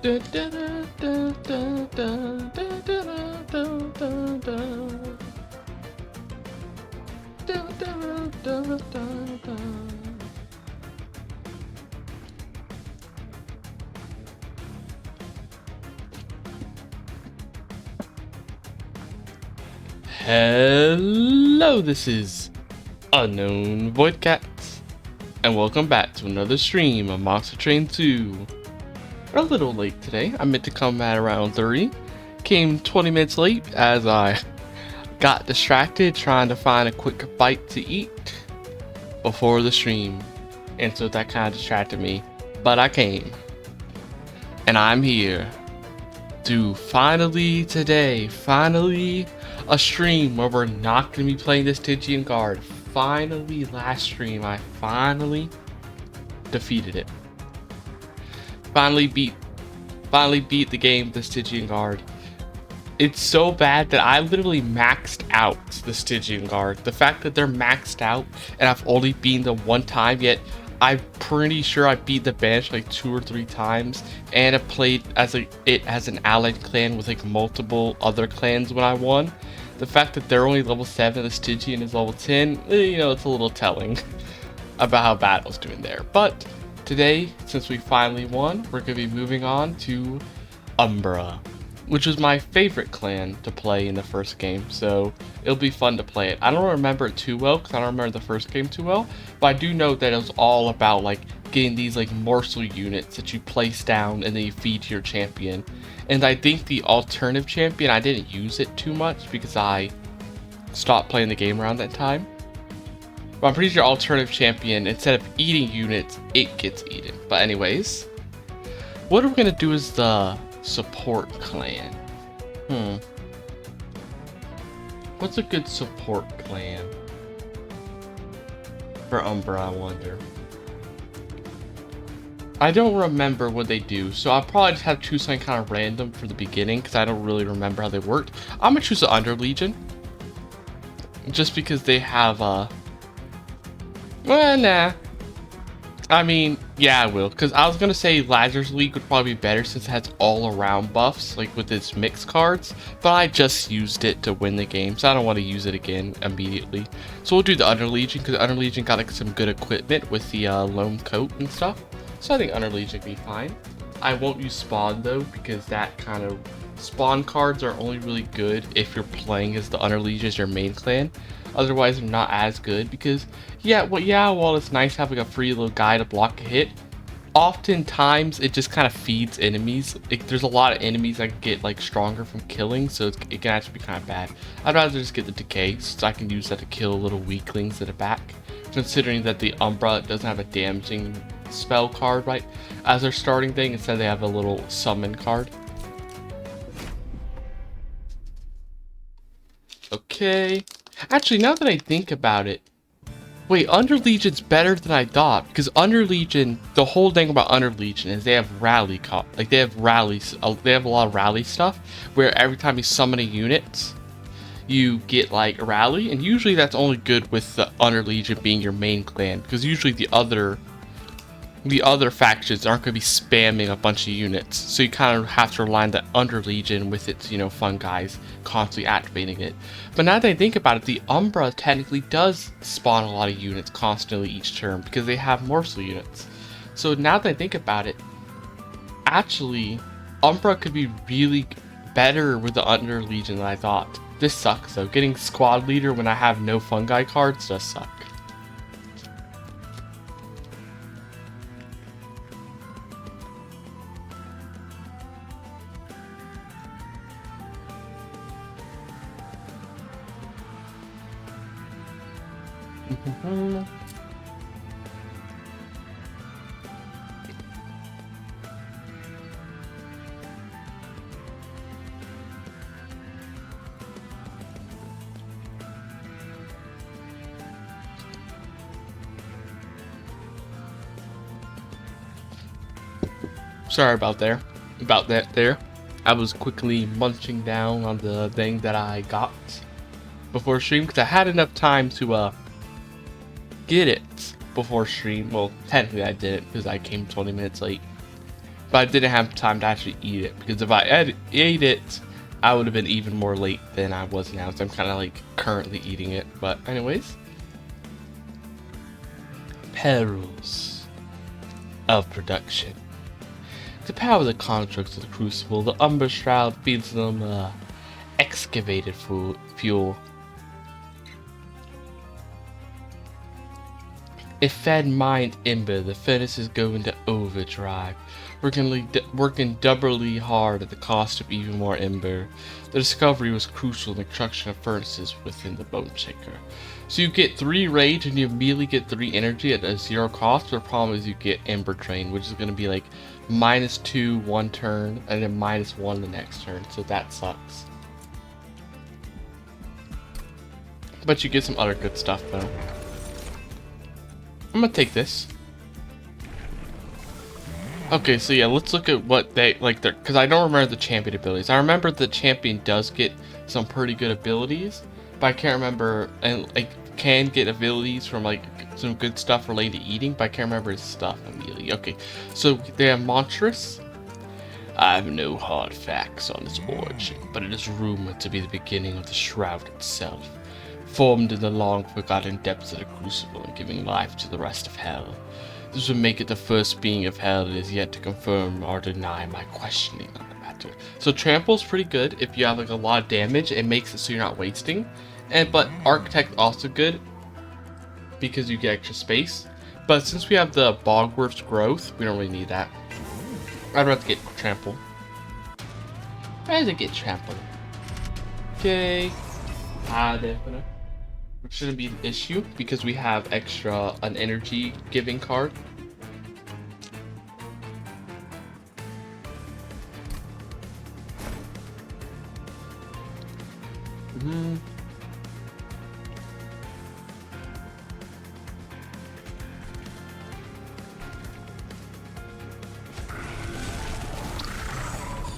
Da, da, da, da, da, da, da, da, da, da, da. Da, da, da, da, da. Hello, this is Unknown Voidcats, and welcome back to another stream of Monster Train 2. We're a little late today. I meant to come at around 30. Came 20 minutes late as I got distracted trying to find a quick bite to eat before the stream. And so that kind of distracted me. But I came. And I'm here to finally a stream where we're not going to be playing this Stygian Guard. Finally, last stream, I finally defeated it. Finally beat the game, the Stygian Guard. It's so bad that I literally maxed out the Stygian Guard. The fact that they're maxed out and I've only beaten them one time, yet I'm pretty sure I beat the Banished like 2 or 3 times, and I played as an allied clan with like multiple other clans when I won. The fact that they're only level 7 and the Stygian is level 10, it's a little telling about how bad I was doing there. But today, since we finally won, we're going to be moving on to Umbra, which was my favorite clan to play in the first game, so it'll be fun to play it. I don't remember it too well because I don't remember the first game too well, but I do know that it was all about like getting these like morsel units that you place down and then you feed to your champion. And I think the alternative champion, I didn't use it too much because I stopped playing the game around that time. But I'm pretty sure alternative champion, instead of eating units, it gets eaten. But anyways, what we're gonna do is the support clan. What's a good support clan for Umbra, I wonder? I don't remember what they do, so I'll probably just have to choose something kind of random for the beginning because I don't really remember how they worked. I'm gonna choose the Under Legion just because they have nah. I mean, yeah, I will, because I was going to say Lazarus League would probably be better since it has all-around buffs, like with its mix cards, but I just used it to win the game, so I don't want to use it again immediately. So we'll do the Under Legion, because Under Legion got like some good equipment with the Loam Coat and stuff, so I think Under Legion will be fine. I won't use Spawn, though, because that kind of... Spawn cards are only really good if you're playing as the Under Legion as your main clan. Otherwise, they're not as good because, while it's nice having a free little guy to block a hit, oftentimes it just kind of feeds enemies. There's a lot of enemies that get like stronger from killing, so it can actually be kind of bad. I'd rather just get the Decay so I can use that to kill little weaklings at the back, considering that the Umbra doesn't have a damaging spell card right as their starting thing. Instead, they have a little summon card. Okay. Actually, now that I think about it, wait, Under Legion's better than I thought, because Under Legion, the whole thing about Under Legion is they have rally, they have a lot of rally stuff, where every time you summon a unit, you get like a rally, and usually that's only good with the Under Legion being your main clan, because usually the other factions aren't going to be spamming a bunch of units, so you kind of have to rely on the Under Legion with its, fun guys constantly activating it. But now that I think about it, the Umbra technically does spawn a lot of units constantly each turn because they have morsel units. So now that I think about it, actually, Umbra could be really better with the Under Legion than I thought. This sucks though. Getting squad leader when I have no fungi cards does suck. Sorry about that there. I was quickly munching down on the thing that I got before stream because I had enough time to get it before stream. Well, technically I didn't because I came 20 minutes late. but I didn't have time to actually eat it, because if I ate it, I would have been even more late than I was now. So I'm kind of like currently eating it. But anyways, perils of production. To power the constructs of the Crucible, the Umber Shroud feeds them excavated fuel. If fed mined Ember, the furnaces go into overdrive, working doubly hard at the cost of even more Ember. The discovery was crucial in the construction of furnaces within the Bone Shaker. So you get 3 rage and you immediately get 3 energy at a 0 cost, but the problem is you get Ember Drain, which is going to be like -2 one turn and then -1 the next turn, so that sucks. But you get some other good stuff though. I'm gonna take this. Okay, so yeah, let's look at what they like there, because I don't remember the champion abilities. I remember the champion does get some pretty good abilities, but I can't remember, and like can get abilities from like some good stuff related to eating, but I can't remember his stuff immediately. Okay, so they have Monstrous. I have no hard facts on its origin, but it is rumored to be the beginning of the Shroud itself, formed in the long-forgotten depths of the Crucible and giving life to the rest of Hell. This would make it the first being of Hell that is yet to confirm or deny my questioning on the matter. So Trample is pretty good if you have like a lot of damage. It makes it so you're not wasting. But Architect also good because you get extra space. But since we have the Bogworth's Growth, we don't really need that. I'd rather get Trample. I'd rather get Trample. Okay. Definitely. Which shouldn't be an issue because we have an energy giving card.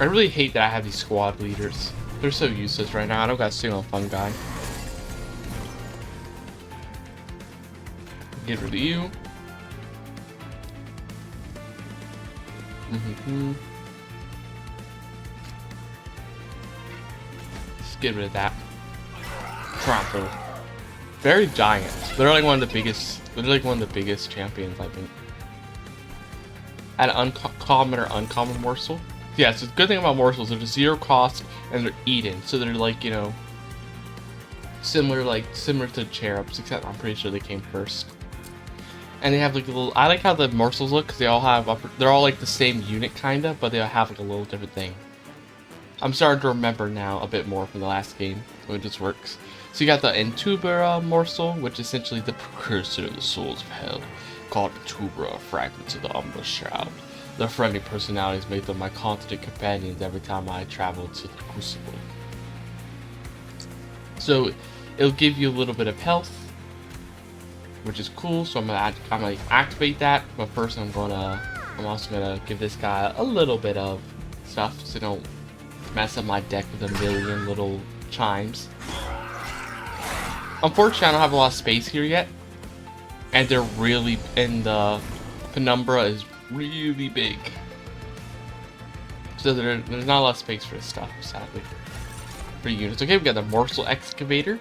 I really hate that I have these squad leaders. They're so useless right now. I don't got a single fun guy. Get rid of you. Let's get rid of that. Trample. Very giant. They're like one of the biggest. They're like one of the biggest champions, I think. An uncommon or uncommon morsel. Yeah, so the good thing about morsels, they're 0 cost and they're eaten, so they're like, you know, similar to cherubs, except I'm pretty sure they came first. And they have like a little. I like how the morsels look because they all have they're all like the same unit kinda, but they have like a little different thing. I'm starting to remember now a bit more from the last game, so it just works. So you got the Intubera morsel, which is essentially the precursor of the souls of Hell, called Intubera, fragments of the Umber Shroud. Their friendly personalities make them my constant companions every time I travel to the Crucible. So it'll give you a little bit of health, which is cool. So I'm gonna activate that. But first I'm also gonna give this guy a little bit of stuff so don't mess up my deck with a million little chimes. Unfortunately, I don't have a lot of space here yet, and the penumbra is really big, so there's not a lot of space for this stuff, sadly. For units. Okay, we got the Morsel Excavator.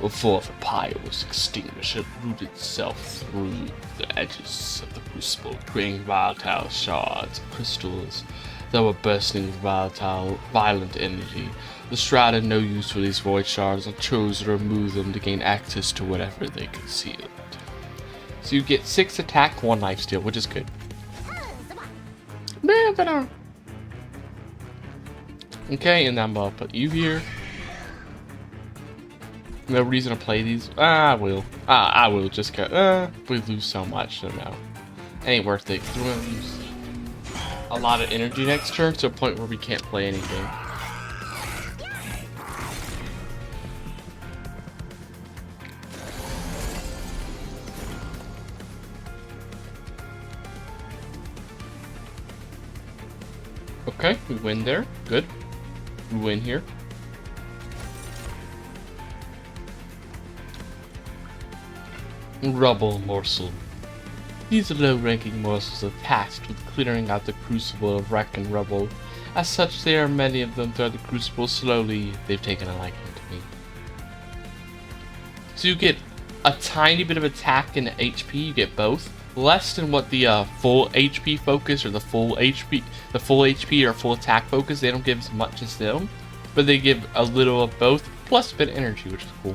Before the pyre was extinguished, it rooted itself through the edges of the Crucible, creating volatile shards of crystals that were bursting with violent energy. The Shroud had no use for these void shards and chose to remove them to gain access to whatever they concealed. So you get 6 attack, 1 lifesteal, which is good. Okay, and I'm gonna put you here. No reason to play these. I will. I will just go. We lose so much, so no. Ain't worth it. We're gonna lose a lot of energy next turn to a point where we can't play anything. Okay, we win there. Good. We win here. Rubble Morsel. These low-ranking morsels are tasked with clearing out the crucible of wreck and rubble. As such, there are many of them throughout the crucible. Slowly, they've taken a liking to me. So you get a tiny bit of attack and HP, you get both. Less than what the full HP focus or the full HP or full attack focus, they don't give as much as them. But they give a little of both, plus a bit of energy, which is cool.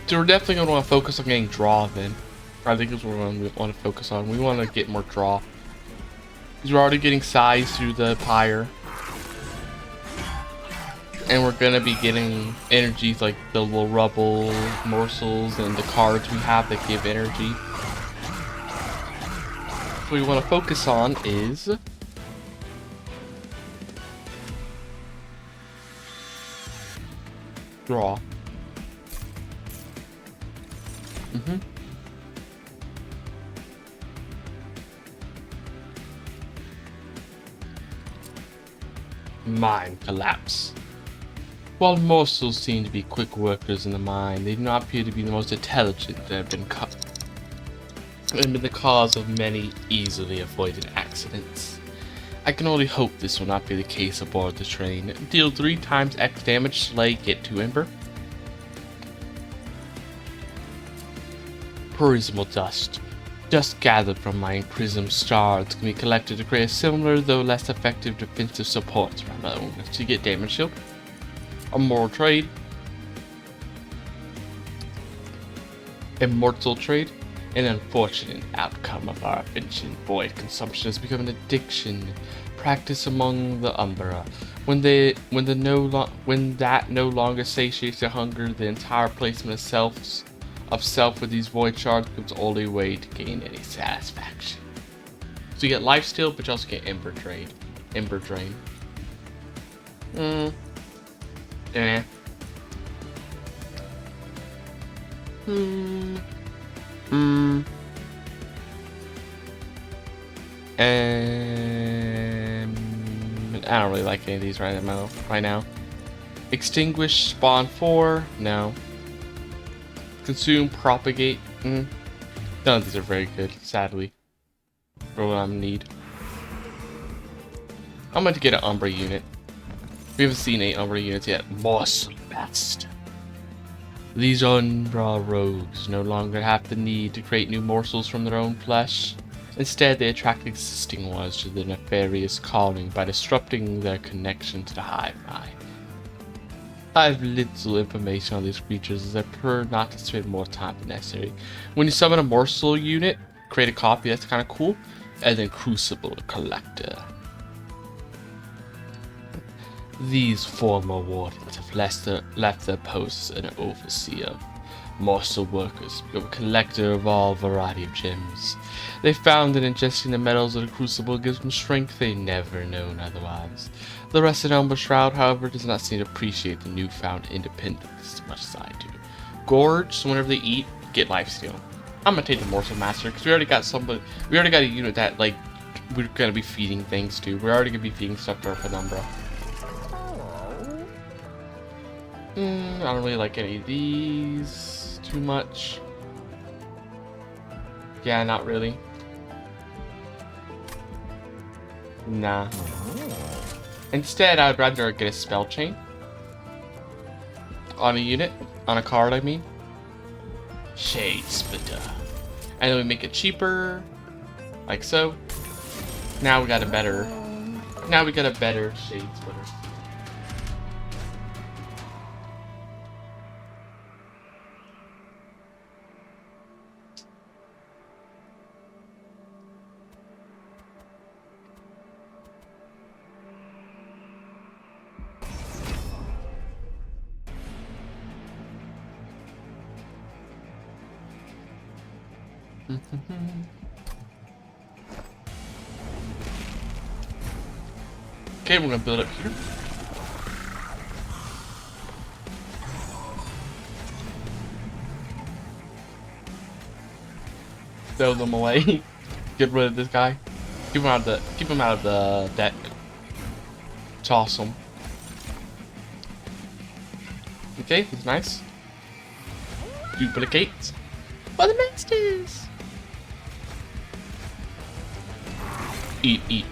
So we're definitely going to want to focus on getting draw then. I think that's what we want to focus on. We want to get more draw. Because we're already getting size through the pyre. And we're going to be getting energies like the little rubble morsels and the cards we have that give energy. What we want to focus on is draw. Mine collapse. While morsels seem to be quick workers in the mine, they do not appear to be the most intelligent that have been the cause of many easily avoided accidents. I can only hope this will not be the case aboard the train. Deal 3 times X damage, slay, get 2 ember. Prismal dust. Dust gathered from my prism shards can be collected to create a similar though less effective defensive support around my own to get damage shield. A moral trade. Immortal trade. An unfortunate outcome of our invention. Void consumption has become an addiction practice among the Umbra. When that no longer satiates their hunger, the entire placement of self with these void shards becomes the only way to gain any satisfaction. So you get lifesteal, but you also get ember drain. I don't really like any of these right now. Extinguish, spawn 4, no. Consume, propagate, none of these are very good, sadly. For what I need. I'm going to get an Umbra unit. We haven't seen 8 Umbra units yet. Morsel best. These Umbra rogues no longer have the need to create new morsels from their own flesh. Instead, they attract existing ones to their nefarious calling by disrupting their connection to the hive mind. I have little information on these creatures as I prefer not to spend more time than necessary. When you summon a morsel unit, create a copy, that's kind of cool. And then Crucible Collector. These former wardens have left their posts in an overseer of morsel workers, become a collector of all variety of gems. They found that ingesting the metals of the Crucible gives them strength they never known otherwise. The rest of Umbra Shroud, however, does not seem to appreciate the newfound independence as much as I do. Gorge, so whenever they eat, get lifesteal. I'm gonna take the Morsel Master because we already got a unit that like we're gonna be feeding things to. We're already gonna be feeding stuff to our Penumbra. I don't really like any of these too much. Yeah, not really. Nah. Instead, I'd rather get a spell chain on a unit, on a card, I mean. Shade Splitter. And then we make it cheaper, like so. Now we got a better Shade Splitter. Okay, we're gonna build up here. Throw them away. Get rid of this guy. Keep him out of the deck. Toss him. Okay, that's nice. Duplicate. For the masters! Eat, eat.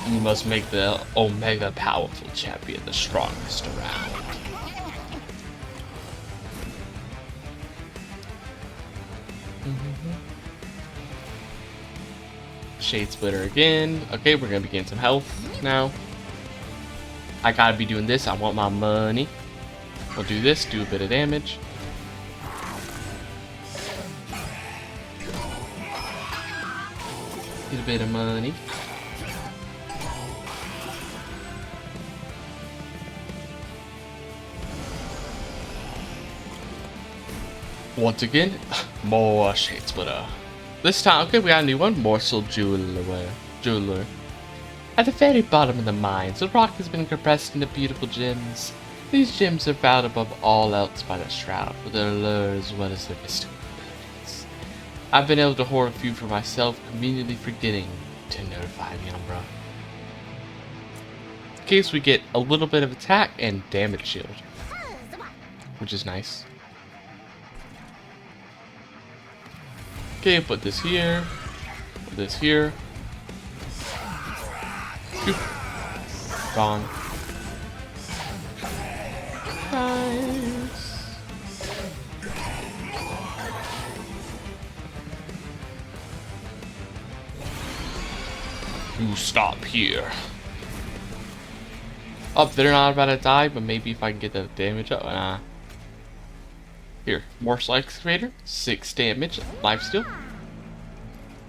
You must make the Omega powerful champion the strongest around. Shade Splitter again. Okay, we're gonna be getting some health now. I gotta be doing this. I want my money. We'll do this, do a bit of damage. Get a bit of money. Once again, more Shade Splitter. This time, okay, we got a new one. Morsel Jeweler. At the very bottom of the mines, the rock has been compressed into beautiful gems. These gems are valued above all else by the Shroud, for their allure as well as their mystical abilities. I've been able to hoard a few for myself, conveniently forgetting to notify the Umbra. In case we get a little bit of attack and damage shield, which is nice. Okay, put this here. Put this here. Oop. Gone. Nice. You stop here. Oh, they're not about to die, but maybe if I can get the damage up. Nah. Here, Morsel Excavator, 6 damage, lifesteal.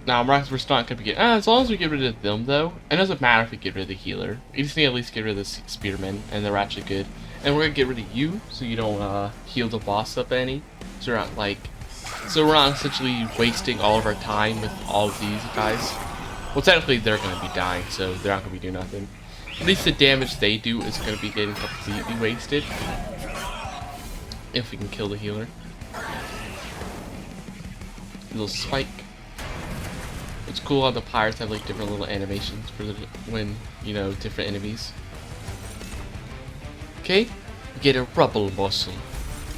Now, we're not going to be getting... as long as we get rid of them, though, it doesn't matter if we get rid of the healer. You just need to at least get rid of the Spearmen, and they're actually good. And we're going to get rid of you, so you don't heal the boss up any. So we're not, like... So we're not essentially wasting all of our time with all of these guys. Well, technically, they're going to be dying, so they're not going to be doing nothing. At least the damage they do is going to be getting completely wasted. If we can kill the healer. Little spike. It's cool how the pirates have like different little animations for the, when, you know, different enemies. Okay, we get a rubble morsel.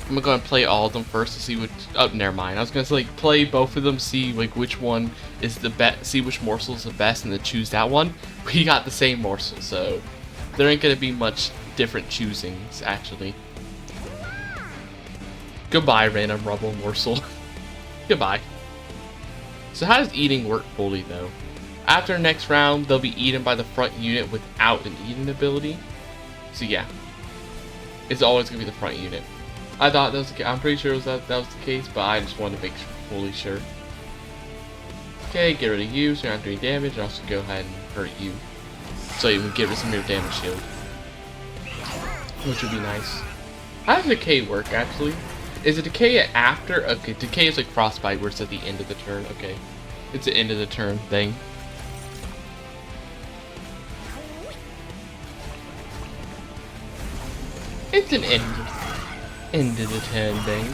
I'm gonna go and play all of them first to see which. Oh, never mind. I was gonna say, like, play both of them, see like which one is the best, see which morsel is the best, and then choose that one. We got the same morsel, so there ain't gonna be much different choosings actually. Goodbye, random rubble morsel. Goodbye. So how does eating work fully, though? After the next round, they'll be eaten by the front unit without an eating ability. So yeah, it's always gonna be the front unit. I thought that was the case. I'm pretty sure that was the case, but I just wanted to make fully sure. Okay, get rid of you, so you're not doing damage, and also go ahead and hurt you, so you can get rid of some of your damage shield, which would be nice. How does decay work actually? Is it decay after? Okay, decay is like frostbite where it's at the end of the turn. Okay, it's the end of the turn thing. It's an end of the turn thing.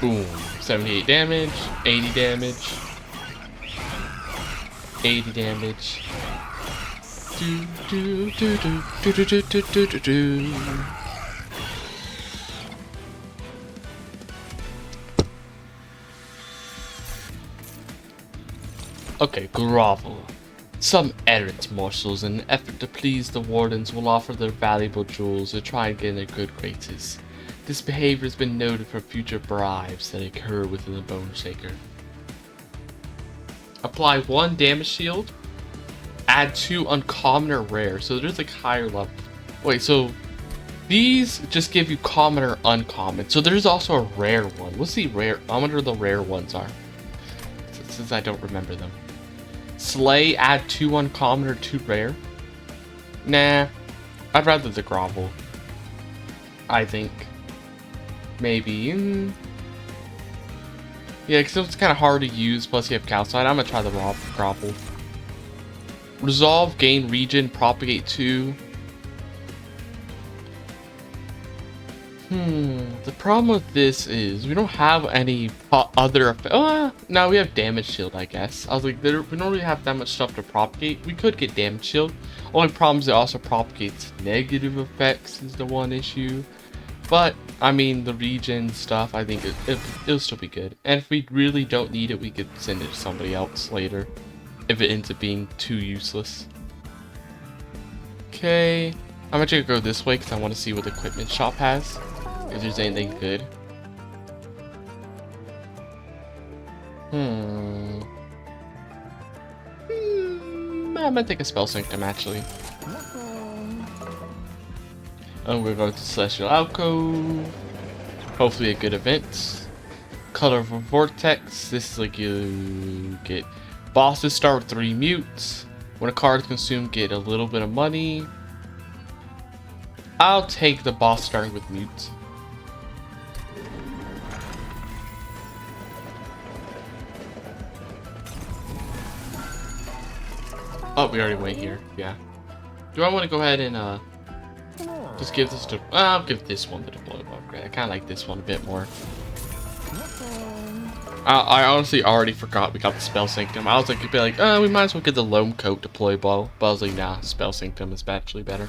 Boom, 78 damage, 80 damage, 80 damage. Do do do do do do do do do do. Okay, grovel. Some errant morsels, in an effort to please the wardens, will offer their valuable jewels to try and get in their good graces. This behavior has been noted for future bribes that occur within the Bone Shaker. Apply 1 damage shield. Add 2 uncommon or rare. So there's like higher level. Wait, so these just give you common or uncommon. So there's also a rare one. What's the rare? I wonder what the rare ones are, since I don't remember them. Slay, add 2 uncommon or 2 rare. Nah, I'd rather the grovel. I think. Maybe. Yeah, because it's kind of hard to use, plus you have calcite. I'm going to try the grovel. Resolve, gain regen, propagate 2. The problem with this is we don't have any other effects. No, we have damage shield, I guess. I was like, we don't really have that much stuff to propagate. We could get damage shield. Only problem is it also propagates negative effects is the one issue. But I mean, the regen stuff, I think it'll still be good. And if we really don't need it, we could send it to somebody else later. If it ends up being too useless. Okay. I'm actually gonna go this way because I want to see what the equipment shop has. If there's anything good. I'm gonna take a spell sanctum actually. I'm gonna go to Celestial Alcove. Hopefully a good event. Color of a Vortex. This is like you get bosses start with 3 mutes. When a card is consumed, get a little bit of money. I'll take the boss starting with mutes. Oh, we already went here. Yeah. Do I want to go ahead and just give this to? I'll give this one the deployable upgrade. I kind of like this one a bit more. I honestly already forgot we got the Spell Sanctum. I was like, we might as well get the Loam Coat deployable. But I was like, nah, Spell Sanctum is actually better.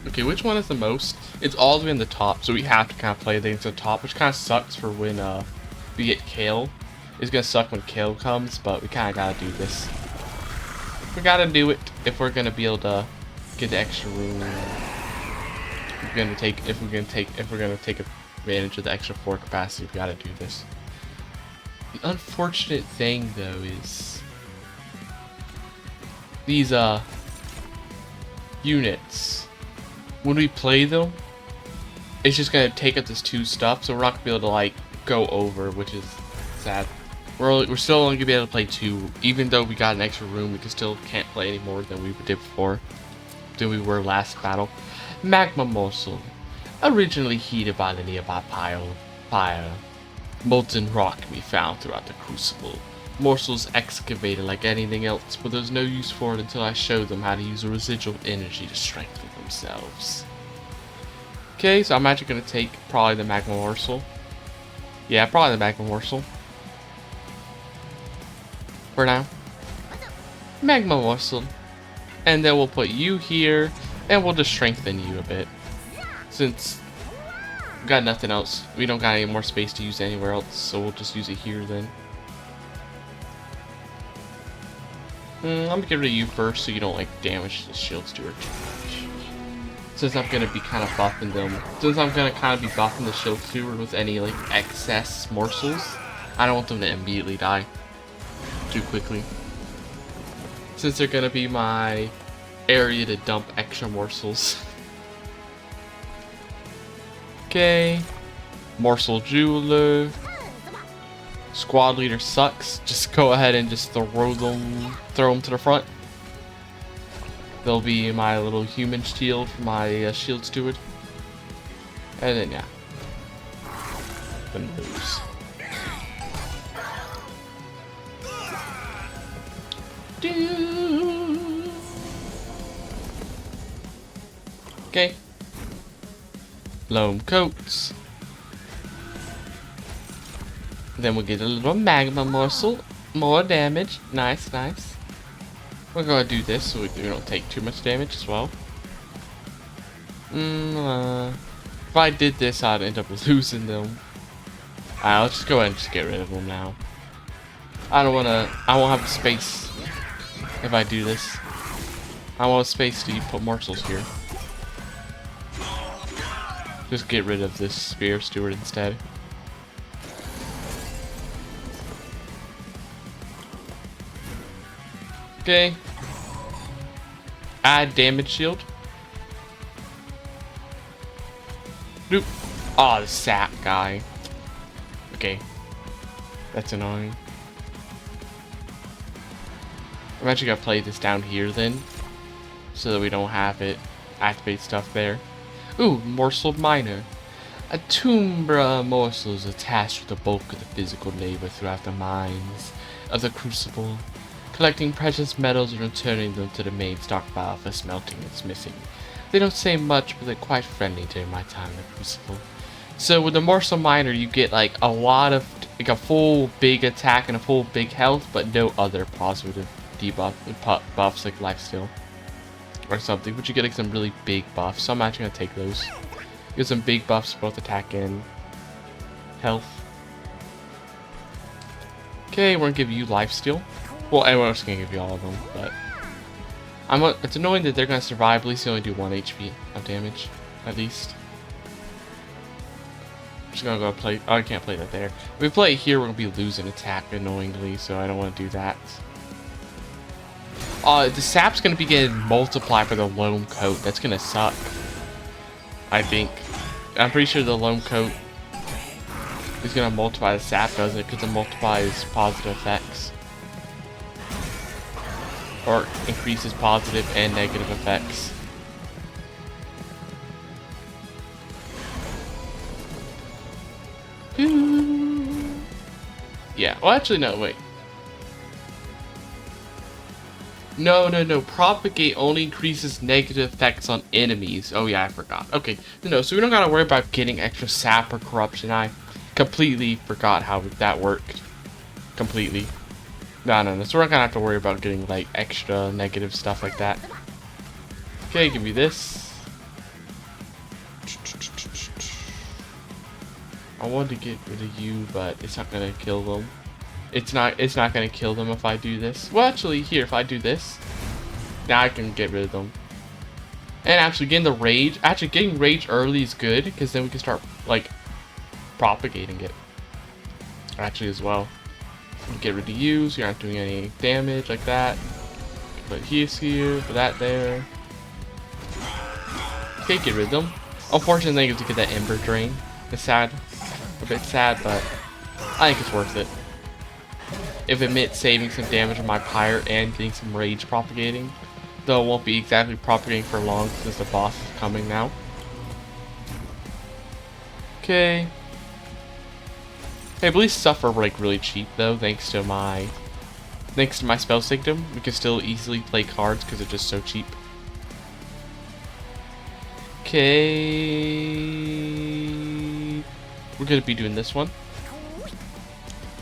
Okay, which one is the most? It's all the way in the top, so we have to kind of play things at the top, which kind of sucks for when we get Kale. It's gonna suck when Kale comes, but we kind of gotta do this. We gotta do it if we're gonna be able to get the extra room. If we're gonna take advantage of the extra 4 capacity, we gotta do this. The unfortunate thing though is these units. When we play them, it's just gonna take up this 2 stuff, so we're not gonna be able to like go over, which is sad. We're still only gonna be able to play 2, even though we got an extra room. We still can't play any more than we did before, than we were last battle. Magma morsel, originally heated by the nearby pile of fire. Molten rock can be found throughout the crucible. Morsels excavated like anything else, but there's no use for it until I show them how to use the residual energy to strengthen themselves. Okay, so I'm actually gonna take probably the magma morsel. Yeah, probably the magma morsel. For now. Magma morsel. And then we'll put you here, and we'll just strengthen you a bit. Since we got nothing else, we don't got any more space to use anywhere else, so we'll just use it here then. I'm gonna get rid of you first so you don't like damage the shield steward too much. Since I'm gonna be kind of buffing them, the shield steward with any like excess morsels, I don't want them to immediately die too quickly. Since they're gonna be my area to dump extra morsels. Okay. Morsel Jeweler. Squad leader sucks. Just go ahead and just throw them to the front. They'll be my little human shield for my shield steward. And then yeah. Then lose. Okay. Loam coats. Then we'll get a little magma morsel. More damage. Nice, nice. We're gonna do this so we don't take too much damage as well. If I did this, I'd end up losing them. I'll just go ahead and just get rid of them now. I won't have the space if I do this. I want space to put morsels here. Just get rid of this spear steward instead. Okay. Add damage shield. Nope. Oh, the sap guy. Okay. That's annoying. I'm actually gonna play this down here then, so that we don't have it activate stuff there. Ooh, morsel miner. A tumbra morsel is attached to the bulk of the physical labor throughout the mines of the crucible, collecting precious metals and returning them to the main stockpile for smelting that's missing. They don't say much, but they're quite friendly during my time in the crucible. So with the morsel miner, you get like a lot of, like a full big attack and a full big health, but no other positive debuff buffs like lifesteal. or something, but you get like some really big buffs. So I'm actually gonna take those. Get some big buffs, both attack and health. Okay, we're gonna give you lifesteal. Well, everyone else is gonna give you all of them, but it's annoying that they're gonna survive. At least they only do 1 HP of damage, at least. I'm just gonna go play. Oh, I can't play that there. If we play it here, we're gonna be losing attack annoyingly, so I don't want to do that. The sap's gonna be getting multiplied for the loam coat. That's gonna suck. I think. I'm pretty sure the loam coat is gonna multiply the sap, doesn't it? Because it multiplies positive effects. Or increases positive and negative effects. Yeah, well actually no, wait. No. Propagate only increases negative effects on enemies. Oh yeah, I forgot. Okay, no, so we don't gotta worry about getting extra sap or corruption. I completely forgot how that worked. Completely. No. So we're not gonna have to worry about getting like extra negative stuff like that. Okay, give me this. I wanted to get rid of you, but it's not gonna kill them. It's not gonna kill them if I do this. Well, actually, here, if I do this, now I can get rid of them. And actually, getting the rage, getting rage early is good, because then we can start, like, propagating it. Actually, as well. Get rid of you, so you're not doing any damage like that. Put he's here, put that there. Okay, get rid of them. Unfortunately, I have to get that Ember Drain. It's sad. A bit sad, but I think it's worth it. If it meant saving some damage on my pirate and getting some rage propagating. Though it won't be exactly propagating for long since the boss is coming now. Okay. Hey, I believe stuff are like really cheap though, thanks to my spell sanctum. We can still easily play cards because they're just so cheap. Okay. We're gonna be doing this one.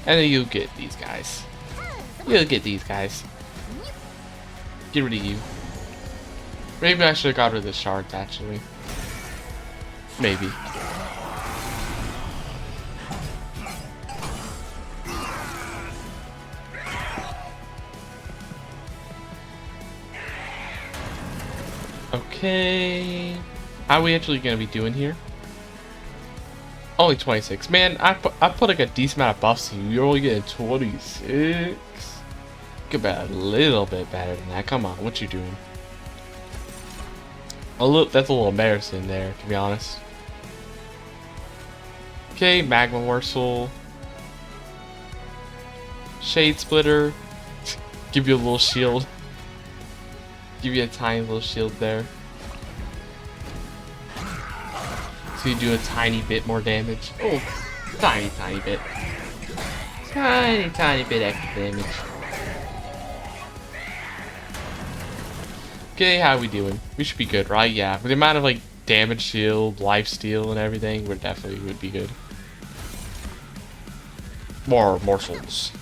And then you'll get these guys. You'll get these guys. Get rid of you. Maybe I should have got rid of the shards, actually. Maybe. Okay. How are we actually going to be doing here? Only 26. Man, I put like a decent amount of buffs in you. You're only getting 26. Get a little bit better than that. Come on, what you doing? That's a little embarrassing there, to be honest. Okay, Magma Morsel. Shade Splitter. Give you a little shield. Give you a tiny little shield there. So you do a tiny bit more damage. Oh, tiny bit. Tiny bit extra damage. Okay, how are we doing? We should be good, right? Yeah, with the amount of like damage shield, lifesteal, and everything, we definitely would be good. More morsels.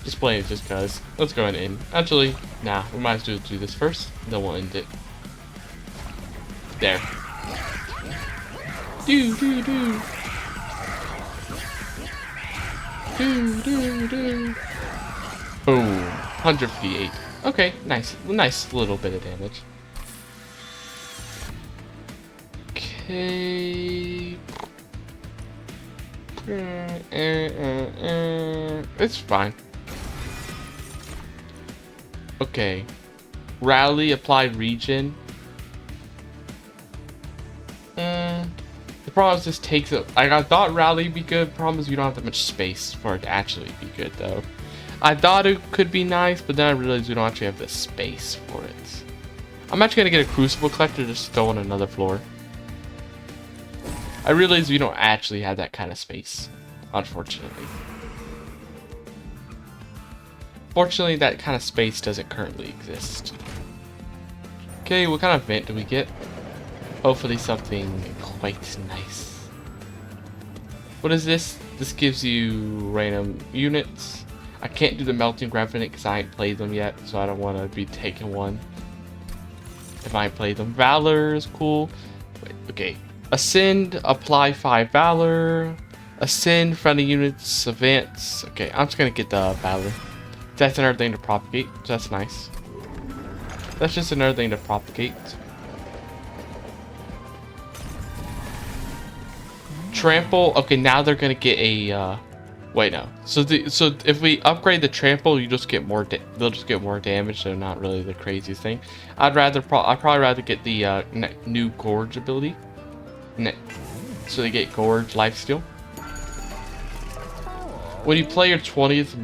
Just playing it just cause. Let's go ahead and end. Actually, nah, we might as well do this first, then we'll end it. There. Do. Boom. 158. Okay, nice little bit of damage. Okay. It's fine. Okay. Rally, applied regen. The problem is this takes up. Like, I thought rally would be good. Problem is you don't have that much space for it to actually be good, though. I thought it could be nice, but then I realized we don't actually have the space for it. I'm actually gonna get a crucible collector just to go on another floor. I realized we don't actually have that kind of space, unfortunately. Fortunately, that kind of space doesn't currently exist. Okay, what kind of event do we get? Hopefully something quite nice. What is this? This gives you random units. I can't do the Melting Revenant because I ain't played them yet, so I don't want to be taking one if I ain't played them. Valor is cool. Wait, okay. Ascend, apply 5 Valor. Ascend, friendly units, advance. Okay, I'm just going to get the Valor. That's another thing to propagate, so that's nice. That's just another thing to propagate. Trample. Okay, now they're going to get a... wait, no. So if we upgrade the trample, you just get more. They'll just get more damage. So not really the craziest thing. I'd probably rather get the new gorge ability. So they get gorge lifesteal. When you play your 20th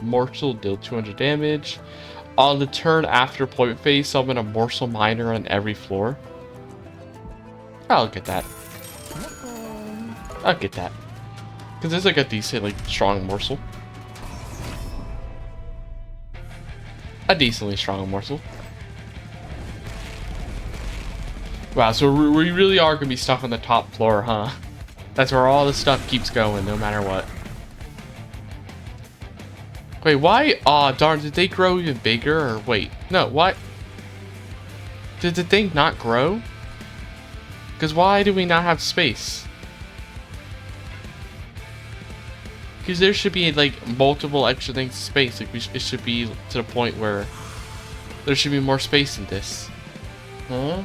morsel, deal 200 damage. On the turn after deployment phase, summon a morsel miner on every floor. I'll get that. I'll get that. Because it's like a decent, like, strong morsel. A decently strong morsel. Wow, so we really are going to be stuck on the top floor, huh? That's where all the stuff keeps going, no matter what. Wait, why? Aw, darn, did they grow even bigger? Or wait, no, why? Did the thing not grow? Because why do we not have space? Because there should be, like, multiple extra things in space. Like, it should be to the point where there should be more space in this. Huh?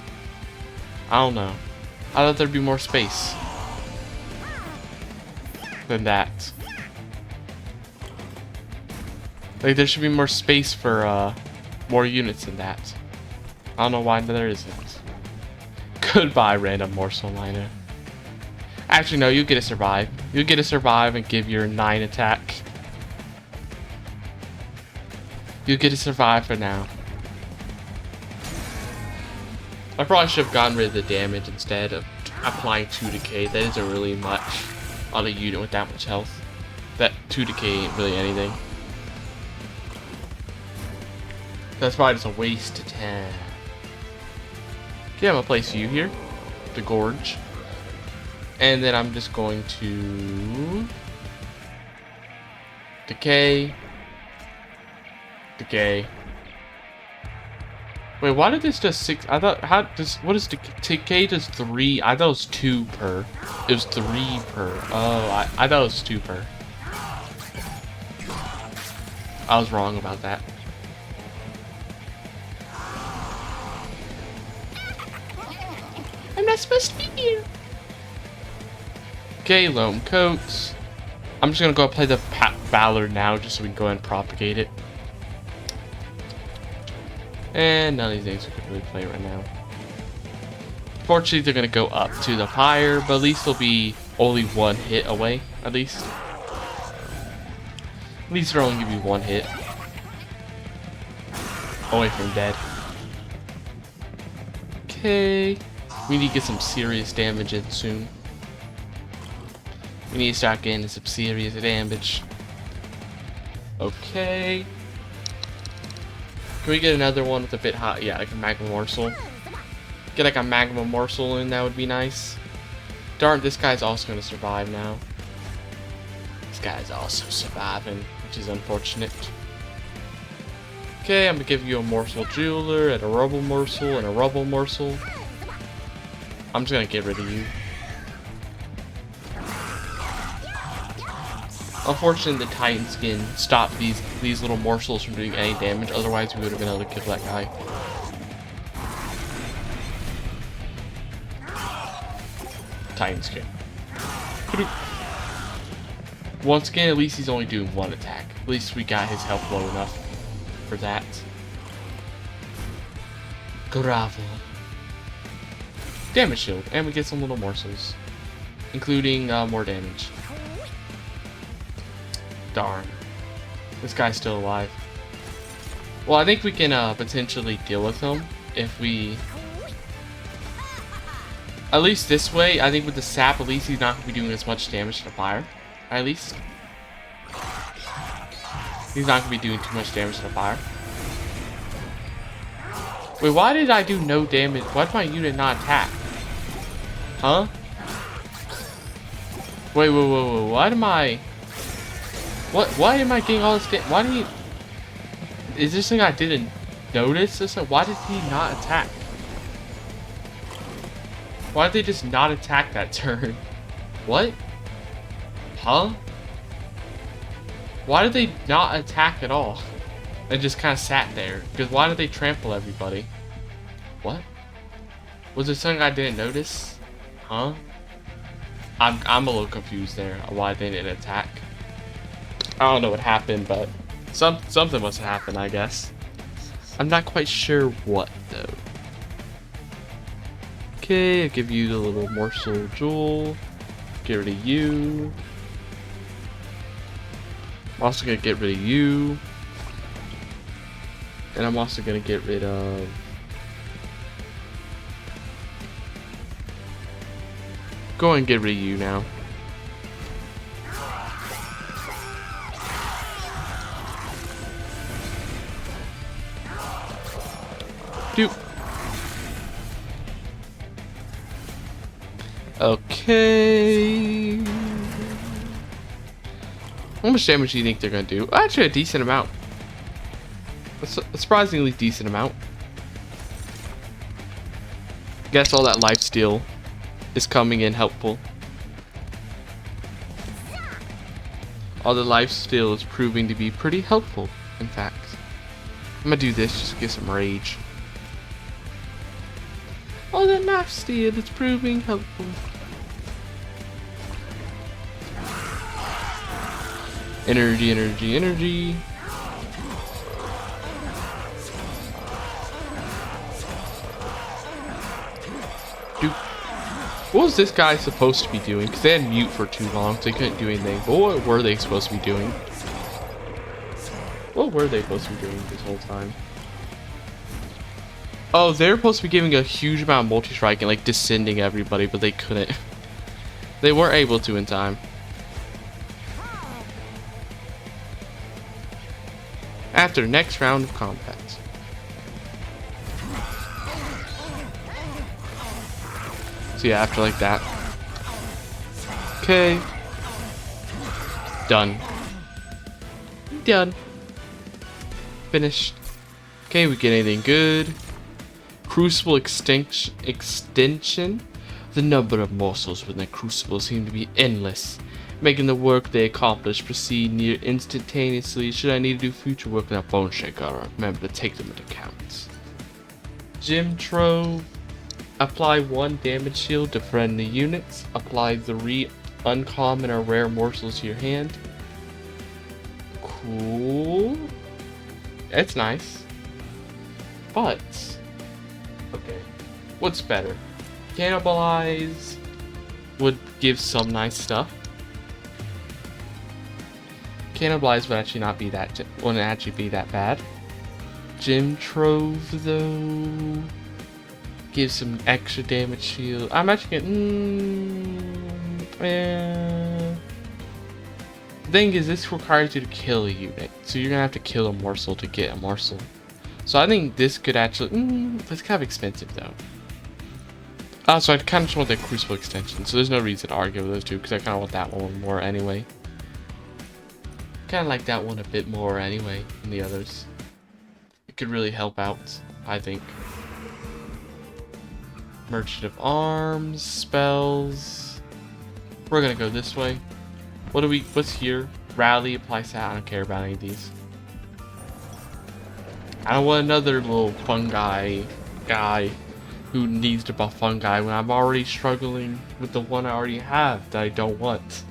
I don't know. I thought there'd be more space than that. Like, there should be more space for, more units than that. I don't know why there isn't. Goodbye, random morsel miner. Actually, no, you get to survive. You get to survive and give your 9 attack. You get to survive for now. I probably should have gotten rid of the damage instead of applying 2 decay. That isn't really much on a unit with that much health. That 2 decay ain't really anything. That's probably just a waste of time. Okay, I'm gonna place you here. The gorge. And then I'm just going to decay. Decay. Wait, why did this does 6? I thought, what is decay does 3? I thought it was 2 per. It was 3 per. Oh, I thought it was 2 per. I was wrong about that. I'm not supposed to be here. Okay, loam coats. I'm just gonna go play the Valor now, just so we can go ahead and propagate it. And none of these things we can really play right now. Fortunately, they're gonna go up to the pyre, but at least they'll be only 1 hit away. At least they're only gonna be 1 hit away from dead. Okay, we need to get some serious damage in soon. We need to start getting some serious damage. Okay. Can we get another one with a bit hot? Yeah, like a magma morsel. Get like a magma morsel in, that would be nice. Darn, this guy's also going to survive now. This guy's also surviving, which is unfortunate. Okay, I'm going to give you a morsel jeweler and a rubble morsel and a rubble morsel. I'm just going to get rid of you. Unfortunately, the Titan skin stopped these little morsels from doing any damage. Otherwise, we would have been able to kill that guy. Titan skin. Once again, at least he's only doing 1 attack. At least we got his health low enough for that. Gravel. Damage shield, and we get some little morsels, including more damage. Darn. This guy's still alive. Well, I think we can potentially deal with him if we... At least this way, I think with the sap, at least he's not going to be doing as much damage to the fire. At least. He's not going to be doing too much damage to the fire. Wait, why did I do no damage? Why did my unit not attack? Huh? Wait, why am I... What? Why am I getting all this? Why did he? Is this thing I didn't notice? This? Why did he not attack? Why did they just not attack that turn? What? Huh? Why did they not attack at all? And just kind of sat there? Because why did they trample everybody? What? Was there something I didn't notice? Huh? I'm a little confused there on why they didn't attack. I don't know what happened, but something must have happened, I guess. I'm not quite sure what though. Okay, I'll give you the little morsel jewel. Get rid of you. I'm also gonna get rid of you. And I'm also gonna get rid of go and get rid of you now. Dude. Okay. How much damage do you think they're gonna do? Actually, a decent amount. A surprisingly decent amount. Guess all that lifesteal is coming in helpful. All the lifesteal is proving to be pretty helpful, in fact. I'm gonna do this just to get some rage. All the lifesteal is proving helpful. Energy, energy, energy. Dude. What was this guy supposed to be doing? Because they had mute for too long, so they couldn't do anything. But what were they supposed to be doing? What were they supposed to be doing this whole time? Oh, they were supposed to be giving a huge amount of multi-strike and like descending everybody, but they couldn't. They weren't able to in time. After next round of combat. So yeah, after like that. Okay. Done. Done. Finished. Okay, we get anything good. Crucible extension. The number of morsels within the crucible seem to be endless, making the work they accomplish proceed near instantaneously. Should I need to do future work in that bone shaker, I'll remember to take them into account. Gem Trove. Apply 1 damage shield to friendly units. Apply 3 uncommon or rare morsels to your hand. Cool. It's nice. But, okay. What's better? Cannibalize would give some nice stuff. Cannibalize would actually not be that, wouldn't actually be that bad. Gem Trove though gives some extra damage shield. I'm actually getting the thing is, this requires you to kill a unit, so you're gonna have to kill a morsel to get a morsel. So I think this could actually it's kind of expensive though. So I kind of just want the Crucible extension, so there's no reason to argue with those two because I kind of want that one more anyway. Kind of like that one a bit more anyway than the others. It could really help out, I think. Merchant of Arms, spells. We're gonna go this way. What's here? Rally, apply stat. I don't care about any of these. I don't want another little fungi guy who needs to buff fungi when I'm already struggling with the one I already have that I don't want.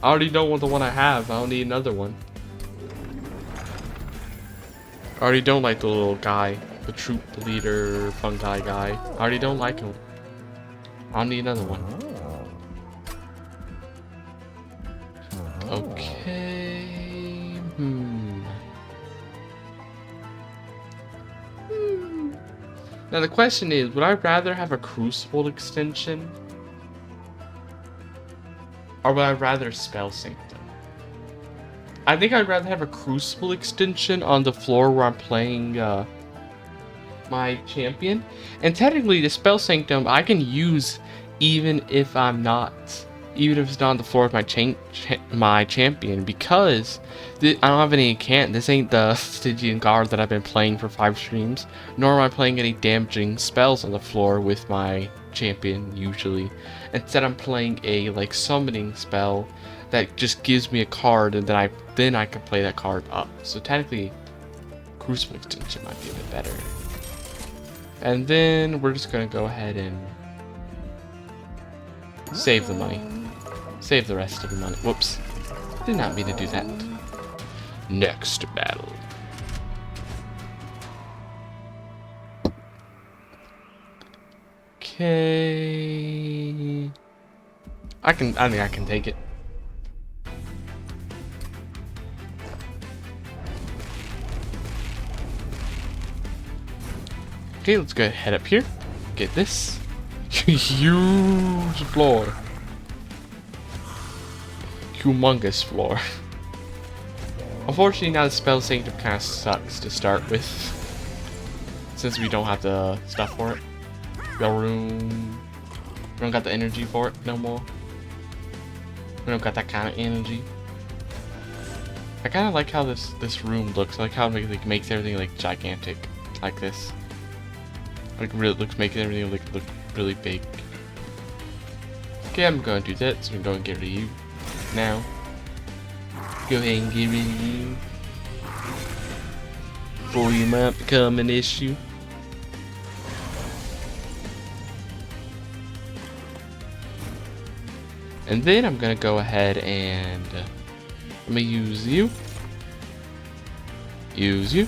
I already don't want the one I have. I don't need another one. I already don't like the little guy, the troop leader fungi guy. I already don't like him. I don't need another one. Okay. Now the question is, would I rather have a Crucible extension? Or would I rather Spell Sanctum? I think I'd rather have a Crucible extension on the floor where I'm playing my champion. And technically the Spell Sanctum I can use even if I'm not even if it's not on the floor with my champion, because I don't have any incant. This ain't the Stygian Guard that I've been playing for 5 streams, nor am I playing any damaging spells on the floor with my champion usually. Instead, I'm playing a like summoning spell that just gives me a card, and then I can play that card up. So technically, Crucible Extinction might be a bit better. And then we're just gonna go ahead and save the money. Save the rest of the money. Whoops. Did not mean to do that. Next battle. Okay. I think I can take it. Okay, let's go head up here. Get this. Huge floor. Humongous floor. Unfortunately, now the spell sanctum kind of sucks to start with, since we don't have the stuff for it. The room. We don't got the energy for it no more. We don't got that kind of energy. I kind of like how this room looks. I like how it makes everything like gigantic, like this. Like really making everything look really big. Okay, I'm going to do that. So I'm going to get rid of you now. Go ahead and get rid of you before you might become an issue. And then I'm gonna go ahead and I'm gonna use you. Use you.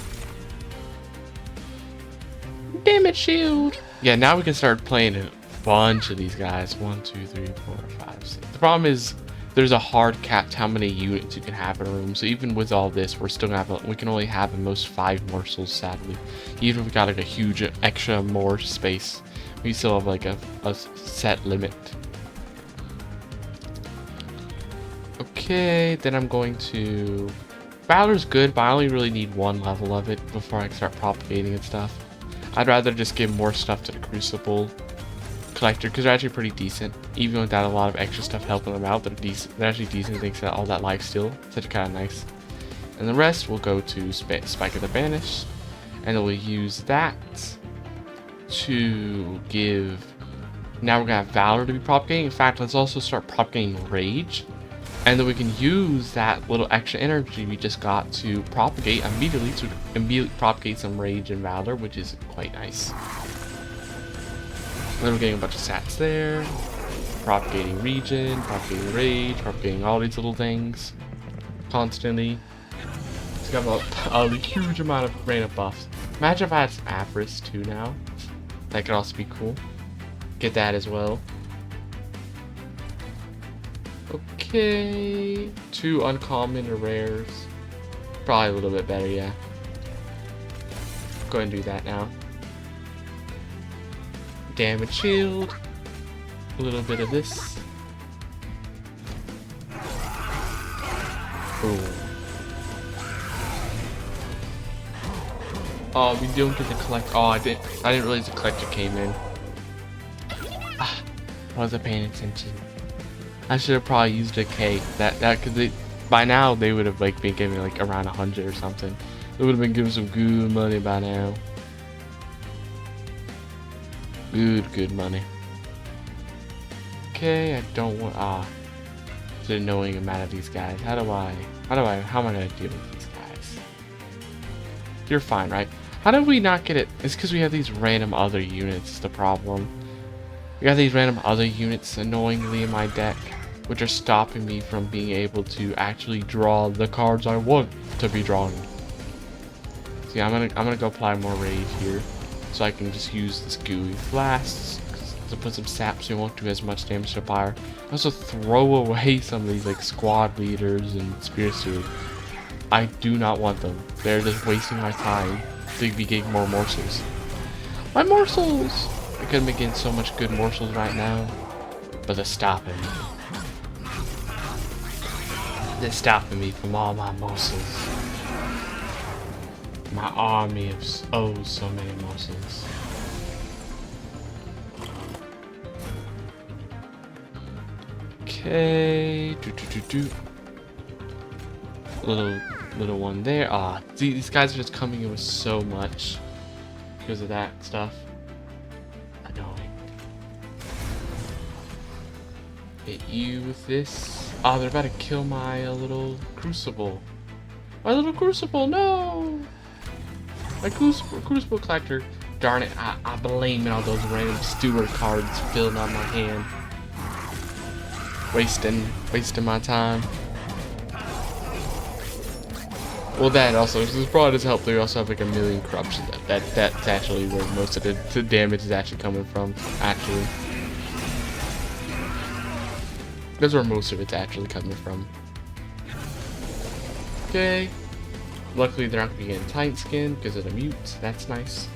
Damage shield. Yeah, now we can start playing a bunch of these guys. 1, 2, 3, 4, 5, 6. The problem is there's a hard cap to how many units you can have in a room. So even with all this, we're still gonna have we can only have at most 5 morsels, sadly. Even if we got like a huge extra more space, we still have like a set limit. Okay, then I'm going to... Valor's good, but I only really need 1 level of it before I can start propagating and stuff. I'd rather just give more stuff to the Crucible Collector, because they're actually pretty decent. Even without a lot of extra stuff helping them out, they're decent. They're actually decent thanks to all that lifesteal. Such kind of nice. And the rest will go to Spike of the Banish, and then we'll use that to give... Now we're going to have Valor to be propagating. In fact, let's also start propagating Rage. And then we can use that little extra energy we just got to propagate immediately, to immediately propagate some Rage and Valor, which is quite nice. Then we're getting a bunch of sats there. Propagating Regen, propagating Rage, propagating all these little things constantly. It's got a huge amount of random buffs. Imagine if I had some Avarice too now. That could also be cool. Get that as well. Okay, 2 uncommon or rares. Probably a little bit better, yeah. Go ahead and do that now. Damage shield. A little bit of this. Boom. Oh, we don't get the collect. Oh, I didn't realize the collector came in. Ah, I wasn't paying attention. I should have probably used a K. Because by now they would have like been giving like around 100 or something. They would have been giving some good money by now. Good money. Okay, I don't want it's an annoying amount of these guys. How am I gonna deal with these guys? You're fine, right? How did we not get it? It's because we have these random other units, the problem. We got these random other units annoyingly in my deck, which are stopping me from being able to actually draw the cards I want to be drawn. See, I'm gonna go apply more Rage here, so I can just use this gooey blasts to put some sap so we won't do as much damage to fire. Also throw away some of these like squad leaders and spear suit. I do not want them. They're just wasting my time to be getting more morsels. My morsels! I could be getting so much good morsels right now, but they're stopping me. They're stopping me from all my morsels. My army of so many morsels. Okay. Little one there. Ah, see, these guys are just coming in with so much because of that stuff. Annoying. Hit you with this. Ah, they're about to kill my little crucible. My little crucible, no! My crucible collector. Darn it, I blame it on those random steward cards filling on my hand. Wasting my time. Well, that also, as broad as help, they also have like a million corruption. That's actually where most of the damage is actually coming from, actually. That's where most of it's actually coming from. Okay. Luckily, they're not going to be getting Titan Skin because of the mute. That's nice.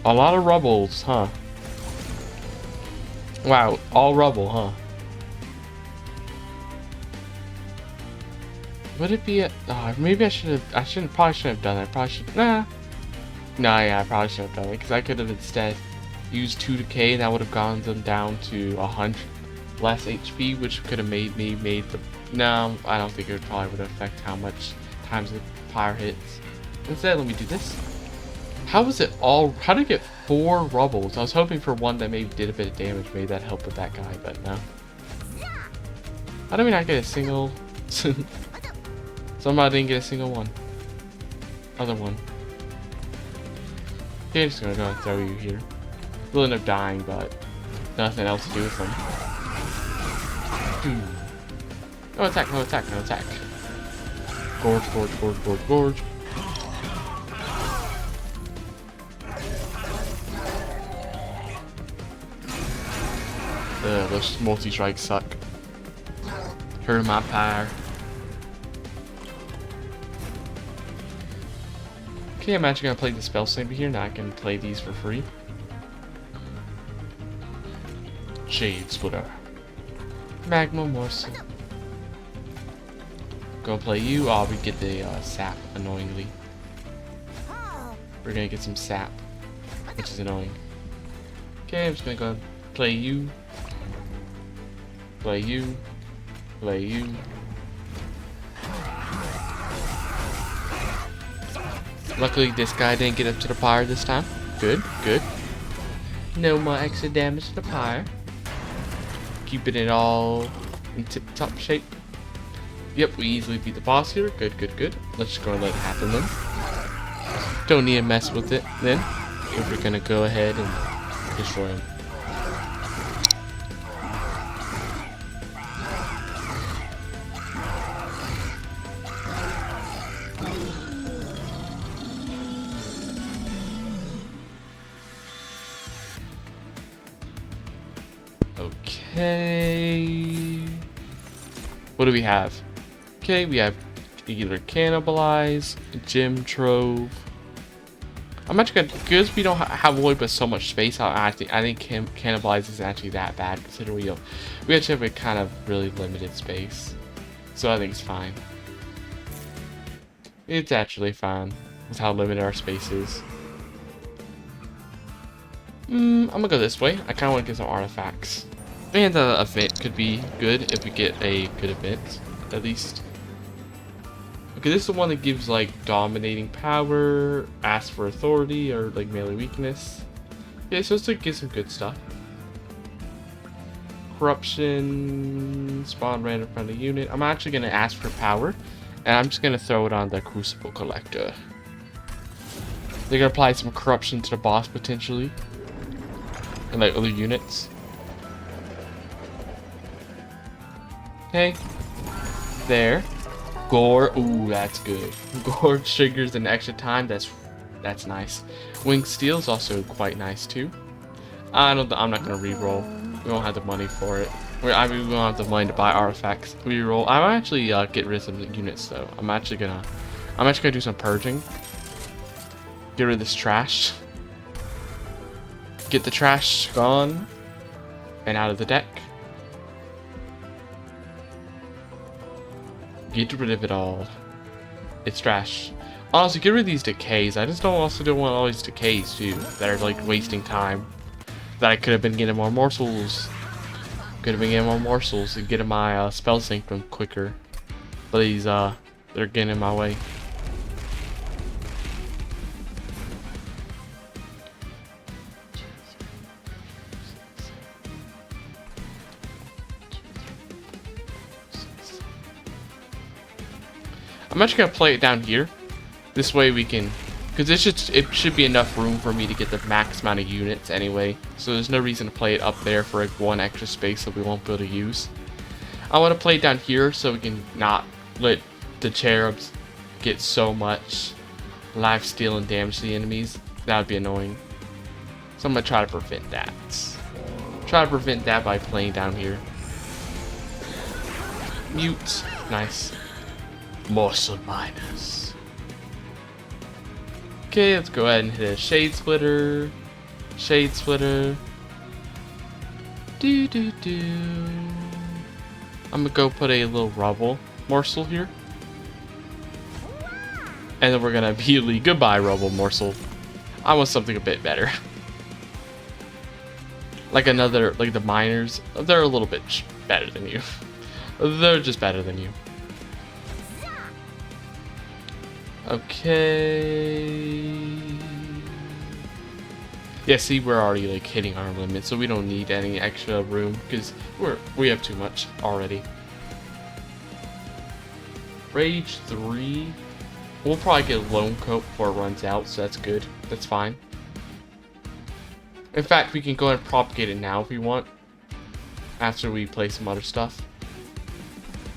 A lot of rubbles, huh? Wow, all rubble, huh? Would it be a... maybe I shouldn't probably shouldn't have done that. Probably should... Nah, yeah, I probably should have done it. Because I could have instead used 2 decay. That would have gone them down to 100 less HP, which could have made the... No, I don't think it probably would affect how much times the fire hits. Instead, let me do this. How was it all... How did it get 4 rubbles? I was hoping for one that maybe did a bit of damage. Maybe that helped with that guy, but no. How do we not get a single... Somebody didn't get a single one. Other one. Okay, I'm just gonna go and throw you here. We'll end up dying, but nothing else to do with them. No attack, no attack, no attack. Gorge, gorge, gorge, gorge, gorge. Those multi-strikes suck. Hurt my pyre. Okay, I'm actually gonna play the spell saber here. Now I can play these for free. Shade Splitter. Magma Morsel. Go play you. Oh, we get the sap, annoyingly. We're gonna get some sap, which is annoying. Okay, I'm just gonna go play you. Play you. Play you. Luckily, this guy didn't get up to the pyre this time. Good, good. No more extra damage to the pyre. Keeping it all in tip-top shape. Yep, we easily beat the boss here. Good, good, good. Let's just go and let it happen then. Don't need to mess with it then. If we're gonna go ahead and destroy him. Okay. What do we have? Okay, we have either Cannibalize, Gem Trove. I'm actually gonna, because we don't have void but so much space. I think Cannibalize is actually that bad considering we actually have a kind of really limited space. So I think it's fine. It's actually fine with how limited our space is. I'm gonna go this way. I kind of want to get some artifacts. And the event could be good if we get a good event, at least. Okay, this is the one that gives like dominating power, ask for authority, or like melee weakness. Yeah, so it's to get some good stuff. Corruption, spawn random friendly unit. I'm actually gonna ask for power, and I'm just gonna throw it on the Crucible Collector. They're gonna apply some corruption to the boss potentially, and like other units. Okay, there. Gore, ooh, that's good. Gore triggers an extra time. That's nice. Wing Steel is also quite nice too. I'm not gonna reroll. We don't have the money for it. We don't have the money to buy artifacts. Reroll. I might actually get rid of some units though. I'm actually gonna do some purging. Get rid of this trash. Get the trash gone and out of the deck. Get rid of it all. It's trash. Honestly, get rid of these decays. I just don't want all these decays too that are like wasting time. That I could have been getting more morsels. Could have been getting more morsels and getting my spell sanctum quicker. But these they're getting in my way. I'm actually gonna play it down here. This way we can, because it should be enough room for me to get the max amount of units anyway. So there's no reason to play it up there for like one extra space that we won't be able to use. I want to play it down here so we can not let the cherubs get so much life steal and damage to the enemies. That would be annoying. So I'm gonna try to prevent that. Try to prevent that by playing down here. Mute. Nice. Morsel miners. Okay, let's go ahead and hit a Shade Splitter. Shade Splitter. Do do do. I'm gonna go put a little rubble morsel here. And then we're gonna immediately goodbye rubble morsel. I want something a bit better. Like the miners, they're a little bit better than you. They're just better than you. Okay. Yeah, see, we're already like hitting our limit, so we don't need any extra room because we have too much already. Rage 3. We'll probably get a lone coat before it runs out, so that's good. That's fine. In fact, we can go ahead and propagate it now if we want. After we play some other stuff.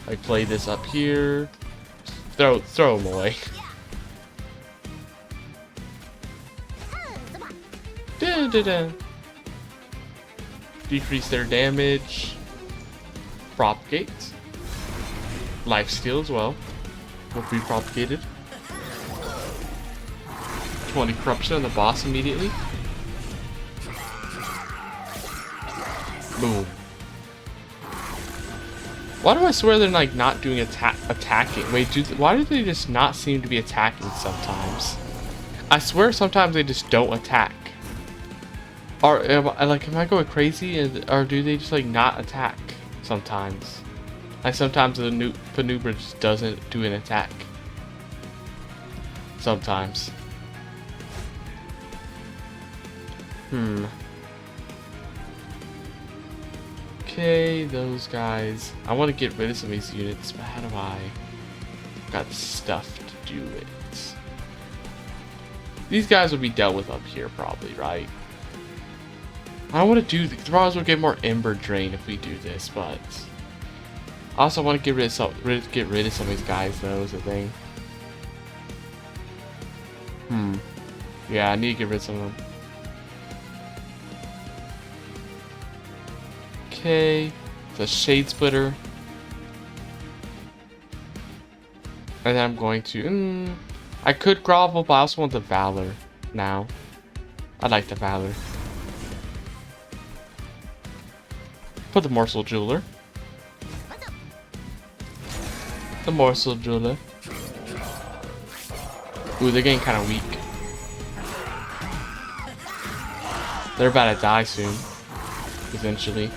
Like play this up here. Throw them away. Da, da, da. Decrease their damage. Propagate. Lifesteal as well. Will be propagated. 20 corruption on the boss immediately. Boom. Why do I swear they're like not doing attacking? Wait, why do they just not seem to be attacking sometimes? I swear sometimes they just don't attack. Or am I going crazy, or do they just like not attack sometimes? Like sometimes the Penumbra just doesn't do an attack. Sometimes. Okay, those guys. I want to get rid of some of these units, but how do I? Got stuff to do it. These guys will be dealt with up here probably, right? I don't want to do the Thralls will get more Ember Drain if we do this, but I also want to get rid of some of these guys though, is the thing. Yeah, I need to get rid of some of them. Okay, the Shade Splitter. And then I'm going to I could grovel, but I also want the Valor now. I like the Valor. Put the Morsel Jeweler. The Morsel Jeweler. Ooh, they're getting kind of weak. They're about to die soon. Eventually.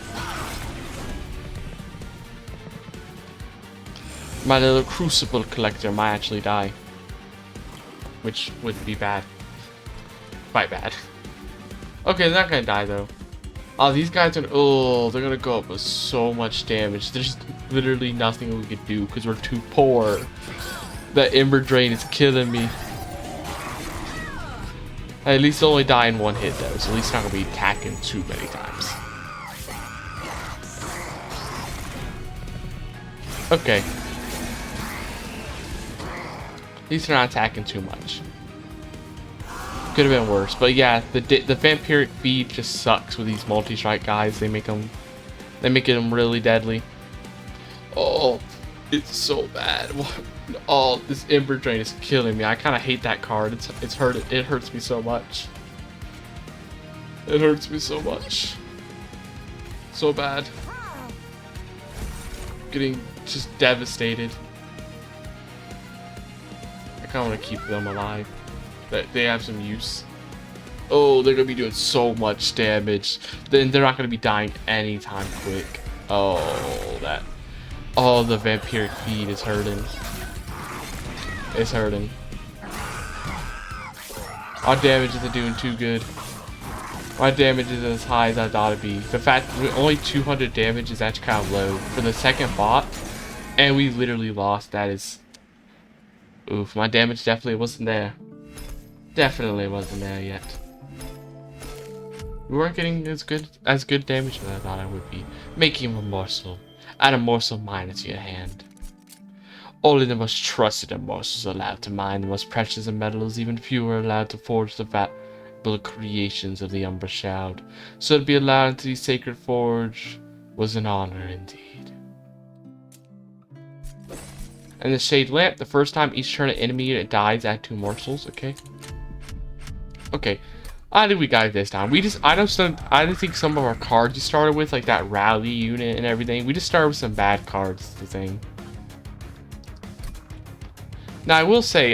My little Crucible Collector might actually die. Which would be bad. Quite bad. Okay, they're not gonna die though. Oh, these guys are, they're gonna go up with so much damage. There's literally nothing we could do because we're too poor. That Ember Drain is killing me. At least they'll only die in one hit though, so at least not gonna be attacking too many times. Okay. At least they're not attacking too much. Could have been worse, but yeah, the vampiric feed just sucks with these multi-strike guys. They make them really deadly. Oh, it's so bad. Oh, this Ember Drain is killing me. I kind of hate that card. It hurts me so much. It hurts me so much. So bad. Getting just devastated. I kind of want to keep them alive. That they have some use. Oh, they're gonna be doing so much damage. Then they're not gonna be dying anytime quick. Oh, that. Oh, the vampiric feed is hurting. It's hurting. Our damage isn't doing too good. My damage is as high as I thought it'd be. The fact that only 200 damage is actually kind of low for the second bot, and we literally lost. That is, oof. My damage definitely wasn't there. Definitely wasn't there yet. We weren't getting as good damage as I thought I would be. Making a morsel. Add a morsel miner to your hand. Only the most trusted of morsels are allowed to mine the most precious of metals. Even few are allowed to forge the valuable creations of the Umbra Shroud. So to be allowed into the sacred forge was an honor indeed. And the Shade Lamp, the first time each turn an enemy unit dies, add 2 morsels, okay? Okay. I think we got this down. I don't think some of our cards you started with, like that rally unit and everything, we just started with some bad cards, the thing. Now I will say,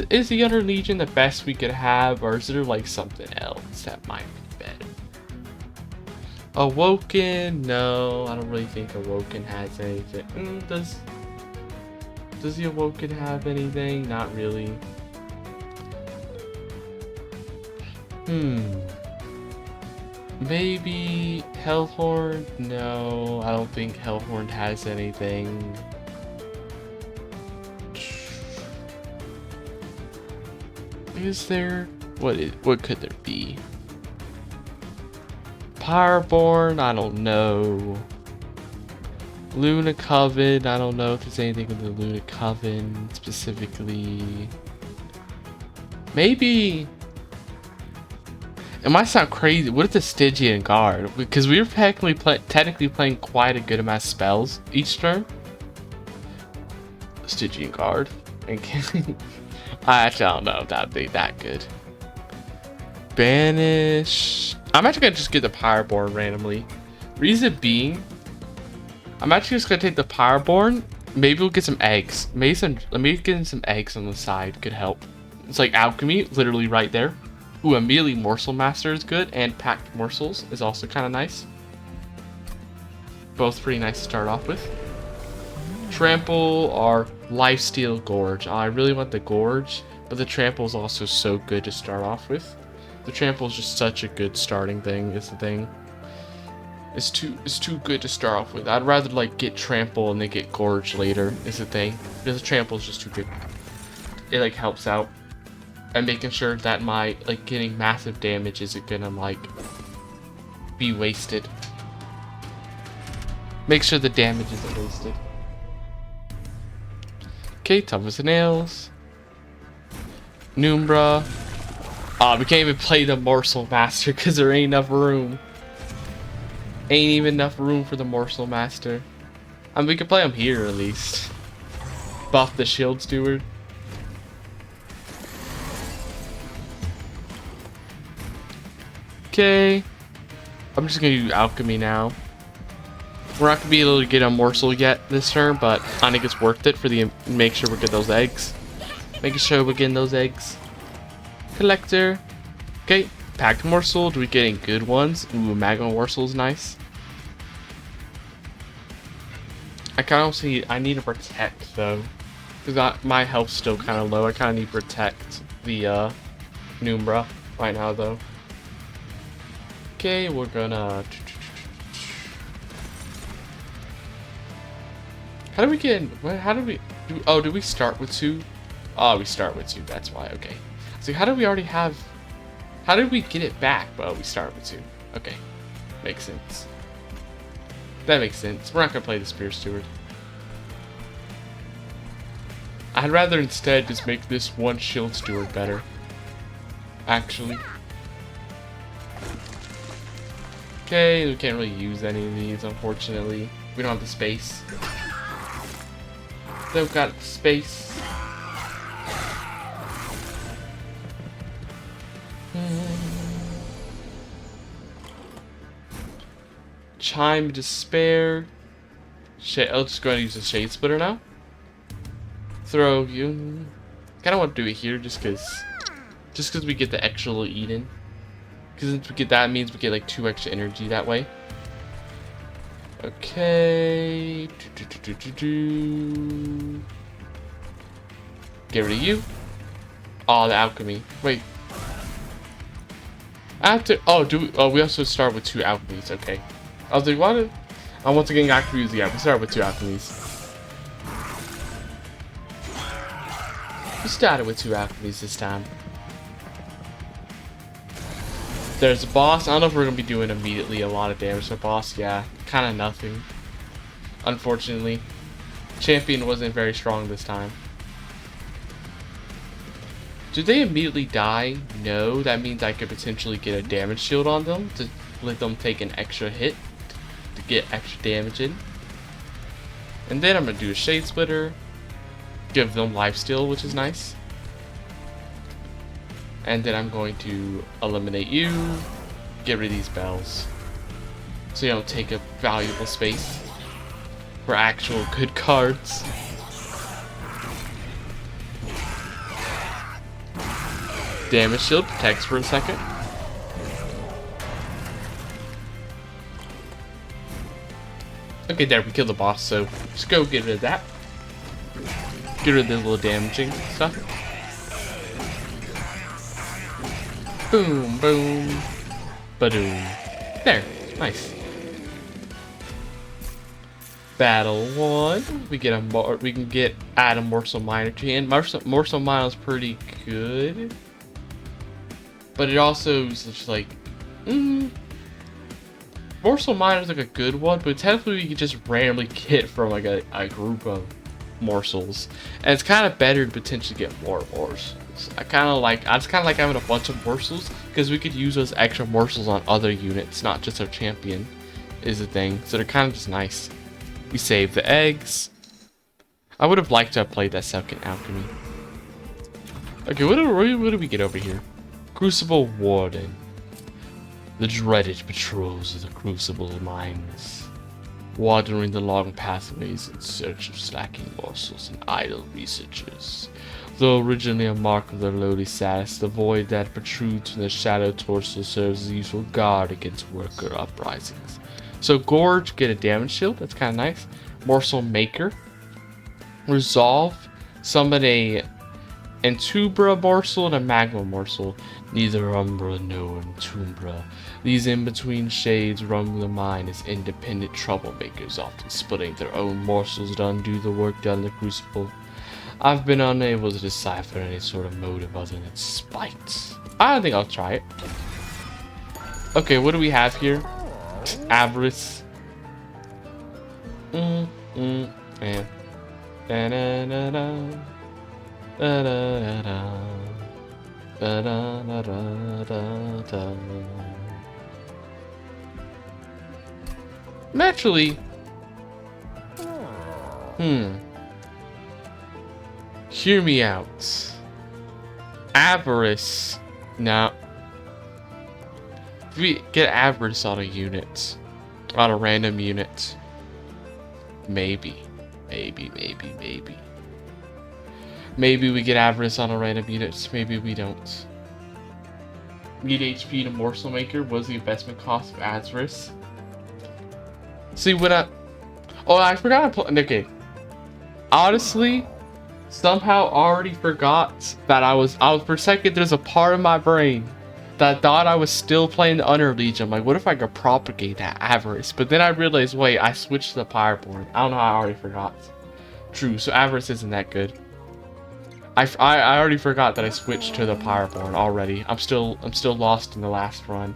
is the Utter Legion the best we could have, or is there like something else that might be better? Awoken? No, I don't really think Awoken has anything. Does the Awoken have anything? Not really. Maybe Hellhorn? No, I don't think Hellhorn has anything. Is there? What could there be? Pyreborn? I don't know. Luna Coven? I don't know if there's anything with the Luna Coven specifically. Maybe. It might sound crazy. What if the Stygian Guard? Because we were technically playing quite a good amount of spells each turn. Stygian Guard. I actually don't know if that'd be that good. Banish. I'm actually gonna just get the Pyreborn randomly. Reason being, I'm actually just gonna take the Pyreborn. Maybe we'll get some eggs. Maybe getting some eggs on the side could help. It's like alchemy, literally right there. Ooh, immediately Morsel Master is good, and Packed Morsels is also kind of nice. Both pretty nice to start off with. Trample or Lifesteal Gorge. I really want the Gorge, but the Trample is also so good to start off with. The Trample is just such a good starting thing, is the thing. It's too good to start off with. I'd rather like get Trample and then get Gorge later, is the thing. Because the Trample is just too good. It like helps out. And making sure that my like getting massive damage isn't gonna like be wasted. Make sure the damage isn't wasted. Okay, Tough as Nails. Numbra. We can't even play the Morsel Master because there ain't enough room. Ain't even enough room for the Morsel Master. I mean, we can play him here at least. Buff the Shield Steward. Okay. I'm just gonna do Alchemy now. We're not gonna be able to get a morsel yet this turn, but I think it's worth it for the make sure we get those eggs. Making sure we're getting those eggs. Collector. Okay. Packed morsel. Do we get any good ones? Ooh, magma morsel is nice. I kind of see. I need to protect though, because my health's still kind of low. I kind of need to protect the Numbra right now though. Okay, we're gonna. How do we get in? How do we? Do we start with 2? Oh, we start with 2. That's why. Okay. So how do we already have? How did we get it back? Well, we start with 2. Okay, makes sense. That makes sense. We're not gonna play the Spear Steward. I'd rather instead just make this one Shield Steward better. Actually. Okay, we can't really use any of these, unfortunately. We don't have the space. Don't got the space. Chime Despair. I'll just go ahead and use the Shade Splitter now. Throw you. Kind of want to do it here just because we get the extra little Eden. Because since we get that, means we get like 2 extra energy that way. Okay. Get rid of you. Oh, the alchemy. Wait. I have to. Oh, we also start with 2 alchemies. Okay. I was like, what? I'm once again got confused. Yeah, we start with 2 alchemies. We started with 2 alchemies this time. There's a boss. I don't know if we're gonna be doing immediately a lot of damage to the boss. Yeah, kind of nothing. Unfortunately, champion wasn't very strong this time. Did they immediately die? No, that means I could potentially get a damage shield on them to let them take an extra hit to get extra damage in. And then I'm gonna do a Shade Splitter, give them lifesteal, which is nice. And then I'm going to eliminate you, get rid of these bells, so you don't take up valuable space for actual good cards. Damage shield protects for a second. Okay, there, we killed the boss, so just go get rid of that. Get rid of this little damaging stuff. Boom, boom, badoom. There, nice. Battle 1. We get we can add a Morsel Miner to hand. Morsel Miner is pretty good, but it also is just like, Morsel Miner is like a good one, but technically you can just randomly get from like a group of morsels, and it's kind of better to potentially get more morsels. I just kind of like having a bunch of morsels because we could use those extra morsels on other units, not just our champion, is the thing. So they're kind of just nice. We save the eggs. I would have liked to have played that second alchemy. Okay, what do we get over here? Crucible Warden. The dreaded patrols of the Crucible mines, wandering the long pathways in search of slacking morsels and idle researchers. Though originally a mark of their lowly status, the void that protrudes from the shadow torso serves as a useful guard against worker uprisings. So Gorge, get a damage shield, that's kind of nice. Morsel Maker. Resolve, summon a Entumbra morsel and a Magma morsel. Neither Umbra nor Entumbra. These in-between shades roam the mine as independent troublemakers, often splitting their own morsels to undo the work done in the Crucible. I've been unable to decipher any sort of motive other than spite. I don't think I'll try it. Okay, what do we have here? Avarice. Yeah. Naturally. Hear me out. Avarice. Now, if we get Avarice on a unit, on a random unit, maybe we get Avarice on a random unit, maybe we don't. Need HP to Morsel Maker. What is the investment cost of Avarice? See, when I forgot to play. Okay. Honestly, somehow already forgot that I was for a second, there's a part of my brain that thought I was still playing the Under Legion. I'm like, what if I could propagate that Avarice? But then I realized, wait, I switched to the Pyreborn. I don't know, I already forgot. True, so Avarice isn't that good. I already forgot that I switched to the Pyreborn already. I'm still lost in the last run.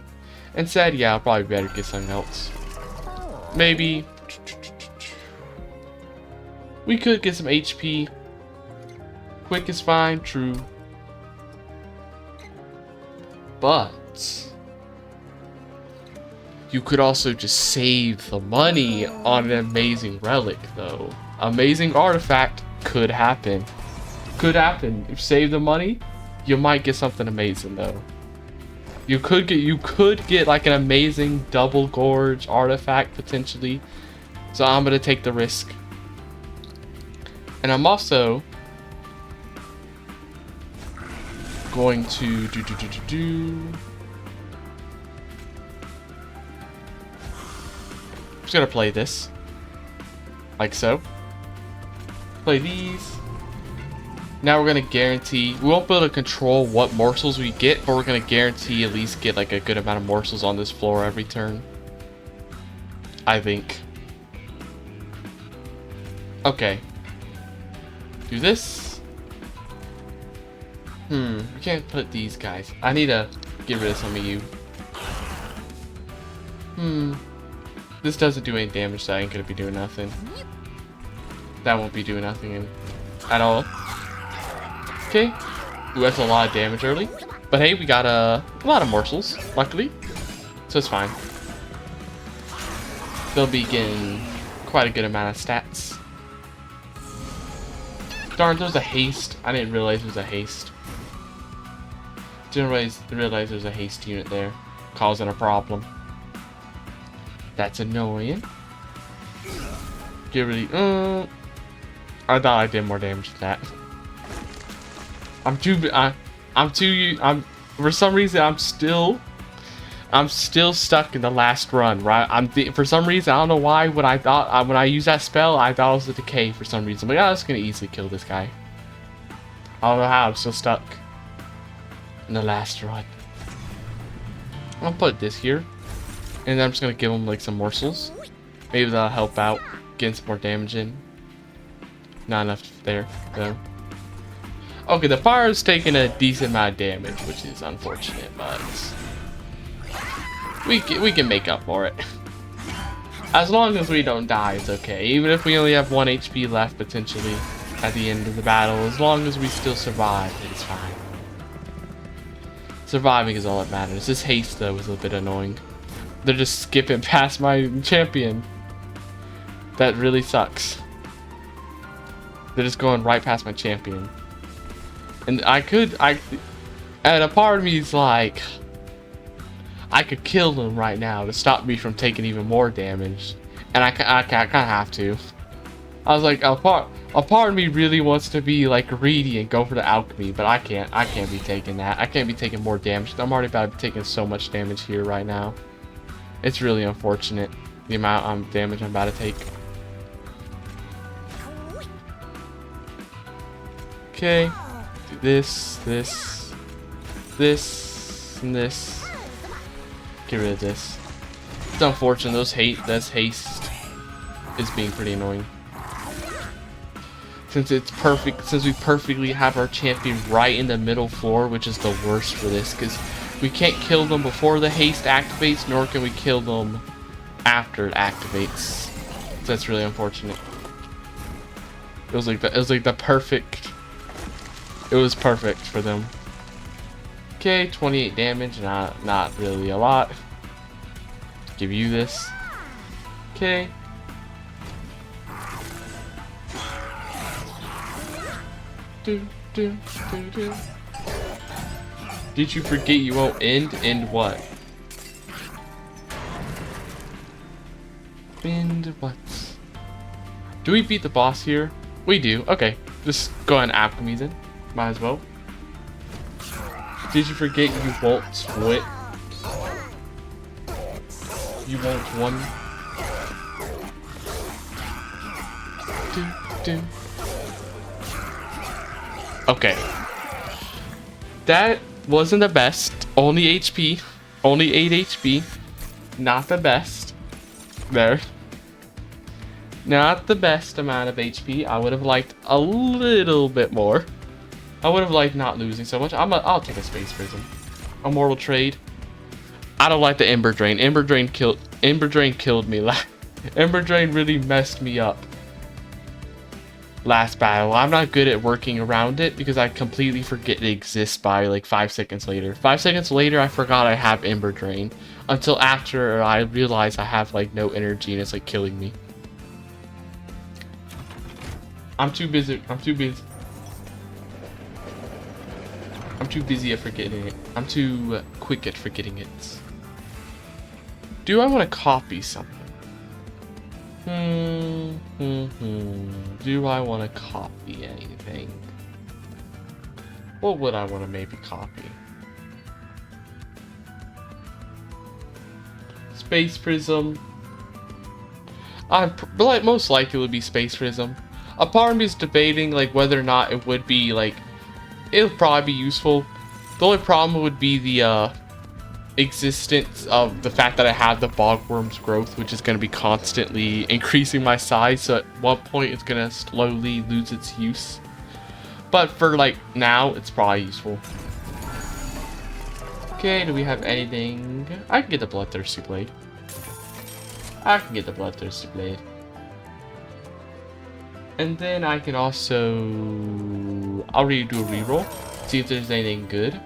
And said, yeah, I'll probably better get something else. Maybe we could get some HP. Quick is fine, true. But you could also just save the money on an amazing relic, though. Amazing artifact could happen. Could happen. If you save the money, you might get something amazing, though. You could get like an amazing double gorge artifact potentially. So I'm gonna take the risk. And I'm also going to just gonna play this. Like so. Play these. Now we're gonna guarantee, we won't be able to control what morsels we get, but we're gonna guarantee at least get like a good amount of morsels on this floor every turn. I think. Okay. Do this. We can't put these guys. I need to get rid of some of you. This doesn't do any damage, so I ain't gonna be doing nothing. That won't be doing nothing at all. Okay. Ooh, that's a lot of damage early. But hey, we got a lot of morsels, luckily. So it's fine. They'll be getting quite a good amount of stats. Darn, there's a haste. I didn't realize there was a haste. Didn't realize there's a haste unit there, causing a problem. That's annoying. Get really. I thought I did more damage to that. For some reason I'm still stuck in the last run, right? For some reason, I don't know why, when I use that spell, I thought it was a decay for some reason. But yeah, I was gonna easily kill this guy. I don't know how, I'm still stuck in the last run. I'll put this here. And then I'm just gonna give him like some morsels. Maybe that'll help out, getting some more damage in. Not enough there, though. Okay, the fire is taking a decent amount of damage, which is unfortunate, but we can make up for it. As long as we don't die, it's okay. Even if we only have 1 HP left potentially at the end of the battle, as long as we still survive, it's fine. Surviving is all that matters. This haste though is a bit annoying. They're just skipping past my champion. That really sucks. They're just going right past my champion. And and a part of me is like, I could kill them right now to stop me from taking even more damage. And I kind of have to. I was like, a part of me really wants to be like greedy and go for the alchemy, but I can't be taking that. I can't be taking more damage. I'm already about to be taking so much damage here right now. It's really unfortunate, the amount of damage I'm about to take. Okay. Do this, and this. Get rid of this. It's unfortunate. This haste is being pretty annoying. Since we perfectly have our champion right in the middle floor, which is the worst for this, because we can't kill them before the haste activates, nor can we kill them after it activates. So that's really unfortunate. It was like the perfect. It was perfect for them. Okay, 28 damage, not really a lot. Give you this. Okay. Did you forget you won't end? End what? End what? Do we beat the boss here? We do. Okay. Just go ahead and alchemy then. Might as well. Did you forget you won't split? You won't one. Okay. That wasn't the best. Only HP. Only 8 HP. Not the best. There. Not the best amount of HP. I would have liked a little bit more. I would have liked not losing so much. I'll take a space prism. A mortal trade. I don't like the Ember Drain. Ember Drain killed me. Ember Drain really messed me up last battle. I'm not good at working around it because I completely forget it exists by like 5 seconds later. 5 seconds later, I forgot I have Ember Drain until after I realize I have like no energy and it's like killing me. I'm too busy at forgetting it. I'm too quick at forgetting it. Do I want to copy something? Do I want to copy anything? What would I want to maybe copy? Space Prism. Like most likely it would be Space Prism. A part of me is debating like whether or not it would be like, it would probably be useful. The only problem would be the existence of the fact that I have the Bogworm's growth, which is going to be constantly increasing my size, so at one point it's going to slowly lose its use. But for like now, it's probably useful. Okay, do we have anything? I can get the Bloodthirsty Blade. I can get the Bloodthirsty Blade. And then I can also... I'll do a reroll, see if there's anything good.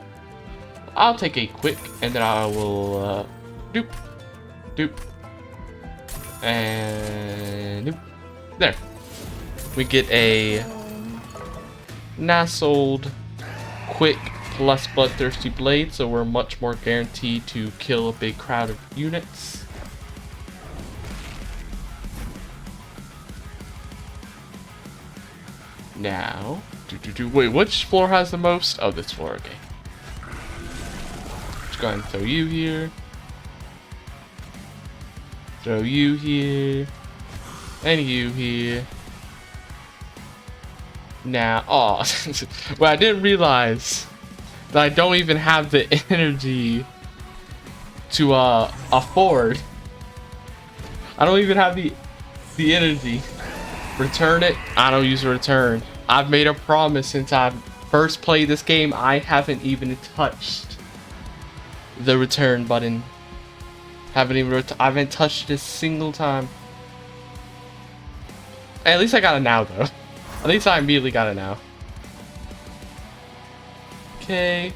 I'll take a quick, and then I will doop, doop, and doop. There. We get a Nasold quick plus Bloodthirsty Blade, so we're much more guaranteed to kill a big crowd of units. Now, wait, which floor has the most? Oh, this floor, okay. Just go ahead and throw you here. Throw you here. And you here. Now, oh, well, I didn't realize that I don't even have the energy to afford. I don't even have the energy. Return it. I don't use a return. I've made a promise since I first played this game. I haven't even touched the return button. I haven't touched it a single time. At least I got it now, though. At least I immediately got it now. Okay.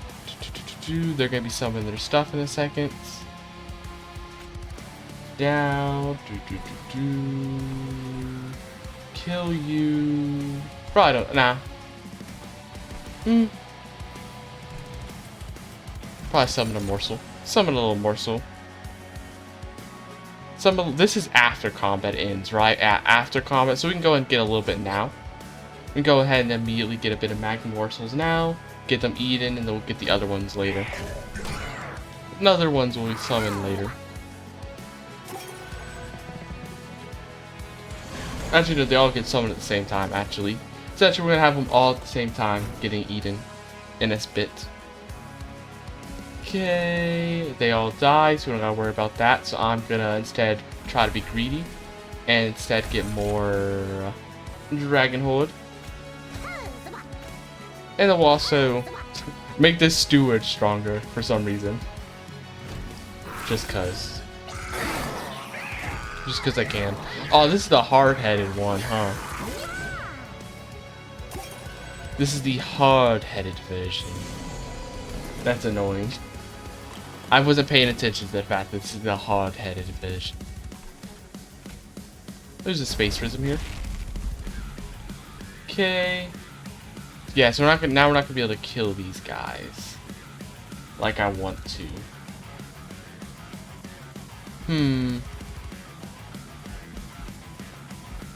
They're gonna be summoning their stuff in a second. Down. Kill you. Probably don't. Nah. Probably summon a morsel. Summon a little morsel. This is after combat ends, right? After combat, so we can go and get a little bit now. We can go ahead and immediately get a bit of magma morsels now. Get them eaten, and then we'll get the other ones later. Another ones will be summoned later. Actually, no, they all get summoned at the same time, actually. So actually, we're going to have them all at the same time getting eaten in this bit. Okay, they all die, so we don't got to worry about that. So I'm going to instead try to be greedy and instead get more Dragon Horde. And then we'll also make this steward stronger for some reason. Just cause. Just cause I can. Oh, this is the hard-headed one, huh? This is the hard-headed version. That's annoying. I wasn't paying attention to the fact that this is the hard-headed version. There's a Space Prism here. Okay. Yeah, so now we're not gonna be able to kill these guys like I want to. And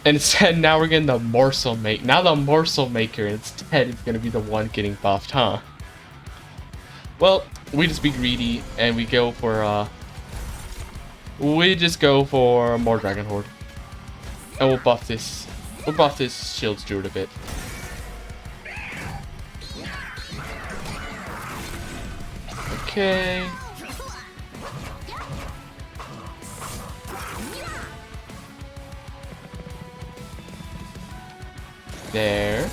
instead, now we're getting the Morsel Maker. Now the Morsel Maker instead is gonna be the one getting buffed, huh? Well, we just be greedy and we go for more Dragon Horde, and we'll buff this. We'll buff this Shield Steward a bit. Okay. There.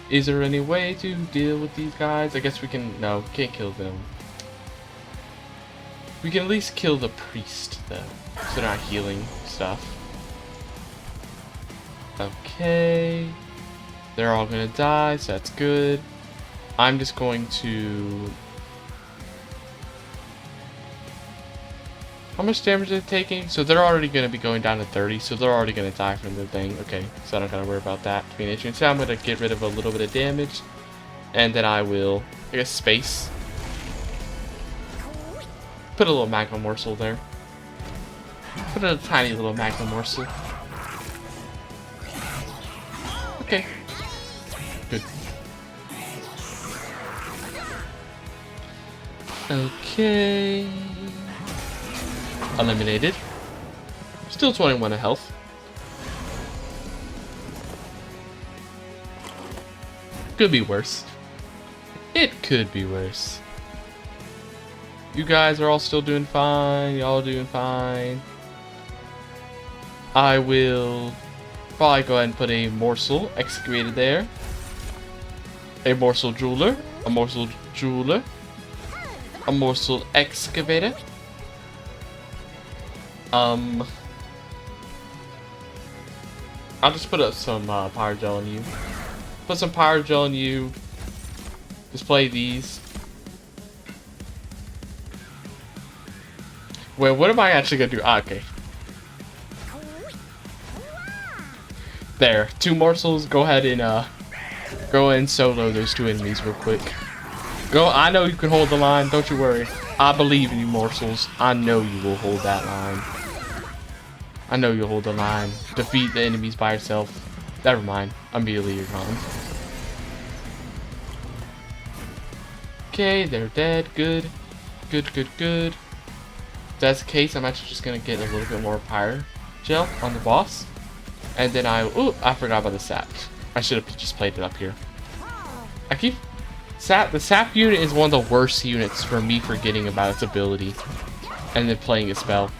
Is there any way to deal with these guys? I guess we can. No, we can't kill them. We can at least kill the priest, though, so they're not healing stuff. Okay. They're all gonna die, so that's good. I'm just going to... How much damage are they taking? So they're already gonna be going down to 30, so they're already gonna die from the thing. Okay, so I don't gotta worry about that. So I'm gonna get rid of a little bit of damage, and then I will, I guess, space. Put a little magma morsel there. Put in a tiny little magma morsel. Okay. Good. Okay. Eliminated. Still 21 of health. Could be worse. It could be worse. You guys are all still doing fine. Y'all doing fine. I will probably go ahead and put a morsel excavated there. A morsel jeweler. A morsel jeweler. A morsel excavator. I'll just put up some power gel on you. Put some power gel on you. Display these. Wait, what am I actually gonna do? Ah, okay. There, 2 morsels. Go ahead and solo those 2 enemies real quick. Go. I know you can hold the line. Don't you worry. I believe in you, morsels. I know you will hold that line. I know you'll hold the line. Defeat the enemies by yourself. Never mind. Immediately you're gone. Okay, they're dead. Good. Good, good, good. If that's the case, I'm actually just gonna get a little bit more fire gel on the boss. And then ooh, I forgot about the sap. I should have just played it up here. The sap unit is one of the worst units for me forgetting about its ability. And then playing a spell.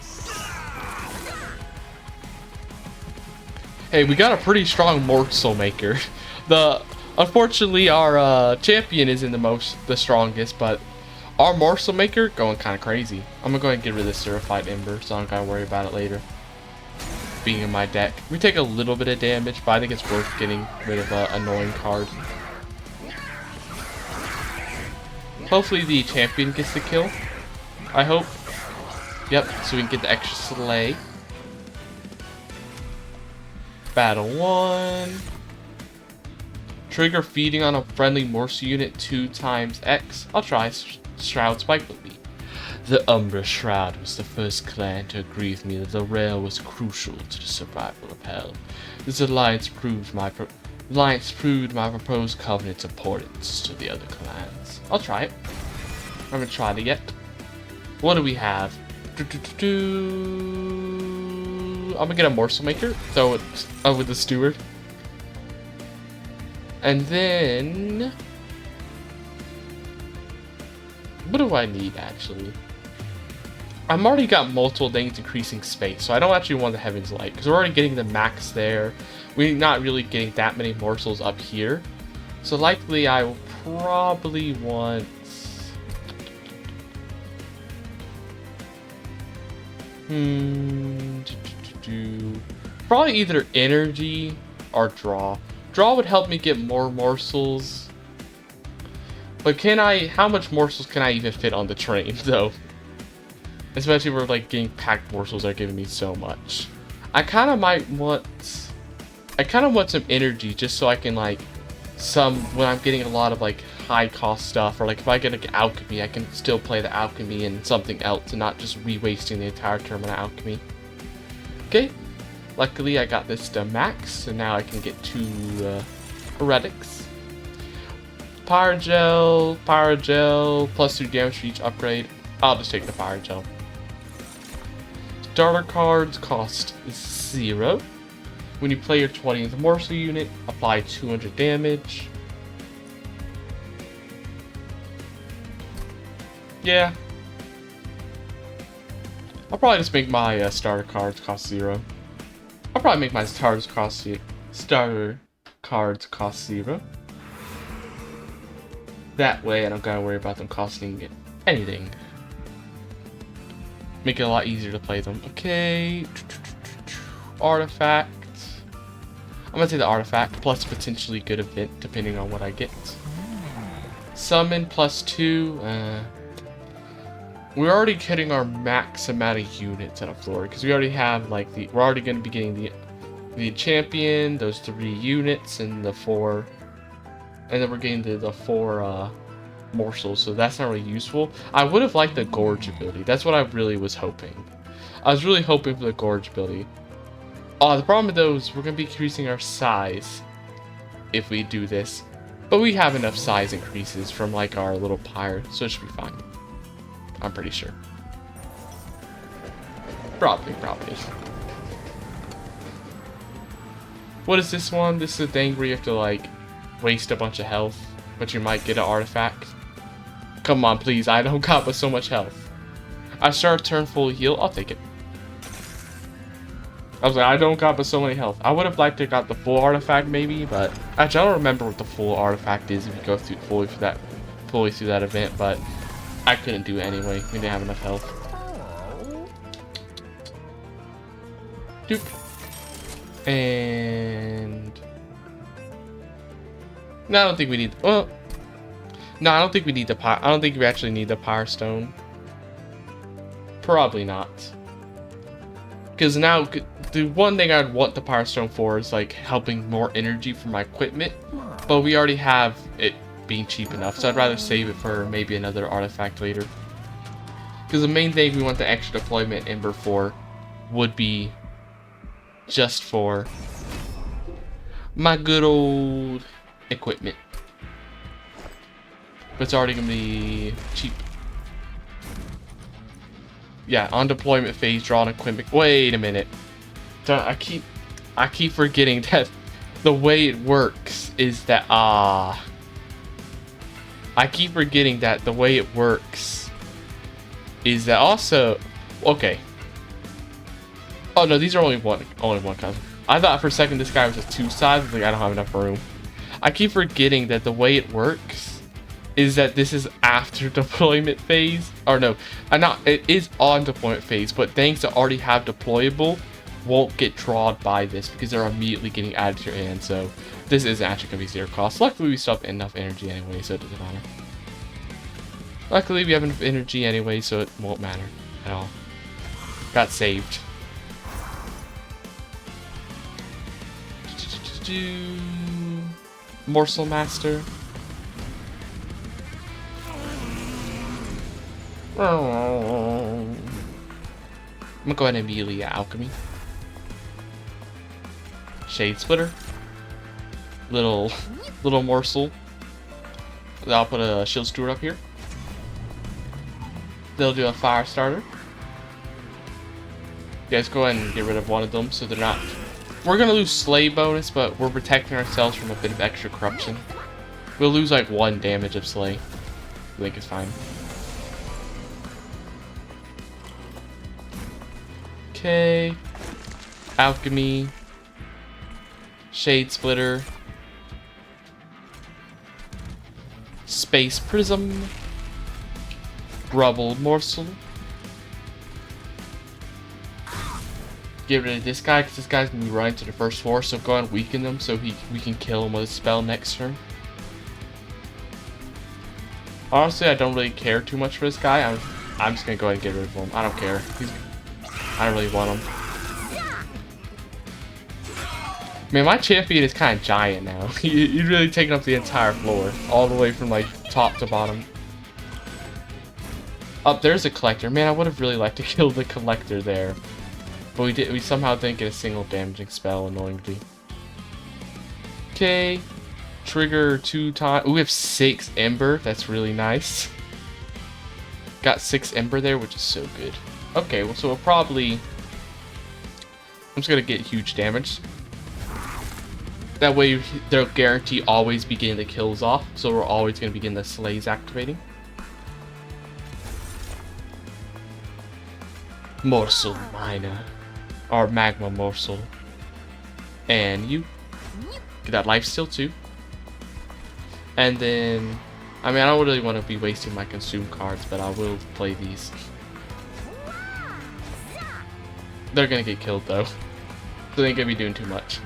Hey, we got a pretty strong morsel maker. Unfortunately, our champion isn't the strongest, but our morsel maker going kind of crazy. I'm gonna go ahead and get rid of this Certified Ember, so I don't gotta worry about it later. Being in my deck, we take a little bit of damage, but I think it's worth getting rid of an annoying card. Hopefully, the champion gets the kill. I hope. Yep, so we can get the extra slay. Battle 1. Trigger feeding on a friendly morsel unit 2 times X. I'll try. Shroud Spike with me. The Umbra Shroud was the first clan to agree with me that the rail was crucial to the survival of Hell. This alliance proved my proposed covenant's importance to the other clans. I'll try it. I haven't tried it yet. What do we have? I'm gonna get a morsel maker. Throw it with the steward. And then what do I need actually? I'm already got multiple things increasing space, so I don't actually want the Heaven's Light because we're already getting the max there. We're not really getting that many morsels up here, so likely I will probably want probably either energy or draw. Draw would help me get more morsels. But how much morsels can I even fit on the train though? Especially where like getting packed morsels are giving me so much. I kind of want some energy just so I can when I'm getting a lot of like high cost stuff, or like if I get like alchemy, I can still play the alchemy and something else and not just re-wasting the entire term on alchemy. Okay. Luckily, I got this to max, so now I can get 2 heretics. Power gel, plus 2 damage for each upgrade. I'll just take the power gel. Starter cards cost 0. When you play your 20th morsel unit, apply 200 damage. Yeah. I'll probably just make my starter cards cost 0. I'll probably make my starter cards cost 0. That way I don't gotta worry about them costing anything. Make it a lot easier to play them. Okay. Artifact. I'm gonna say the artifact plus potentially good event depending on what I get. Summon plus 2. We're already hitting our max amount of units on a floor because we already have we're already going to be getting the champion, those 3 units, and the 4, and then we're getting the 4 morsels. So that's not really useful. I would have liked the gorge ability. That's what I really was hoping. I was really hoping for the Gorge ability. Oh, the problem with those, we're going to be increasing our size if we do this. But we have enough size increases from like our little pyre, so it should be fine. I'm pretty sure. Probably. What is this one? This is a thing where you have to like waste a bunch of health, but you might get an artifact. Come on, please. I don't got but so much health. I start a turn full heal. I'll take it. I was like, I don't got but so many health. I would have liked to got the full artifact maybe, but actually I don't remember what the full artifact is if you go through fully through that event, but I couldn't do it anyway. We didn't have enough health. Doop. And no, I don't think we need. Well, no, I don't think we need the I don't think we actually need the Power Stone. Probably not. Because now, the one thing I'd want the Power Stone for is like helping more energy for my equipment, but we already have it being cheap enough, so I'd rather save it for maybe another artifact later. Because the main thing we want the extra deployment Ember for would be just for my good old equipment. But it's already gonna be cheap. Yeah, on deployment phase, draw an equipment. Wait a minute. I keep forgetting that the way it works is that I keep forgetting that the way it works is that also okay. Oh no, these are only one custom. I thought for a second this guy was just two sides. Like I don't have enough room. I keep forgetting that the way it works is that this is after deployment phase, or no, it is on deployment phase, but things that already have deployable won't get drawn by this because they're immediately getting added to your hand. So this is actually gonna be zero cost. Luckily we still have enough energy anyway, so it doesn't matter. Luckily we have enough energy anyway, so it won't matter at all. Got saved. Morsel Master. I'm gonna go ahead and immediately alchemy. Shade Splitter. Little morsel. I'll put a Shield Steward up here. They'll do a Fire Starter. You guys go ahead and get rid of one of them so they're not. We're gonna lose Slay bonus, but we're protecting ourselves from a bit of extra corruption. We'll lose like 1 damage of Slay. I think it's fine. Okay. Alchemy. Shade Splitter. Space Prism. Rubble Morsel. Get rid of this guy because this guy's gonna be running to the first floor, so go ahead and weaken them so we can kill him with a spell next turn. Honestly, I don't really care too much for this guy. I'm just gonna go ahead and get rid of him. I don't care. I don't really want him. Man, my champion is kind of giant now. He's really taking up the entire floor, all the way from like top to bottom. Up there's a collector. Man, I would have really liked to kill the collector there, but we somehow didn't get a single damaging spell, annoyingly. Okay, trigger 2 times. We have 6 Ember. That's really nice. Got 6 Ember there, which is so good. Okay, well, so we'll probably. I'm just gonna get huge damage. That way, they'll guarantee always be getting the kills off, so we're always gonna be getting the slays activating. Morsel Miner, or Magma Morsel, and you get that lifesteal too. And then, I mean, I don't really want to be wasting my consume cards, but I will play these. They're gonna get killed though, so they ain't gonna be doing too much.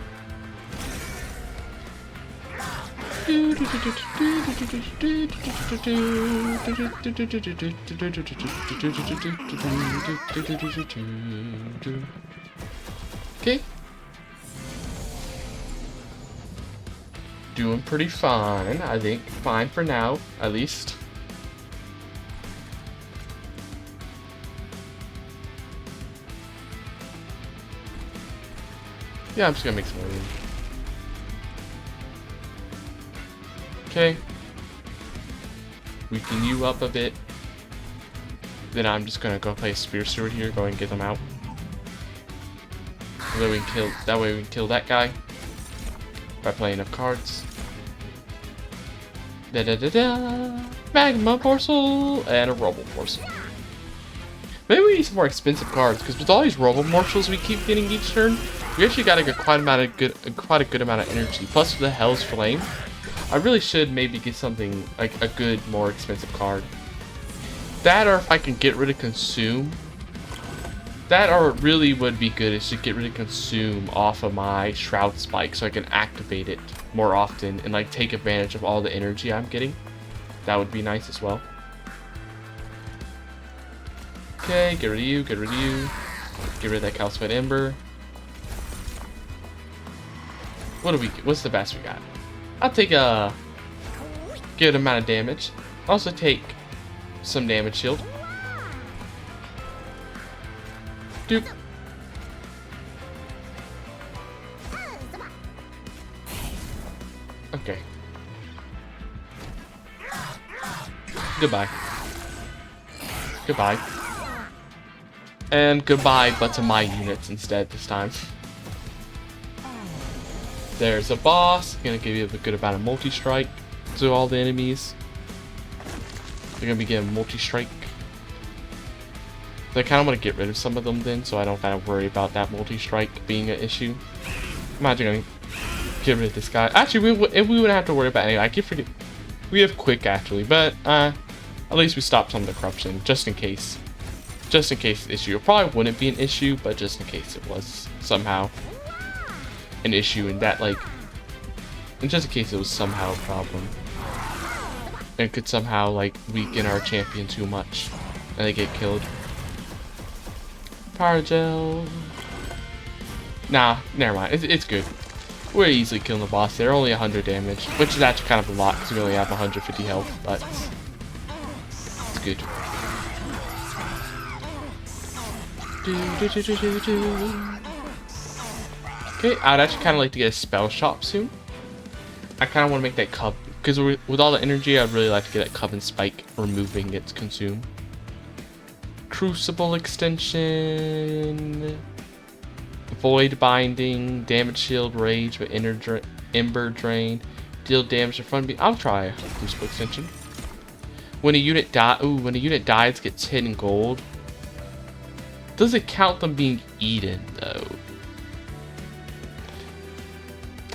Okay. Doing pretty fine, I think. Fine for now, at least. Yeah, I'm just gonna make some room. Okay. Weaken you up a bit. Then I'm just gonna go play a Spear Steward here, go and get them out. That way we can kill that guy by playing enough cards. Magma Morsel and a Robo Morsel. Maybe we need some more expensive cards, because with all these Robo Morsels we keep getting each turn, we actually got quite a good amount of energy. Plus with the Hell's Flame, I really should maybe get something like a good, more expensive card. That, or if I can get rid of Consume. That, or what really would be good is to get rid of Consume off of my Shroud Spike, so I can activate it more often and like take advantage of all the energy I'm getting. That would be nice as well. Okay, get rid of you, get rid of you. Get rid of that Calcified Ember. What do we get? What's the best we got? I'll take a good amount of damage. Also take some damage shield. Duke. Okay. Goodbye. Goodbye. And goodbye, but to my units instead this time. There's a boss. Gonna give you a good amount of multi-strike to all the enemies. They're gonna be getting multi-strike. So I kind of want to get rid of some of them then, so I don't kind of worry about that multi-strike being an issue. I'm actually gonna get rid of this guy. Actually, we wouldn't have to worry about it anyway. I keep forgetting. We have quick actually, but at least we stopped some of the corruption just in case. Just in case the issue. It probably wouldn't be an issue, but just in case it was somehow an issue, and that like, and just in case it was somehow a problem, and could somehow like weaken our champion too much, and they get killed. Power gel. Nah, never mind. It's good. We're easily killing the boss. They're only 100 damage, which is actually kind of a lot because we only have 150 health, but it's good. Okay, I'd actually kind of like to get a spell shop soon. I kind of want to make that cup, because with all the energy, I'd really like to get that Coven Spike, removing its consume. Crucible extension, Void Binding, Damage Shield, Rage, but Ember Drain, deal damage to front. I'll try a Crucible extension. When a unit dies, gets hit in gold. Does it count them being eaten though?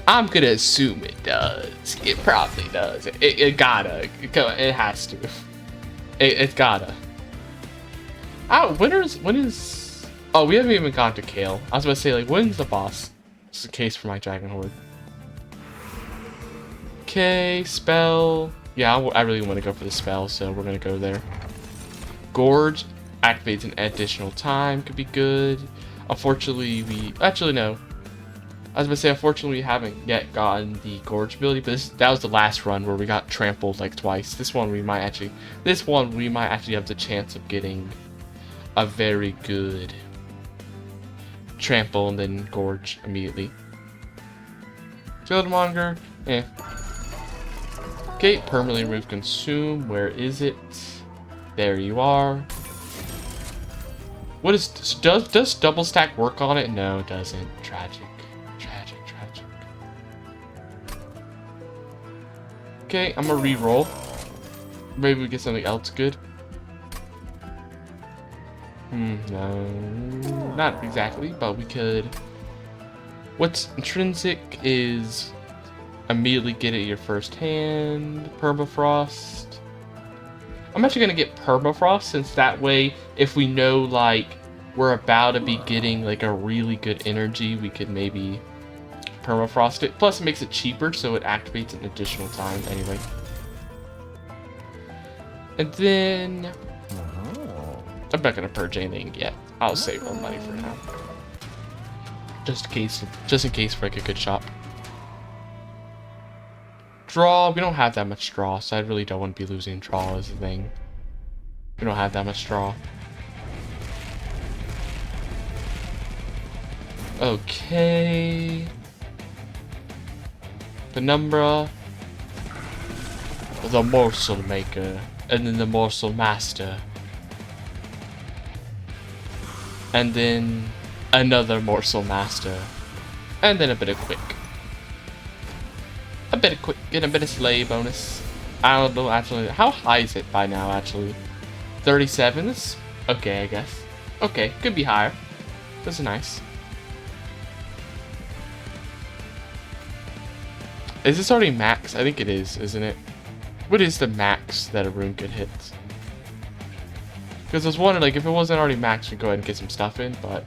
I'm gonna assume it does. It probably does. It gotta. It has to. It's gotta. Oh, when is? Oh, we haven't even gone to Kale. I was about to say, like, when's the boss? It's the case for my Dragon Horde. Okay, spell. Yeah, I really want to go for the spell, so we're gonna go there. Gorge activates an additional time. Could be good. Unfortunately, actually no. I was gonna say, unfortunately, we haven't yet gotten the Gorge ability, but that was the last run where we got trampled like twice. This one we might actually have the chance of getting a very good trample and then Gorge immediately. Fieldmonger, Okay, permanently remove consume. Where is it? There you are. What is does double stack work on it? No, it doesn't. Tragic. Okay, I'm gonna re-roll. Maybe we get something else good. No, not exactly, but we could. What's intrinsic is immediately get it your first hand. Permafrost. I'm actually gonna get Permafrost, since that way, if we know like we're about to be getting like a really good energy, we could maybe Permafrost it. Plus it makes it cheaper, so it activates an additional time anyway. And then I'm not gonna purge anything yet. I'll save our money for now. Just in case for like a good shop. Draw, we don't have that much draw, so I really don't want to be losing draw as a thing. We don't have that much draw. Okay. Penumbra. The morsel maker. And then the morsel master. And then another morsel master. And then a bit of quick. A bit of quick and a bit of slay bonus. I don't know actually. How high is it by now actually? 37s? Okay, I guess. Okay, could be higher. That's nice. Is this already max? I think it is, isn't it? What is the max that a rune could hit? Because I was wondering, like, if it wasn't already max, we'd go ahead and get some stuff in, but...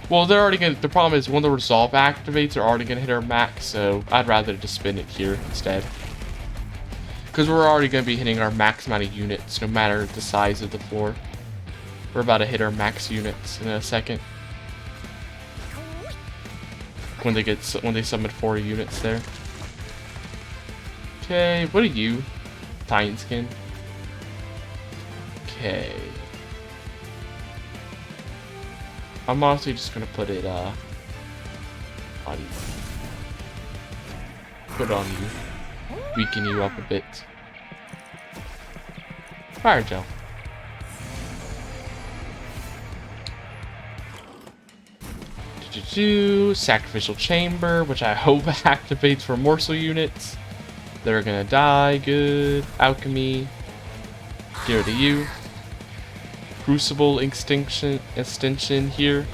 Well, they're already gonna... The problem is, when the resolve activates, they're already gonna hit our max, so I'd rather just spin it here instead. Because we're already gonna be hitting our max amount of units, no matter the size of the floor. We're about to hit our max units in a second. When they summon 4 units there. Okay, what are you? Titan skin. Okay. I'm honestly just gonna put it on you. Put it on you. Weaken you up a bit. Fire gel. Sacrificial chamber, which I hope activates for morsel units. They're gonna die. Good. Alchemy. Get rid of you. Crucible extension here.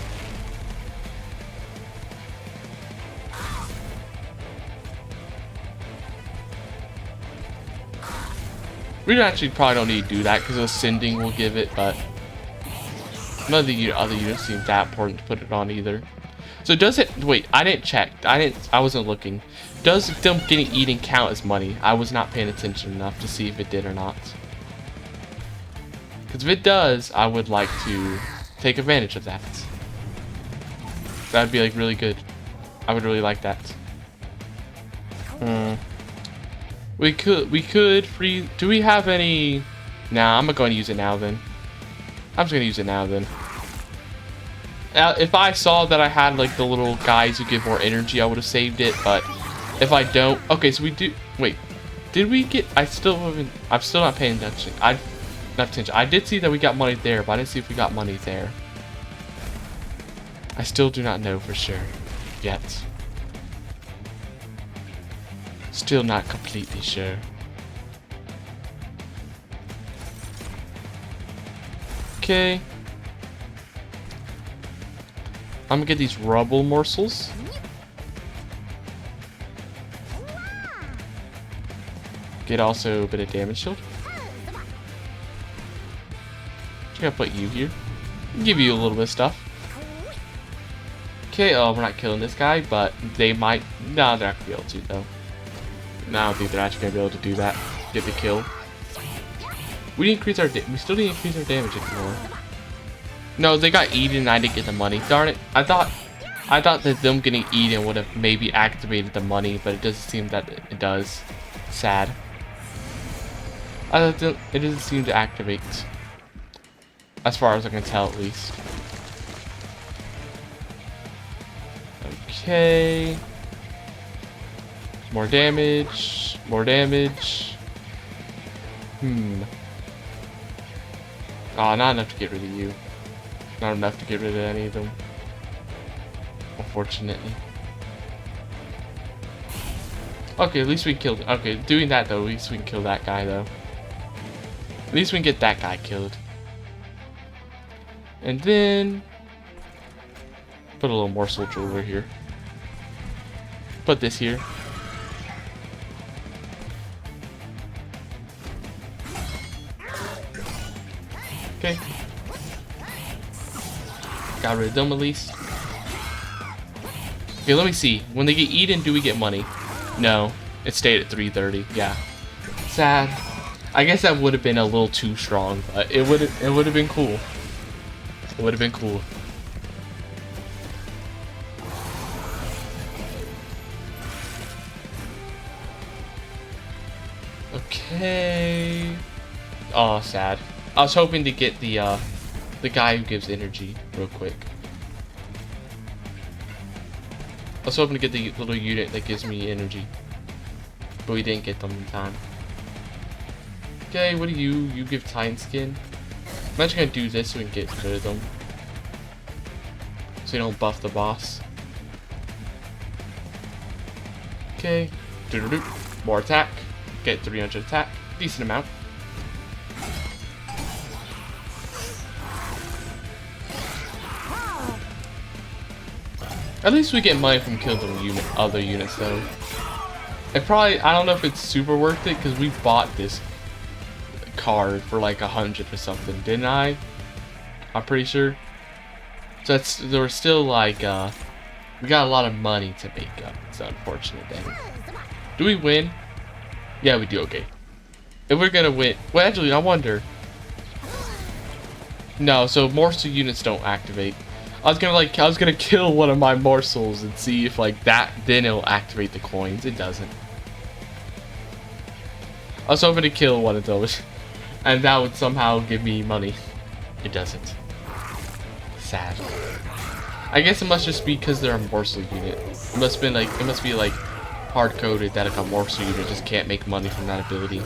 We actually probably don't need to do that because ascending will give it, but none of the other units seem that important to put it on either. So does it? Wait, I didn't check. I wasn't looking. Does them getting eaten count as money? I was not paying attention enough to see if it did or not. Because if it does, I would like to take advantage of that. That'd be like really good. I would really like that. We could free. Do we have any? Nah, I'm going to use it now then. I'm just going to use it now then. If I saw that I had like the little guys who give more energy, I would have saved it, but if I don't... Okay, so we do... Wait. Did we get... I'm still not paying attention. I did see that we got money there, but I didn't see if we got money there. I still do not know for sure. Yet. Still not completely sure. Okay. I'm gonna get these rubble morsels. Get also a bit of damage shield. I'm gonna put you here. Give you a little bit of stuff. Okay, we're not killing this guy, but they might. No, they're not gonna be able to though. No, I don't think they're actually gonna be able to do that. Get the kill. We didn't increase our. We still didn't increase our damage anymore. No, they got eaten and I didn't get the money. Darn it. I thought that them getting eaten would have maybe activated the money, but it doesn't seem that it does. Sad. It doesn't seem to activate. As far as I can tell, at least. Okay. More damage. More damage. Oh, not enough to get rid of you. Not enough to get rid of any of them. Unfortunately. Okay, at least we killed... Okay, doing that though, at least we can kill that guy though. At least we can get that guy killed. And then... Put a little morsel over here. Put this here. Okay. Got rid of them at least. Okay, let me see. When they get eaten, do we get money? No. It stayed at 330. Yeah. Sad. I guess that would have been a little too strong, but it would have been cool. It would have been cool. Okay. Oh, sad. I was hoping to get the The guy who gives energy, real quick. I was hoping to get the little unit that gives me energy, but we didn't get them in time. Okay, what do you? You give Titan skin? I'm actually gonna do this so we can get rid of them, so you don't buff the boss. Okay, more attack. Get 300 attack, decent amount. At least we get money from killing other units though. I don't know if it's super worth it because we bought this card for like 100 or something, didn't I? I'm pretty sure. So there was still like, we got a lot of money to make up. It's an unfortunate thing. Do we win? Yeah, we do. Okay. If we're gonna win, well, actually, I wonder. No, so morsel units don't activate. I was gonna kill one of my morsels and see if like that, then it'll activate the coins. It doesn't. I was hoping to kill one of those, and that would somehow give me money. It doesn't. Sad. I guess it must just be because they're a morsel unit. It must be like hard-coded that like a morsel unit just can't make money from that ability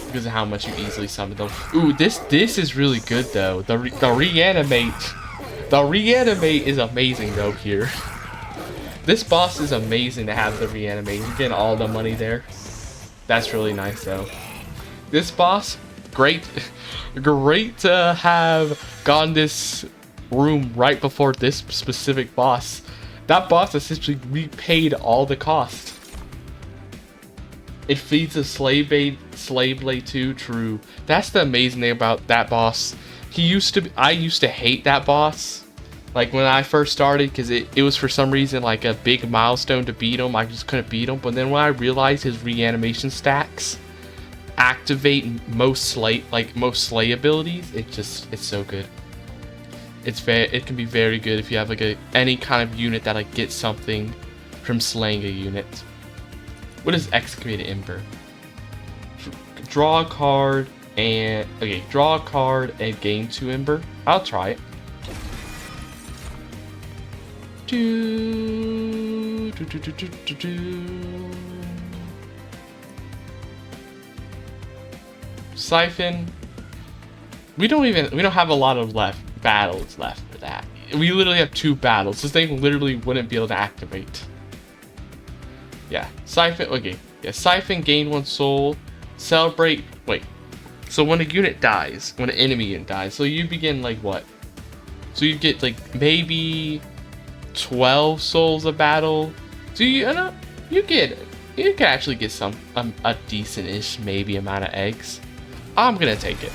because of how much you easily summon them. Ooh, this is really good though. The reanimate. The reanimate is amazing though here. This boss is amazing to have the reanimate. You're getting all the money there. That's really nice though. This boss, great to have gone this room right before this specific boss. That boss essentially repaid all the cost. It feeds a Slave Blade too, true. That's the amazing thing about that boss. I used to hate that boss. Like when I first started, because it was for some reason like a big milestone to beat him. I just couldn't beat him. But then when I realized his reanimation stacks activate most slay abilities, it's so good. It can be very good if you have like any kind of unit that like gets something from slaying a unit. What is Excavated Ember? Draw a card and draw a card and gain 2 Ember. I'll try it. Siphon. We don't have a lot of battles left for that. We literally have 2 battles. This thing literally wouldn't be able to activate. Yeah, Siphon. Okay, yeah, Siphon, gain 1 soul. Celebrate. Wait. So when a unit dies, when an enemy unit dies, so you begin like what? So you get like maybe 12 souls a battle. So you can actually get a decent-ish maybe amount of eggs. I'm gonna take it.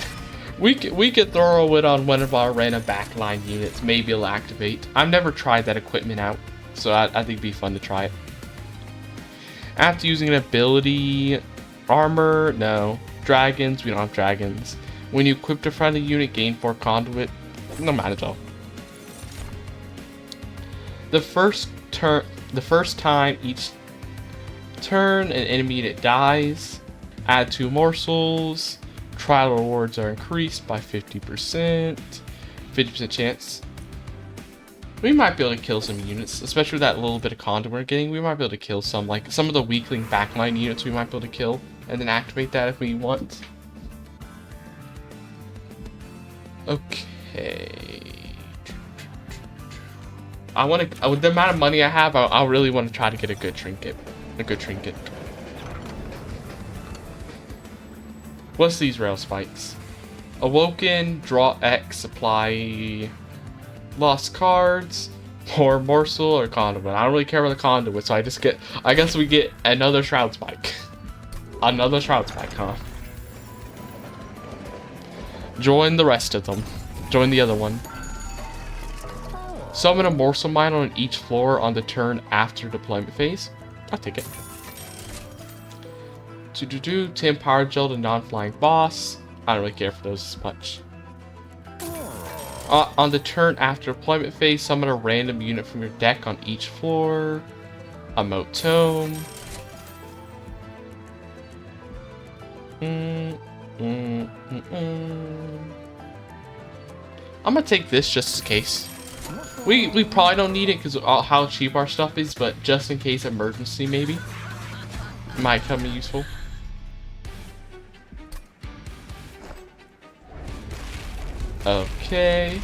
We could throw it on one of our random backline units. Maybe it'll activate. I've never tried that equipment out, so I think it'd be fun to try it. After using an ability, armor, no. Dragons, we don't have dragons. When you equip a friendly unit, gain 4 conduit. No matter at all. The first time each turn an enemy unit dies, add 2 morsels. Trial rewards are increased by 50%. 50% chance. We might be able to kill some units, especially with that little bit of conduit we're getting. We might be able to kill some of the weakling backline units. We might be able to kill and then activate that if we want. Okay. With the amount of money I have, I really want to try to get a good trinket. What's these rail spikes? Awoken, draw X, supply lost cards, or morsel or conduit. I don't really care about the conduit, so I guess we get another shroud spike. Another shroud spike, huh? Join the rest of them. Join the other one. Summon a morsel mine on each floor on the turn after deployment phase. I'll take it. 10 power gel to non-flying boss. I don't really care for those as much. On the turn after deployment phase, summon a random unit from your deck on each floor. A moat tome. I'm gonna take this just in case. We probably don't need it because how cheap our stuff is, but just in case emergency, maybe it might come in useful. Okay.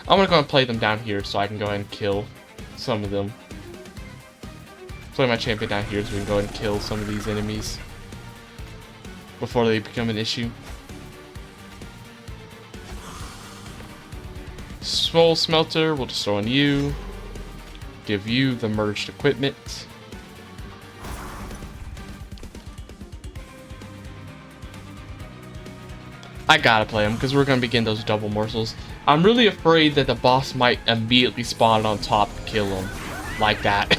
I'm gonna go and play them down here so I can go ahead and kill some of them. Play my champion down here so we can go ahead and kill some of these enemies before they become an issue. Soul Smelter, we'll just throw on you. Give you the merged equipment. I gotta play them because we're gonna begin those double morsels. I'm really afraid that the boss might immediately spawn on top and kill him like that.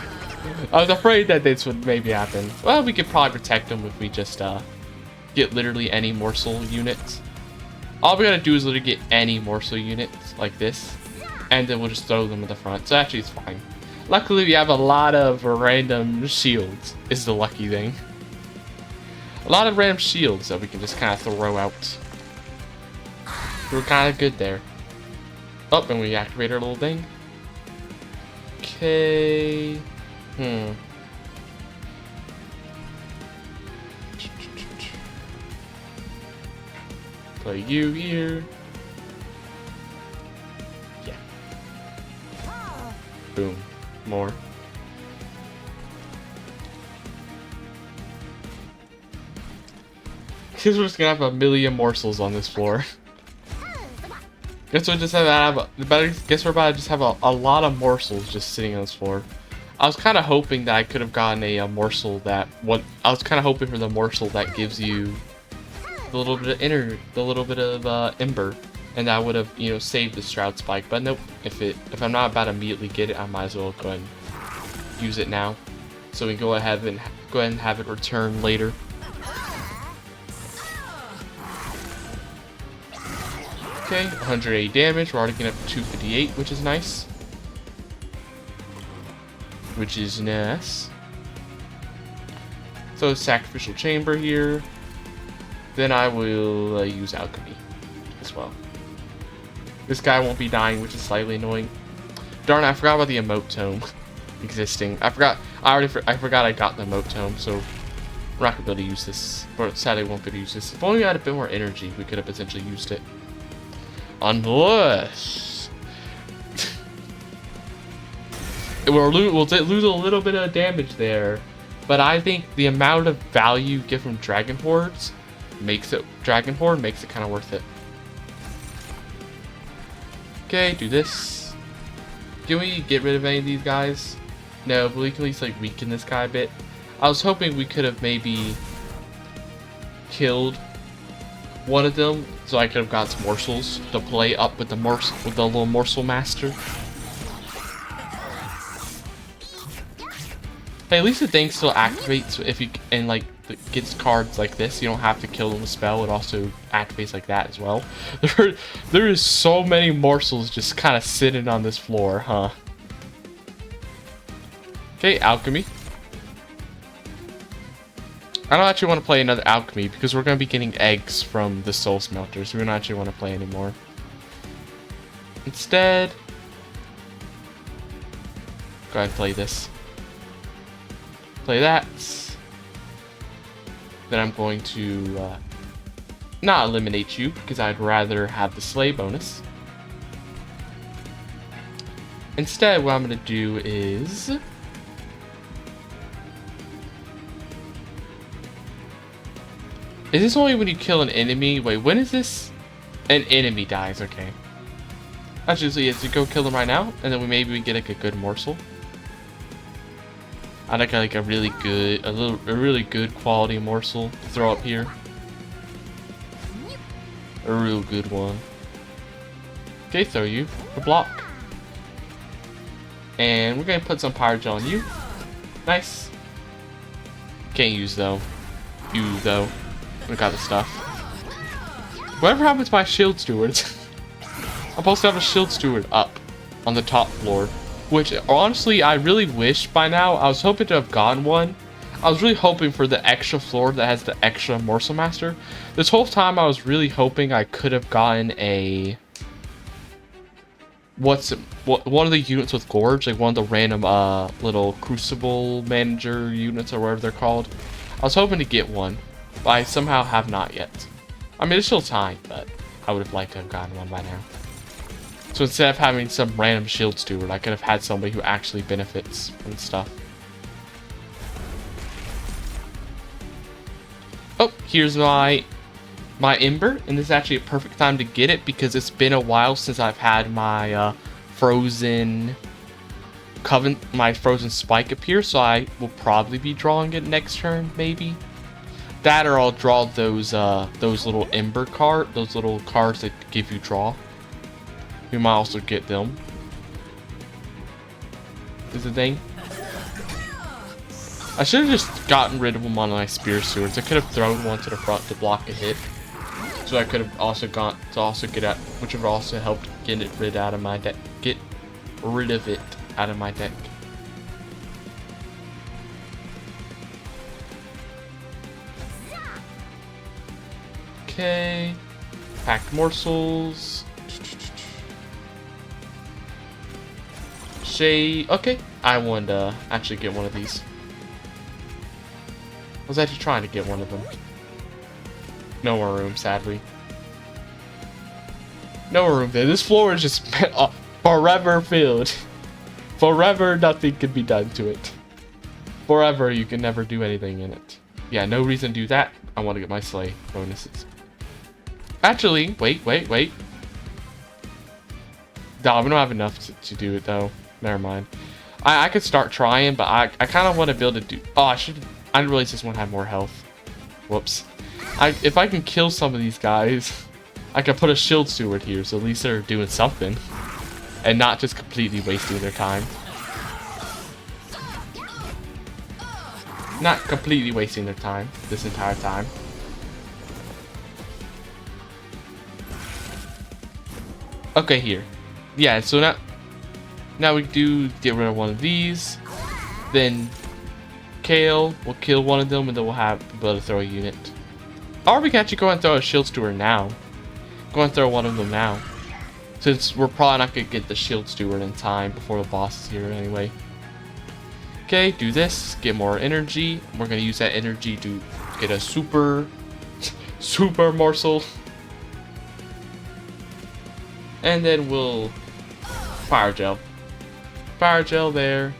I was afraid that this would maybe happen. Well, we could probably protect him if we just get literally any morsel units. All we gotta do is literally get any morsel units like this, and then we'll just throw them in the front. So actually it's fine. Luckily we have a lot of random shields, is the lucky thing. A lot of random shields that we can just kind of throw out. We're kind of good there. Oh, and we activate our little thing. Okay. Play you here. Yeah. Boom. More. Because we're just gonna have a million morsels on this floor. Guess we're just guess we're about to just have a lot of morsels just sitting on this floor. I was kind of hoping that I could have gotten a morsel that I was kind of hoping for the morsel that gives you the little bit of ember, and that would have, you know, saved the Shroud Spike. But nope, if I'm not about to immediately get it, I might as well go ahead and use it now, so we can go ahead and have it return later. Okay, 180 damage. We're already getting up to 258, which is nice. So Sacrificial Chamber here. Then I will use Alchemy as well. This guy won't be dying, which is slightly annoying. Darn, I forgot about the Emote Tome existing. I forgot I got the Emote Tome, so we're not gonna be able to use this. Or sadly, won't be able to use this. If only we had a bit more energy, we could have potentially used it. Unless we'll lose a little bit of damage there, but I think the amount of value you get from Dragon Horde makes it kind of worth it. Okay, do this. Can we get rid of any of these guys? No, but we can at least like weaken this guy a bit. I was hoping we could have maybe killed one of them, so I could have got some morsels to play up with the little morsel master. Hey, at least the thing still activates if you gets cards like this. You don't have to kill them with spell. It also activates like that as well. There is so many morsels just kind of sitting on this floor, huh? Okay, Alchemy. I don't actually want to play another Alchemy because we're going to be getting eggs from the Soul Smelter, so we don't actually want to play anymore. Instead, go ahead and play this. Play that. Then I'm going to not eliminate you because I'd rather have the Slay bonus. Instead, what I'm going to do is... Is this only when you kill an enemy? Wait, when is this? An enemy dies, okay. Actually, so yes, you go kill them right now, and then maybe get like a good morsel. I'd like a really good quality morsel to throw up here. A real good one. Okay, throw you a block. And we're gonna put some Pyro Gel on you. Nice. Can't use though. You though. We got the stuff. Whatever happened to my shield steward? I'm supposed to have a shield steward up on the top floor. which honestly I really wish by now. I was hoping to have gotten one. I was really hoping for the extra floor that has the extra Morsel Master. This whole time I was really hoping I could have gotten a... one of the units with Gorge, like one of the random little Crucible Manager units or whatever they're called. I was hoping to get one, but I somehow have not yet. I mean, there's still time, but I would have liked to have gotten one by now. So instead of having some random shield steward, I could have had somebody who actually benefits from stuff. Oh, here's my Ember, and this is actually a perfect time to get it because it's been a while since I've had my Frozen Spike appear, so I will probably be drawing it next turn, maybe. That or I'll draw those little Ember those little cards that give you draw. We might also get them. Is the thing. I should have just gotten rid of them on my Spear Swords. I could have thrown one to the front to block a hit. So I could have also gone to also get out, which would also helped get it rid out of my deck. Get rid of it out of my deck. Okay. Packed morsels. Shade. Okay. I wanted to actually get one of these. I was actually trying to get one of them. No more room, sadly. No more room there. This floor is just forever filled. Forever, nothing can be done to it. Forever, you can never do anything in it. Yeah, no reason to do that. I want to get my Slay bonuses. Actually, wait. No, we don't have enough to do it, though. Never mind. I could start trying, but I kind of want to be able to do... Oh, I didn't realize this one had more health. Whoops. If I can kill some of these guys, I can put a Shield Steward here, so at least they're doing something. And not just completely wasting their time. Not completely wasting their time this entire time. Okay, here. Yeah, so now we do get rid of one of these. Then Kale will kill one of them, and then we'll have the ability to throw a unit. Or we can actually go and throw a Shield Steward now. Go and throw one of them now. Since we're probably not going to get the Shield Steward in time before the boss is here anyway. Okay, do this. Get more energy. We're going to use that energy to get a super morsel. And then we'll Fire Gel. Fire Gel there.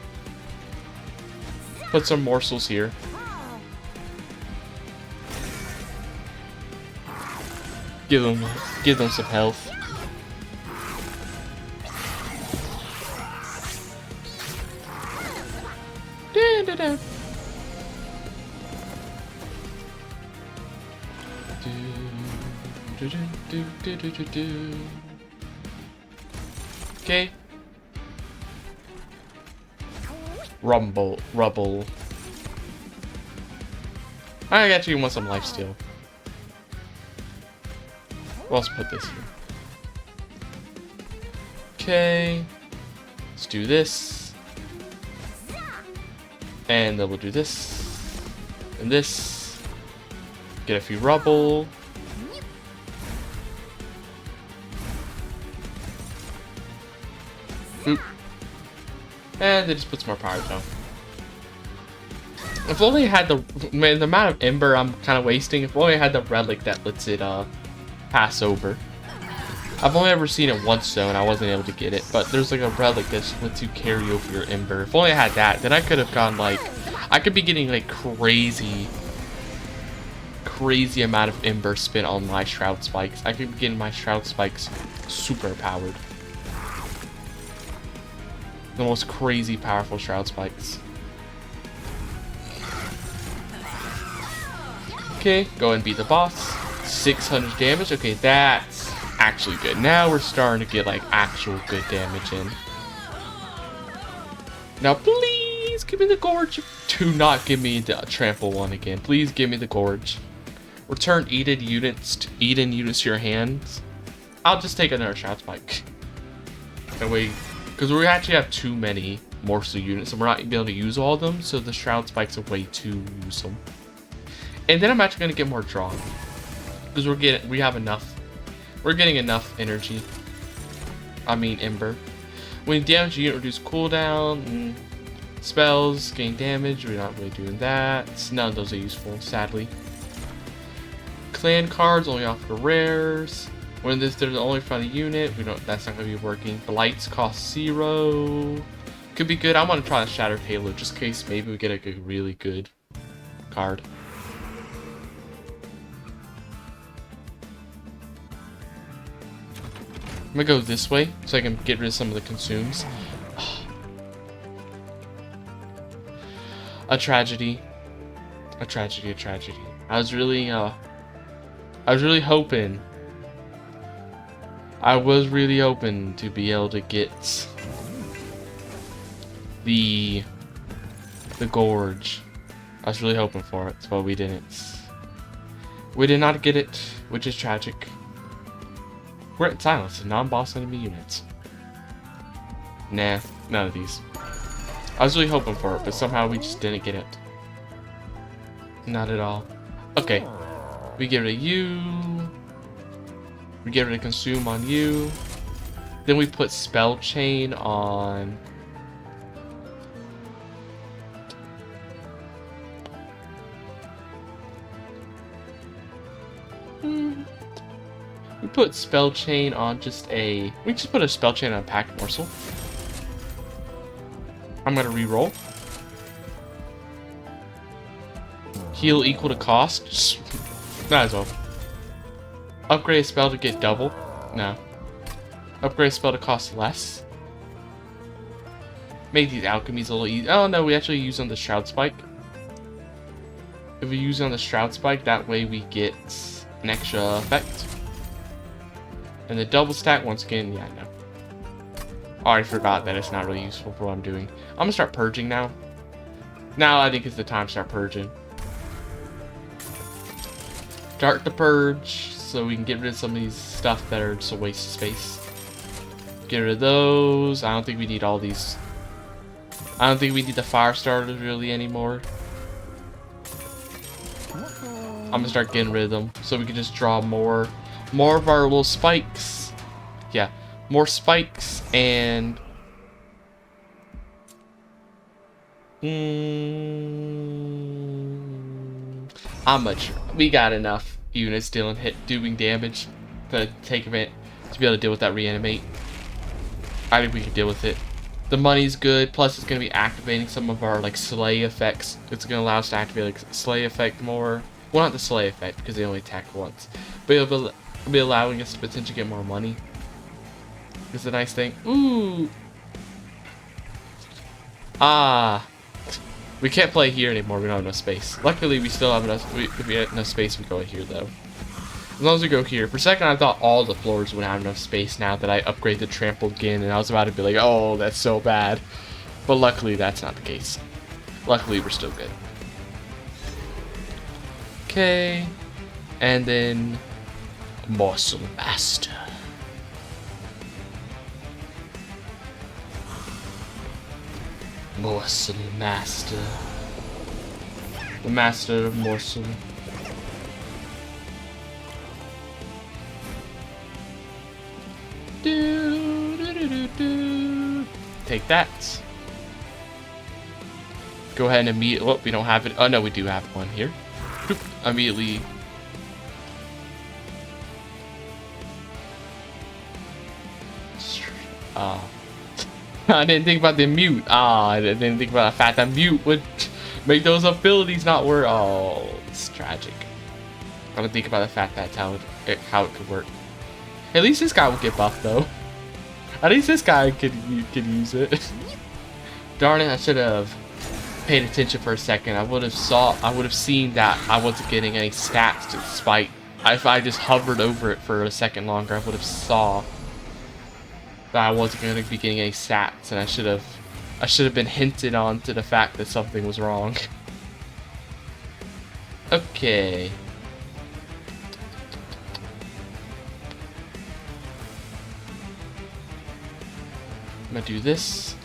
Put some morsels here. Give them some health. Okay. Rubble. I actually want some lifesteal. We'll also put this here. Okay. Let's do this. And then we'll do this. And this. Get a few rubble. Boop. And then just put some more power down. If only I had the amount of Ember I'm kind of wasting. If only I had the relic that lets it pass over. I've only ever seen it once though, and I wasn't able to get it. But there's like a relic that lets you carry over your Ember. If only I had that, then I could have gone like, I could be getting like crazy amount of Ember spent on my Shroud Spikes. I could be getting my Shroud Spikes super powered. The most crazy powerful Shroud Spikes. Okay, go ahead and beat the boss. 600 damage. Okay, that's actually good. Now we're starting to get like actual good damage in. Now please give me the Gorge. Do not give me the Trample one again. Please give me the Gorge. Return Eden units to your hands. I'll just take another Shroud Spike. That way Because we actually have too many morsel units and we're not going to be able to use all of them, so the Shroud Spike's a way to use them. And then I'm actually going to get more draw. Because we're getting enough energy. I mean Ember. When damage unit reduce cooldown, spells, gain damage, we're not really doing that. None of those are useful, sadly. Clan cards only offer rares. When they're only for the unit, that's not gonna be working. Blights cost 0. Could be good. I want to try the Shattered Halo just in case maybe we get a really good card. I'm gonna go this way so I can get rid of some of the consumes. A tragedy. A tragedy, a tragedy. I was really hoping. I was really hoping to be able to get the Gorge. I was really hoping for it, but we didn't. We did not get it, which is tragic. We're at Silence, non-boss enemy units. Nah, none of these. I was really hoping for it, but somehow we just didn't get it. Not at all. Okay. We get rid of you. We get rid of Consume on you. Then we put Spell Chain on... We put Spell Chain on just a... We just put a Spell Chain on a Pack Morsel. I'm gonna re-roll. Heal equal to cost? Might as well. Upgrade a spell to get double? No. Upgrade a spell to cost less? Make these alchemies a little easy. Oh no, we actually use on the Shroud Spike. If we use on the Shroud Spike, that way we get an extra effect. And the double stack, once again, yeah, no. I already forgot that it's not really useful for what I'm doing. I'm gonna start purging now. Now I think it's the time to start purging. Start to purge so we can get rid of some of these stuff that are just a waste of space. Get rid of those. I don't think we need all these. I don't think we need the fire starters really anymore. I'm gonna start getting rid of them so we can just draw more of our little spikes. Yeah, more spikes and how much? We got enough units doing damage to take a minute to be able to deal with that reanimate. I think we can deal with it. The money's good, plus it's going to be activating some of our like slay effects. It's going to allow us to activate like slay effect more. Well, not the slay effect because they only attack once, but it'll be allowing us to potentially get more money. It's a nice thing. Ooh. Ah. We can't play here anymore. We don't have enough space. Luckily, we still have enough. If we had enough space, we go here though. As long as we go here. For a second, I thought all the floors would have enough space now that I upgrade the trample again, and I was about to be like, "Oh, that's so bad." But luckily, that's not the case. Luckily, we're still good. Okay, and then Morsel Master. Morsel Master. The Master of Morsel. Take that. Go ahead and immediately... Oh, we don't have it. Oh, no, we do have one here. Immediately... I didn't think about the mute. I didn't think about the fact that mute would make those abilities not work. Oh, it's tragic. I didn't think about the fact that's how it could work. At least this guy will get buffed though. At least this guy could use it. Darn it! I should have paid attention for a second. I would have seen that I wasn't getting any stats to spike. If I just hovered over it for a second longer, I would have saw that I wasn't going to be getting any stats, and I should have been hinted on to the fact that something was wrong. Okay. I'm gonna do this.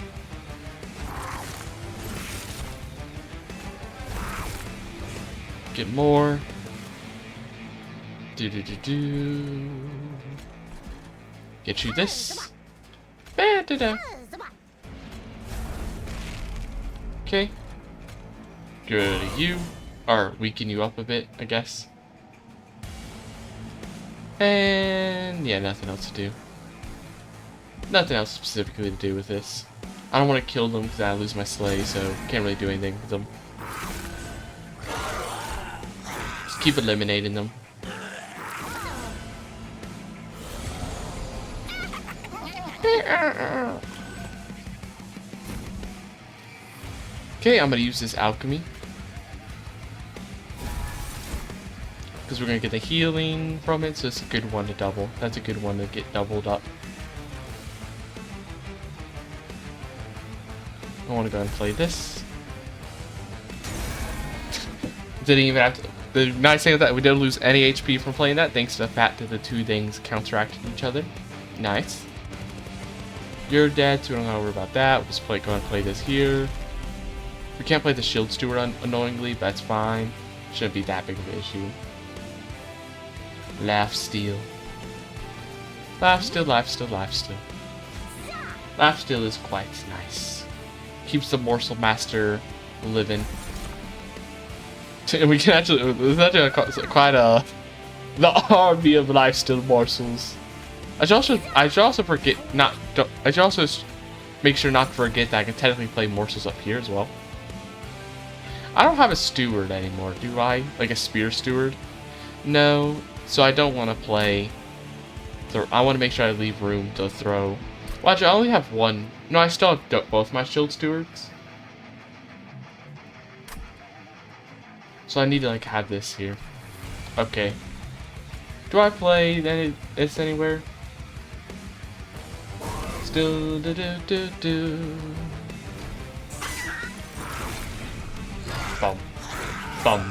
Get more. Do. Get you this. Okay. Get rid of you. Or weaken you up a bit, I guess. And yeah, nothing else to do. Nothing else specifically to do with this. I don't want to kill them because I lose my sleigh, so can't really do anything with them. Just keep eliminating them. Okay, I'm gonna use this alchemy. Because we're gonna get the healing from it, so it's a good one to double. That's a good one to get doubled up. I want to go and play this. Didn't even have to. The nice thing is that we didn't lose any HP from playing that, thanks to the fact that the two things counteracted each other. Nice. You're dead, so we don't gotta worry about that. We'll just go and play this here. We can't play the Shield Steward unknowingly, but that's fine. Shouldn't be that big of an issue. Laugh steal. Laugh steal. Laugh steal is quite nice. Keeps the Morsel Master living. And we can actually, there's actually quite a, the army of lifesteal morsels. I should also forget not. I should also make sure not to forget that I can technically play morsels up here as well. I don't have a steward anymore, do I? Like a spear steward? No. So I don't want to play. I want to make sure I leave room to throw. Well, actually, I only have one. No, I still have both my shield stewards. So I need to like have this here. Okay. Do I play this anywhere? Still do. Bum. Bum.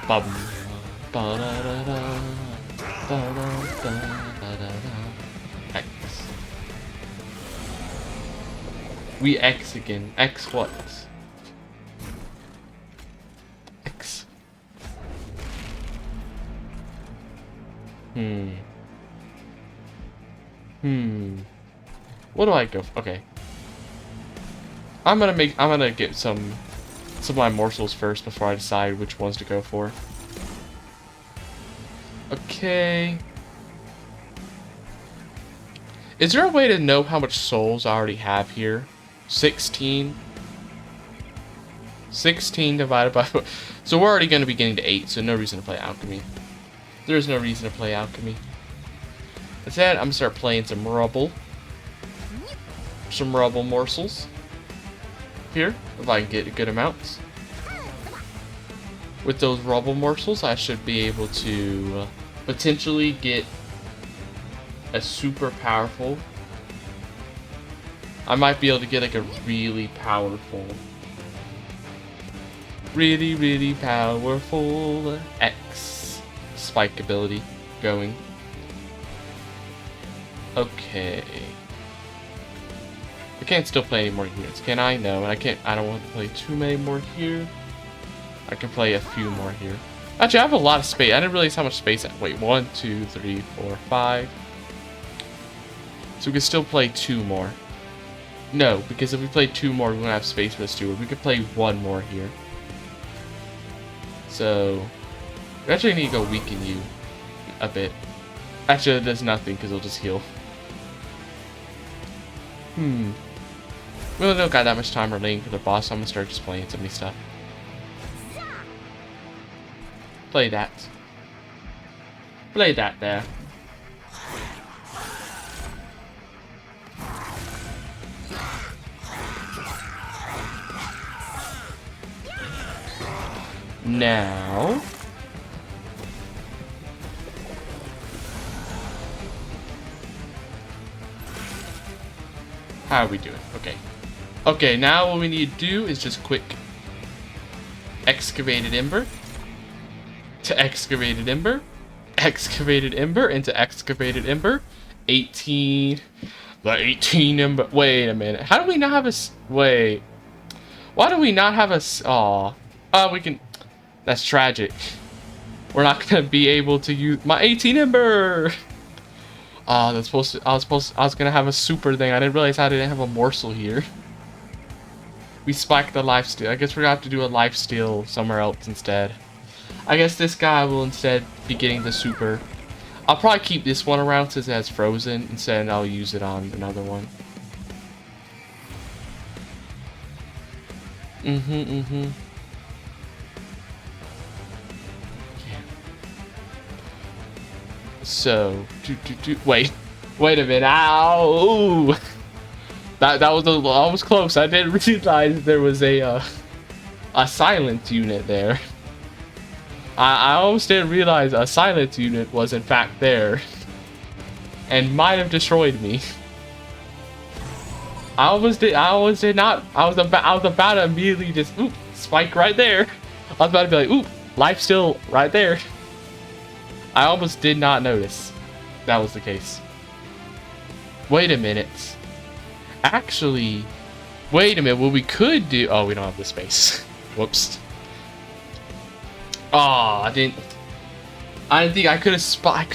Bum. Ba da da da. Da da da da da. X. We X again. X what? X. What do I go for? Okay. I'm gonna get some of my morsels first before I decide which ones to go for. Okay. Is there a way to know how much souls I already have here? 16. 16 divided by 4. So we're already going to be getting to 8, so no reason to play alchemy. There's no reason to play alchemy. Instead, I'm going to start playing some rubble. Some rubble morsels. Here, if I can get good amounts. With those rubble morsels, I should be able to potentially get a super powerful. I might be able to get like a really powerful, really powerful X spike ability going. Okay. I can't still play any more units, can I? No, and I can't. I don't want to play too many more here. I can play a few more here. Actually, I have a lot of space. I didn't realize how much space. Wait, 1, 2, 3, 4, 5. So we can still play 2 more. No, because if we play 2 more, we won't have space for the steward. We could play 1 more here. So we actually need to go weaken you a bit. Actually, it does nothing because it'll just heal. We really don't got that much time remaining for the boss, so I'm gonna start just playing some of these stuff. Play that. Play that there. Now. How are we doing? Okay. Okay, now what we need to do is just quick excavated ember to excavated ember, excavated ember into excavated ember. 18. The 18 ember. Wait a minute. How do we not have a... Wait. Why do we not have a... Aw. Oh, we can... That's tragic. We're not gonna be able to use my 18 ember. I was gonna have a super thing. I didn't realize I didn't have a morsel here. We spiked the lifesteal. I guess we're gonna have to do a lifesteal somewhere else instead. I guess this guy will instead be getting the super. I'll probably keep this one around since it has frozen instead, and I'll use it on another one. Yeah. So, wait a minute. Ow! That was I was close. I didn't realize there was a silence unit there. I almost didn't realize a silence unit was in fact there, and might have destroyed me. I almost did not. I was about to immediately just spike right there. I was about to be like, oop, life still right there. I almost did not notice that was the case. Wait a minute. Actually, wait a minute. What we could do... Oh, we don't have the space. Whoops. Oh, I didn't think I could have spiked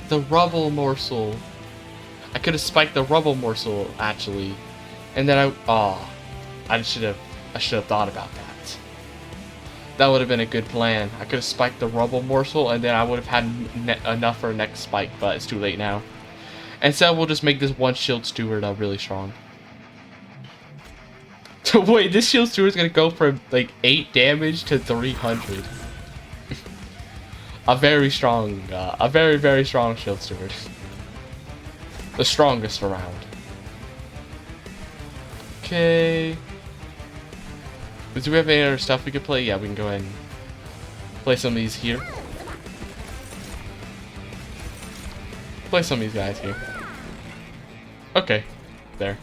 the rubble morsel. I could have spiked the rubble morsel actually, and then I should have thought about that. That would have been a good plan. I could have spiked the rubble morsel, and then I would have had enough for a next spike, but it's too late now. And so we'll just make this one shield steward really strong. Wait, this shield steward is gonna go from like 8 damage to 300. A very strong, a very strong shield steward. The strongest around. Okay. Do we have any other stuff we could play? Yeah, we can go ahead and play some of these here. Play some of these guys here. Okay. There.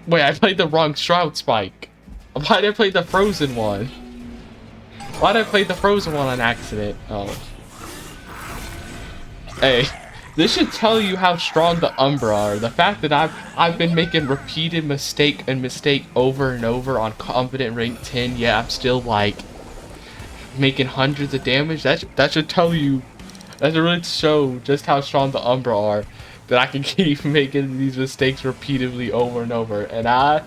Wait, I played the wrong Shroud Spike. Why did I play the frozen one? Why did I play the frozen one on accident? Oh. Hey. This should tell you how strong the Umbra are. The fact that I've been making repeated mistake over and over on confident rank 10, yet I'm still like making hundreds of damage. That should tell you, that should really show just how strong the Umbra are. That I can keep making these mistakes repeatedly over and over, and I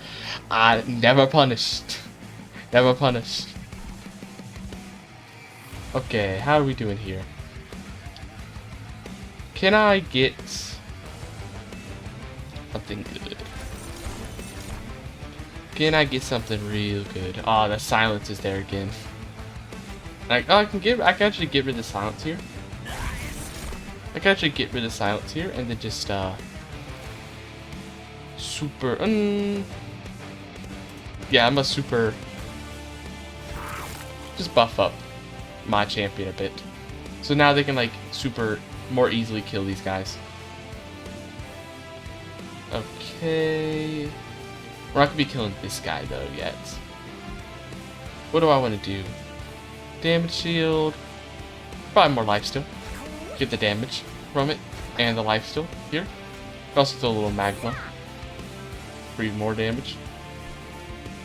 never punished. Never punished. Okay, how are we doing here? Can I get something good? Can I get something real good? Oh, the silence is there again. Like, oh, I can actually get rid of the silence here. I can actually get rid of the silence here and then just super. Yeah, I'm a super. Just buff up my champion a bit, so now they can like super more easily kill these guys. Okay, we're not gonna be killing this guy though yet. What do I want to do? Damage shield. Probably more life steal. Get the damage from it and the life steal here. Also throw a little magma. Breathe more damage.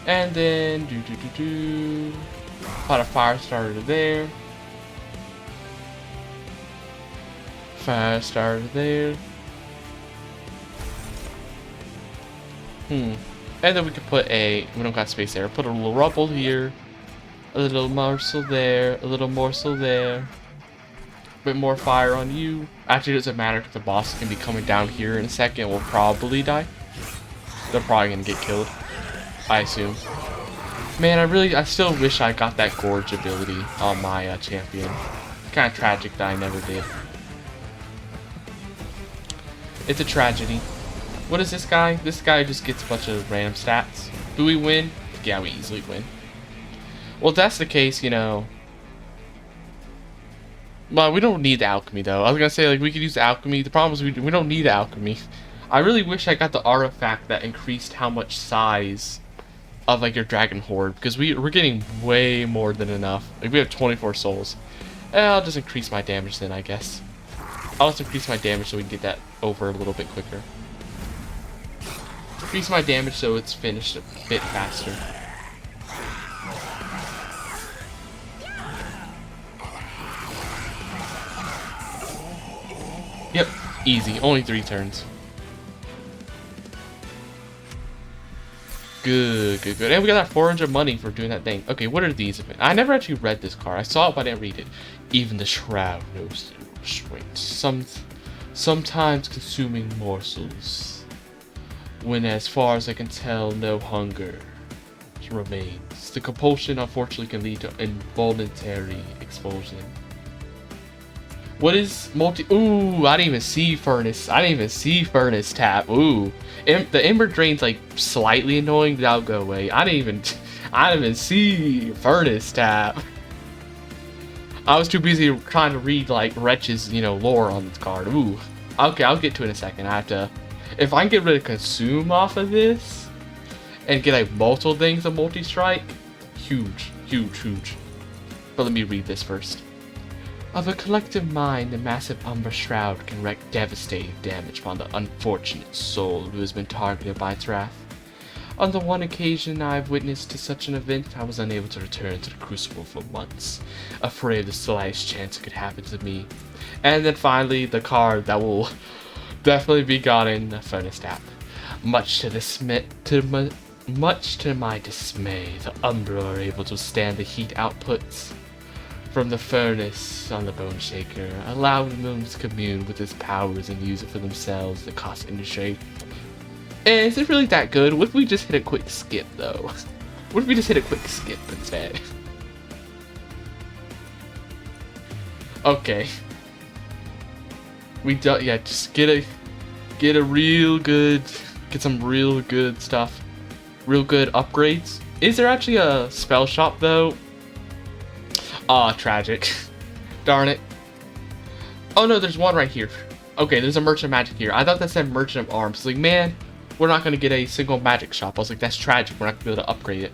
And then Pot of fire starter there. Fire starter there. And then we could put we don't got space there. Put a little rubble here. A little morsel there. A little morsel there. A bit more fire on you. Actually, it doesn't matter because the boss can be coming down here in a second. We'll probably die. They're probably gonna get killed, I assume. Man, I still wish I got that gorge ability on my champion. Kind of tragic that I never did. It's a tragedy. What is this guy? This guy just gets a bunch of random stats. Do we win? Yeah, we easily win. Well, if that's the case, you know. Well, we don't need the alchemy though. I was gonna say like we could use the alchemy. The problem is we don't need the alchemy. I really wish I got the artifact that increased how much size of like your dragon horde, because we're getting way more than enough. Like we have 24 souls. I'll just increase my damage then, I guess. I'll just increase my damage so we can get that over a little bit quicker. Increase my damage so it's finished a bit faster. Yep, easy. Only 3 turns. Good, good, good. And we got that 400 money for doing that thing. Okay, what are these? I never actually read this card. I saw it, but I didn't read it. Even the shroud knows the restraint. Sometimes consuming morsels. When, as far as I can tell, no hunger remains. The compulsion, unfortunately, can lead to involuntary expulsion. What is multi? Ooh, I didn't even see furnace. I didn't even see furnace tap. Ooh, the ember drain's like slightly annoying, but that'll go away. I didn't even see furnace tap. I was too busy trying to read like Wretch's, lore on this card. Ooh, okay, I'll get to it in a second. I have to, if I can get rid of consume off of this and get like multiple things of multi-strike, huge, huge, huge. But let me read this first. Of a collective mind, the massive Umbra Shroud can wreak devastating damage upon the unfortunate soul who has been targeted by its wrath. On the one occasion I have witnessed to such an event, I was unable to return to the Crucible for months, afraid of the slightest chance it could happen to me. And then finally, the card that will definitely be gotten, the Furnace Tap. Much to my dismay, the Umbra are able to withstand the heat outputs from the furnace on the Bone Shaker, allowing them to commune with its powers and use it for themselves, the cost industry. And is it really that good? What if we just hit a quick skip, though? What if we just hit a quick skip instead? Okay. We don't, yeah, just get a real good, get some real good stuff. Real good upgrades. Is there actually a spell shop, though? Aw, tragic. Darn it. Oh no, there's one right here. Okay, there's a Merchant of Magic here. I thought that said Merchant of Arms. Like, man, we're not going to get a single magic shop. I was like, that's tragic. We're not going to be able to upgrade it.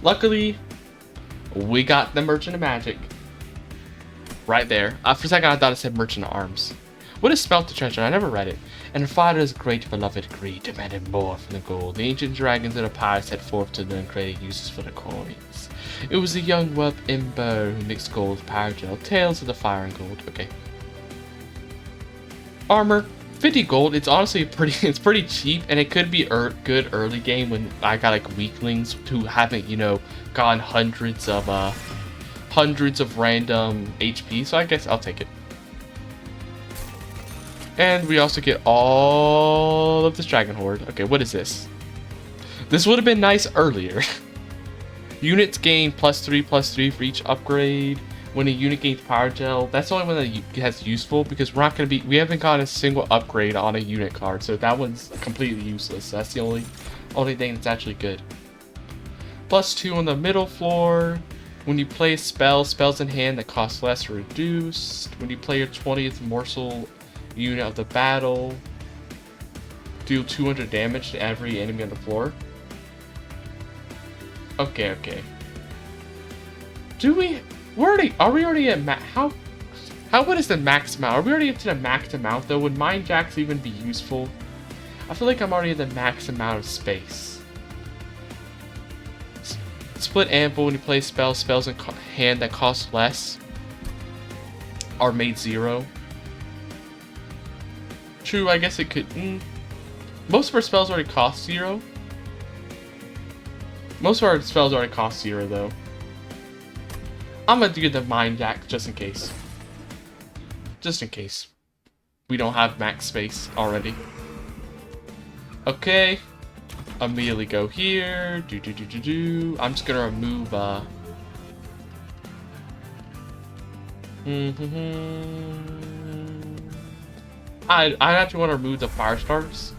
Luckily, we got the Merchant of Magic. Right there. For a second, I thought it said Merchant of Arms. What is Smelt the Treasure? I never read it. And the father's great beloved greed demanded more from the gold. The ancient dragons of the past set forth to learn creative uses for the coins. It was the young whelp Ember who mixed gold with power gel. Tales of the fire and gold. Okay. Armor. 50 gold. It's honestly pretty cheap, and it could be good early game when I got like weaklings who haven't, gotten hundreds of random HP. So I guess I'll take it. And we also get all of this Dragon Horde. Okay, what is this? This would have been nice earlier. Units gain +3/+3 for each upgrade. When a unit gains Power Gel, that's the only one that's useful because we haven't gotten a single upgrade on a unit card, so that one's completely useless. That's the only thing that's actually good. +2 on the middle floor. When you play a spells in hand that cost less are reduced. When you play your 20th morsel unit of the battle, deal 200 damage to every enemy on the floor. Okay. Are we already at how what is the max amount? Are we already up to the max amount though? Would Mind Jacks even be useful? I feel like I'm already at the max amount of space. Split Anvil. When you play spells in hand that cost less are made 0. True, I guess it could. Most of our spells already cost 0. Most of our spells already cost 0, though. I'm gonna do the Mind Jack just in case. Just in case. We don't have max space already. Okay. Immediately go here. I'm just gonna remove, I actually want to remove the fire starters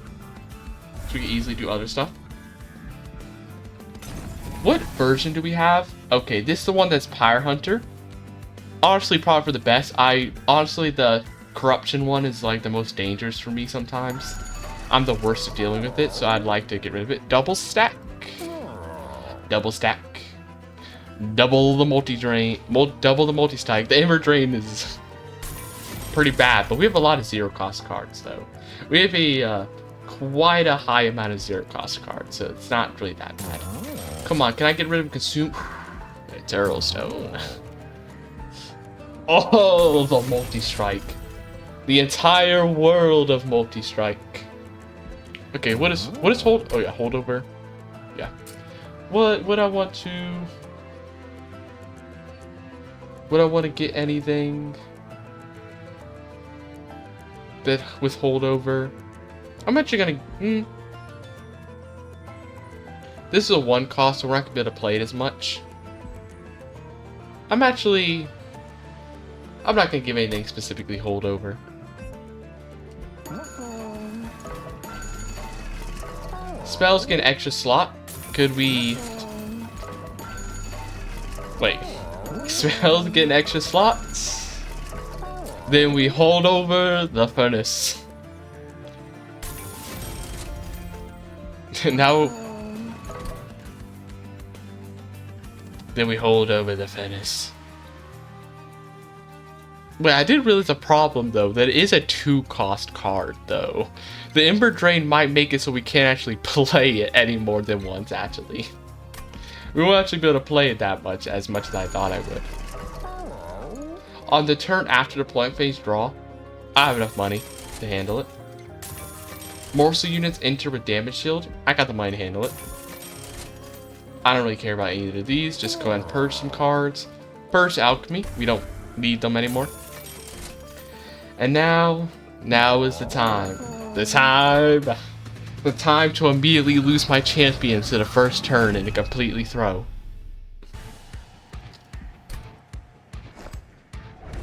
so we can easily do other stuff. What version do we have? Okay, this is the one that's Pyre Hunter. Honestly, probably for the best. Honestly, the corruption one is like the most dangerous for me sometimes. I'm the worst at dealing with it, so I'd like to get rid of it. Double stack. Double stack. Double the multi-drain. Double the multi-stack. The Ember Drain is pretty bad, but we have a lot of 0 cost cards though. We have a quite a high amount of zero cost cards, so it's not really that bad. Come on, can I get rid of Consume? It's Earl Stone. Oh, the multi-strike. The entire world of multi-strike. Okay, what is hold? Oh yeah, holdover. Yeah. What would I want to? Would I want to get anything that with holdover? I'm actually gonna. This is a one cost, so we're not gonna be able to play it as much. I'm not gonna give anything specifically holdover. Spells get an extra slot. Could we? Wait. Spells get an extra slots. Then we hold over the furnace. Now. Then we hold over the furnace. Wait, I did realize a problem though. That it is a 2-cost card though. The Ember Drain might make it so we can't actually play it any more than once actually. We won't actually be able to play it that much as I thought I would. On the turn after deployment phase draw, I have enough money to handle it. Morsel units enter with damage shield. I got the money to handle it. I don't really care about either of these. Just go ahead and purge some cards. Purge Alchemy. We don't need them anymore. And now is the time. The time to immediately lose my champions to the first turn and to completely throw.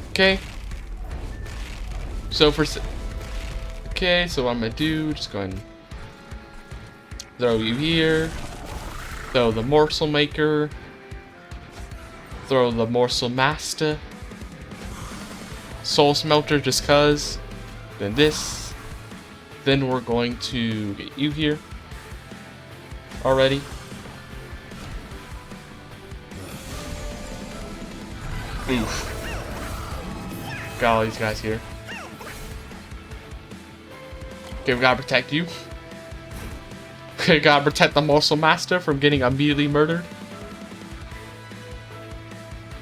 Okay. So what I'm gonna do, just go ahead and throw you here. Throw the Morsel Maker. Throw the Morsel Master. Soul Smelter just cuz. Then this. Then we're going to get you here. Already. Oof. Got all these guys here. Okay, we gotta protect you. Okay, gotta protect the Morsel Master from getting immediately murdered.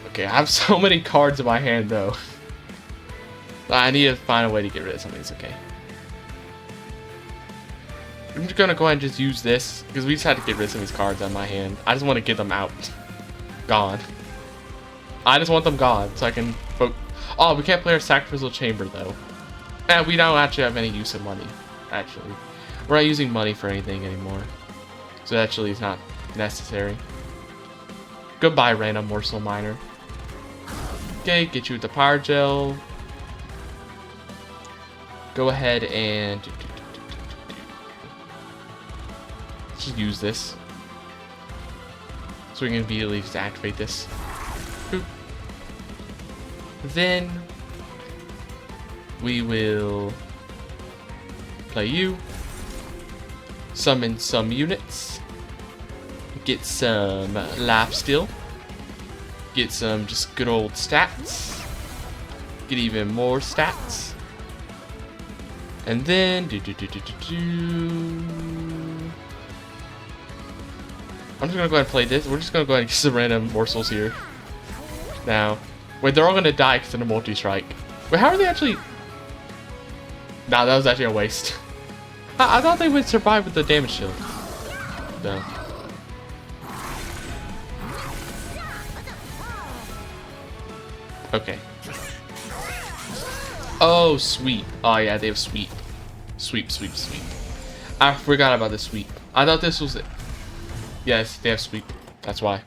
Okay, I have so many cards in my hand though. I need to find a way to get rid of some of these, okay. I'm just gonna go ahead and just use this, because we just had to get rid of some of these cards out of my hand. I just want to get them out. Gone. I just want them gone, so I can vote. Oh, we can't play our Sacrificial Chamber though. And we don't actually have any use of money, actually. We're not using money for anything anymore. So actually it's not necessary. Goodbye, random Morsel Miner. Okay, get you with the Power Gel. Go ahead and just use this. So we can immediately just activate this. Boop. Then we will play you. Summon some units. Get some life steal. Get some just good old stats. Get even more stats. And then I'm just gonna go ahead and play this. We're just gonna go ahead and get some random morsels here. Now. Wait, they're all gonna die because of the multi-strike. Wait, how are they actually? Nah, that was actually a waste. I thought they would survive with the damage shield. No. Okay. Oh, sweep. Oh, yeah, they have sweep. Sweep, sweep, sweep. I forgot about the sweep. I thought this was it. Yes, they have sweep. That's why.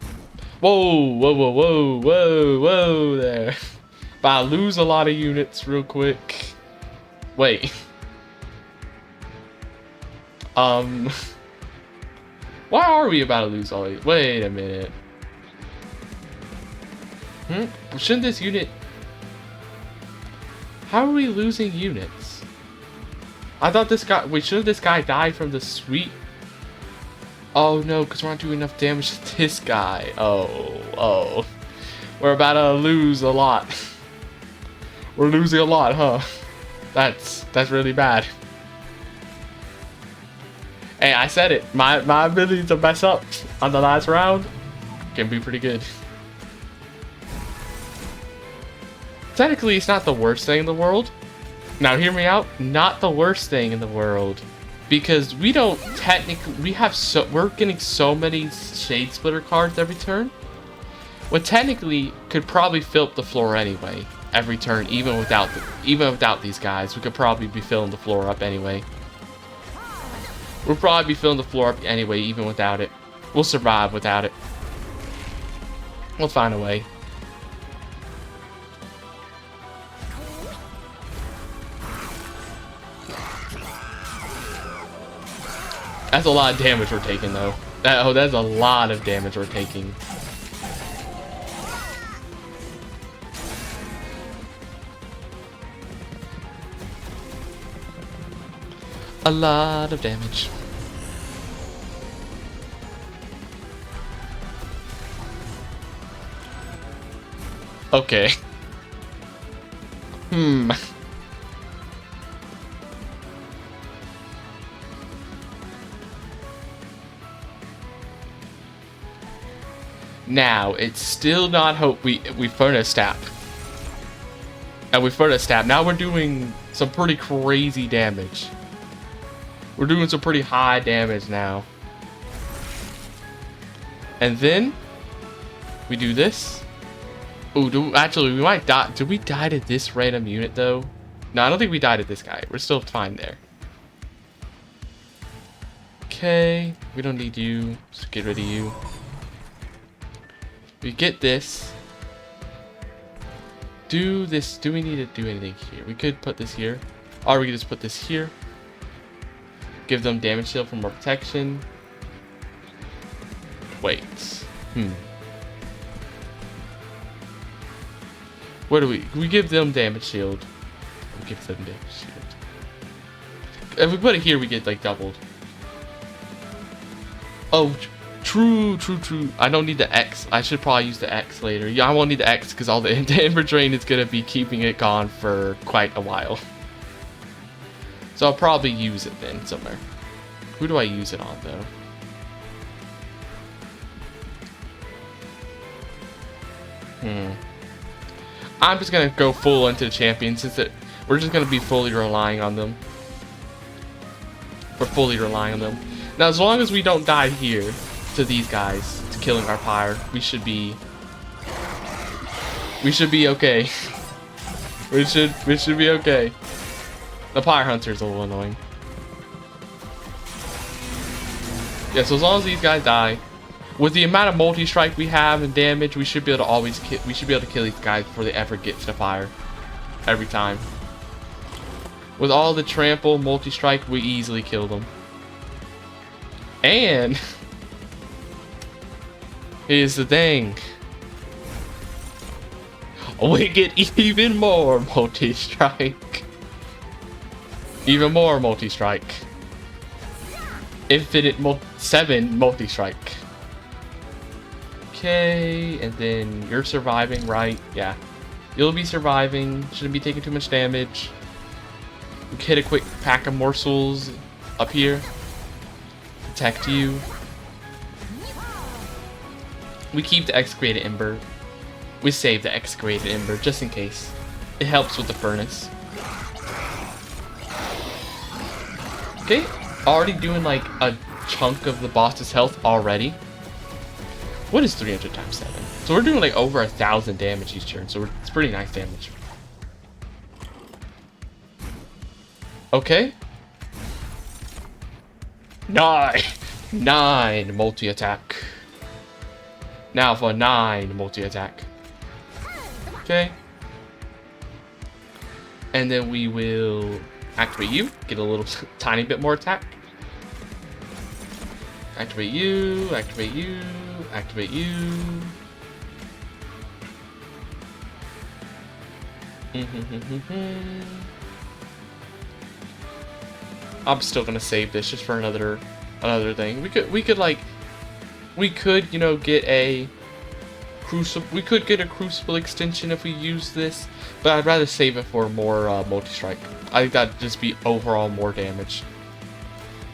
Whoa, whoa, whoa, whoa, whoa, whoa there. But I lose a lot of units real quick. Wait. Why are we about to lose all these? Wait a minute. Shouldn't this unit... How are we losing units? I thought this guy... Wait, shouldn't this guy die from the sweep? Oh no, because we're not doing enough damage to this guy. Oh. We're about to lose a lot. We're losing a lot, huh? That's really bad. Hey, I said it. My ability to mess up on the last round can be pretty good. Technically, it's not the worst thing in the world. Now, hear me out. Not the worst thing in the world, because we don't technically we're getting so many Shade Splitter cards every turn. Well, technically, could probably fill up the floor anyway every turn, even without these guys. We could probably be filling the floor up anyway. We'll probably be filling the floor up anyway, even without it. We'll survive without it. We'll find a way. That's a lot of damage we're taking, though. That's a lot of damage we're taking. A lot of damage. Okay. Now, it's still not hope we Furnace Tap. And we Furnace Tap. Now we're doing some pretty crazy damage. We're doing some pretty high damage now. And then we do this. Oh, actually, we might die. Did we die to this random unit, though? No, I don't think we died to this guy. We're still fine there. Okay. We don't need you. Just get rid of you. We get this. Do this. Do we need to do anything here? We could put this here. Or we could just put this here. Give them damage shield for more protection. Wait. What do we give them damage shield. We give them damage shield. If we put it here, we get like doubled. Oh, true. I don't need the X. I should probably use the X later. Yeah, I won't need the X because all the Ember Drain is gonna be keeping it gone for quite a while. So I'll probably use it then somewhere. Who do I use it on though? I'm just gonna go full into the champion since we're just gonna be fully relying on them. We're fully relying on them. Now, as long as we don't die here to these guys, to killing our pyre, we should be okay. we should be okay. The Pyre Hunter is a little annoying. Yeah, so as long as these guys die, with the amount of multi-strike we have and damage, we should be able to kill these guys before they ever get to the fire. Every time. With all the trample, multi-strike, we easily kill them. And here's the thing. We get even more multi-strike. Even more multi-strike. Infinite 7 multi-strike. Okay, and then you're surviving, right? Yeah. You'll be surviving. Shouldn't be taking too much damage. We can hit a quick pack of morsels up here. Protect you. We keep the Excavated Ember. We save the Excavated Ember just in case. It helps with the furnace. Okay, already doing like a chunk of the boss's health already. What is 300 times 7? So we're doing like over 1,000 damage each turn, so it's pretty nice damage. Okay. 9 multi-attack. Now for 9 multi-attack. Okay. And then we will activate you, get a little tiny bit more attack. Activate you, activate you, activate you. I'm still gonna save this just for another thing. We could, you know, get a crucible. We could get a crucible extension if we use this, but I'd rather save it for more multi-strike. I think that'd just be overall more damage.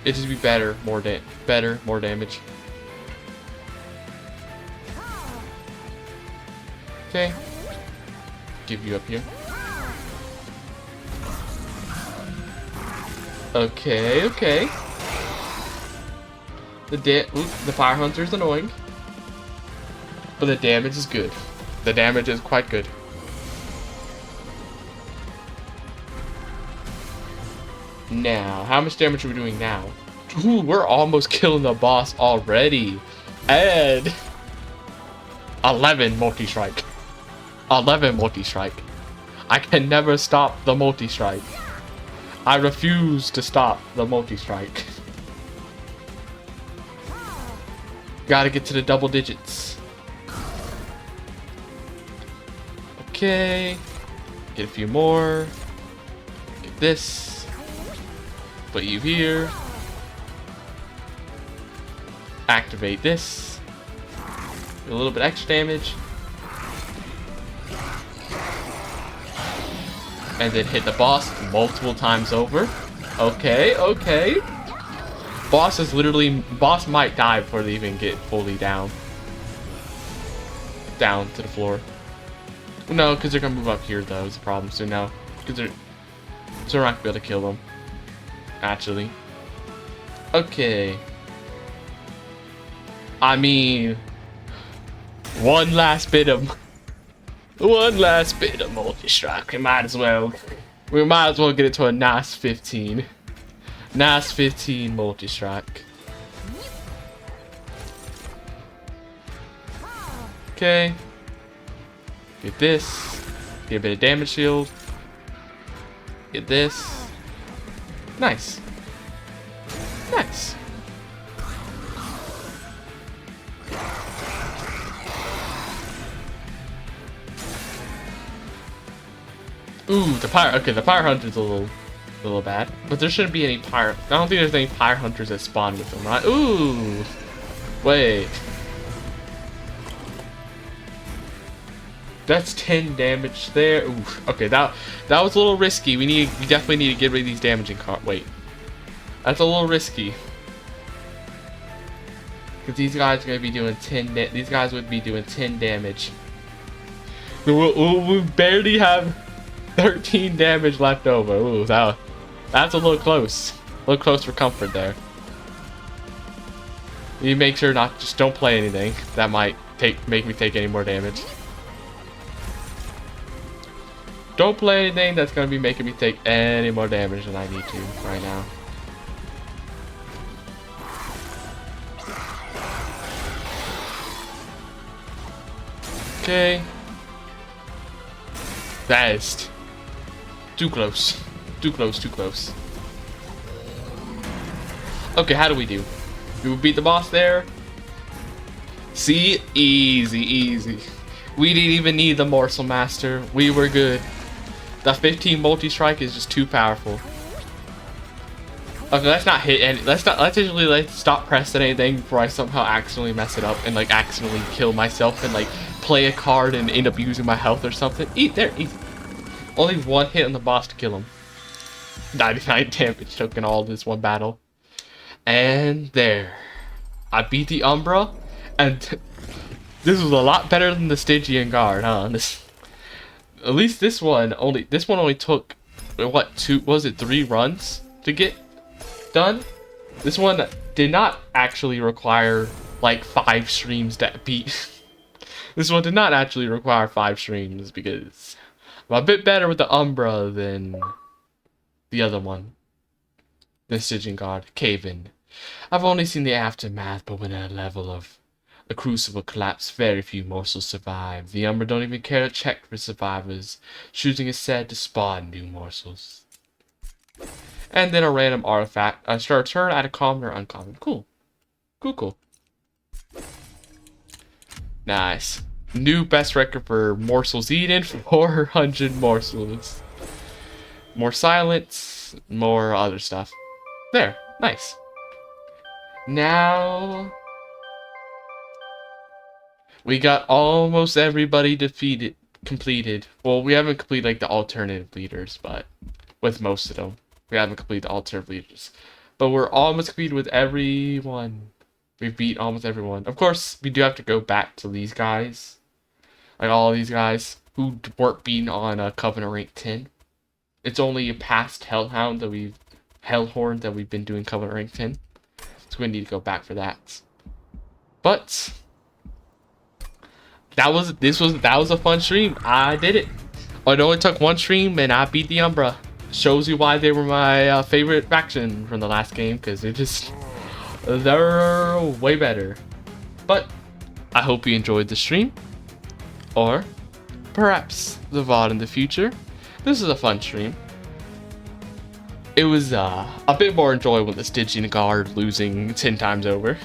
It just be better, more damage. Okay. Give you up here. Okay, okay. The Fire Hunter's annoying. But the damage is good. The damage is quite good. Now, how much damage are we doing now? Ooh, we're almost killing the boss already. And 11 multi-strike. 11 multi-strike. I can never stop the multi-strike. I refuse to stop the multi-strike. Gotta get to the double digits. Okay. Get a few more. Get this. Put you here. Activate this. A little bit extra damage. And then hit the boss multiple times over. Okay, okay. Boss might die before they even get fully down to the floor. No, because they're gonna move up here though is the problem. So no, because we're not gonna be able to kill them. Actually. Okay. I mean, one last bit of multi-strike. We might as well get it to a nice 15. Nice 15 multi-strike. Okay. Get this. Get a bit of damage shield. Get this. Nice. Nice. Ooh, the Pyre Hunter's a little bad, but there shouldn't be any Pyre. I don't think there's any Pyre Hunters that spawn with them, right? Ooh, wait, that's 10 damage there. Ooh, okay, that was a little risky. We definitely need to get rid of these damaging cards. Wait, that's a little risky because these guys are gonna be doing 10. These guys would be doing 10 damage. We barely have 13 damage left over. Ooh, that's a little close. A little close for comfort there. You make sure just don't play anything that might make me take any more damage. Don't play anything that's gonna be making me take any more damage than I need to right now. Okay. That is too close. Too close, too close. Okay, how do we do? Do we beat the boss there? See? Easy, easy. We didn't even need the Morsel Master. We were good. The 15 multi-strike is just too powerful. Okay, let's not hit any. Let's stop pressing anything before I somehow accidentally mess it up and like accidentally kill myself and like play a card and end up using my health or something. There, easy. Only one hit on the boss to kill him. 99 damage took in all this one battle. And there. I beat the Umbra, and this was a lot better than the Stygian Guard, huh? At least this one only took what, 3 runs to get done? This one did not actually require like 5 streams to beat. This one did not actually require 5 streams because I'm a bit better with the Umbra than the other one. The Stygian Guard, Caven. I've only seen the aftermath, but when a level of the Crucible collapse, very few morsels survive. The Umbra don't even care to check for survivors. Shooting is said to spawn new morsels. And then a random artifact. Start a turn, add a common or uncommon. Cool. Cool. Nice. New best record for morsels eaten, 400 morsels. More silence, more other stuff. There, nice. Now we got almost everybody completed. Well, we haven't completed like the alternative leaders, but with most of them, we haven't completed the alternative leaders. But we're almost completed with everyone. We've beat almost everyone. Of course, we do have to go back to these guys. Like all these guys who weren't beaten on Covenant rank 10. It's only past Hellhorn that we've been doing Covenant rank 10. So we need to go back for that. But that was a fun stream. I did it. It only took one stream and I beat the Umbra. Shows you why they were my favorite faction from the last game, because they're way better. But I hope you enjoyed the stream, or perhaps the VOD in the future. This is a fun stream. It was a bit more enjoyable than the Stygian Guard losing 10 times over.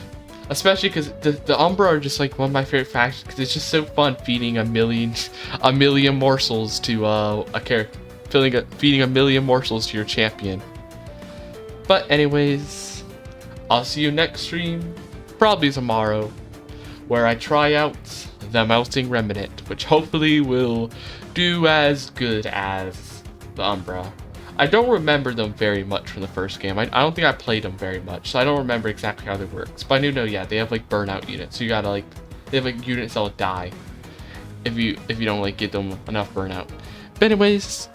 Especially because the Umbra are just like one of my favorite factions, because it's just so fun feeding a million morsels to a character. Feeding a million morsels to your champion. But anyways, I'll see you next stream, probably tomorrow, where I try out the Melting Remnant, which hopefully will do as good as the Umbra. I don't remember them very much from the first game. I don't think I played them very much, so I don't remember exactly how they work. But I do know, yeah, they have like burnout units, so you gotta like, they have like units that'll die if you don't like give them enough burnout. But anyways,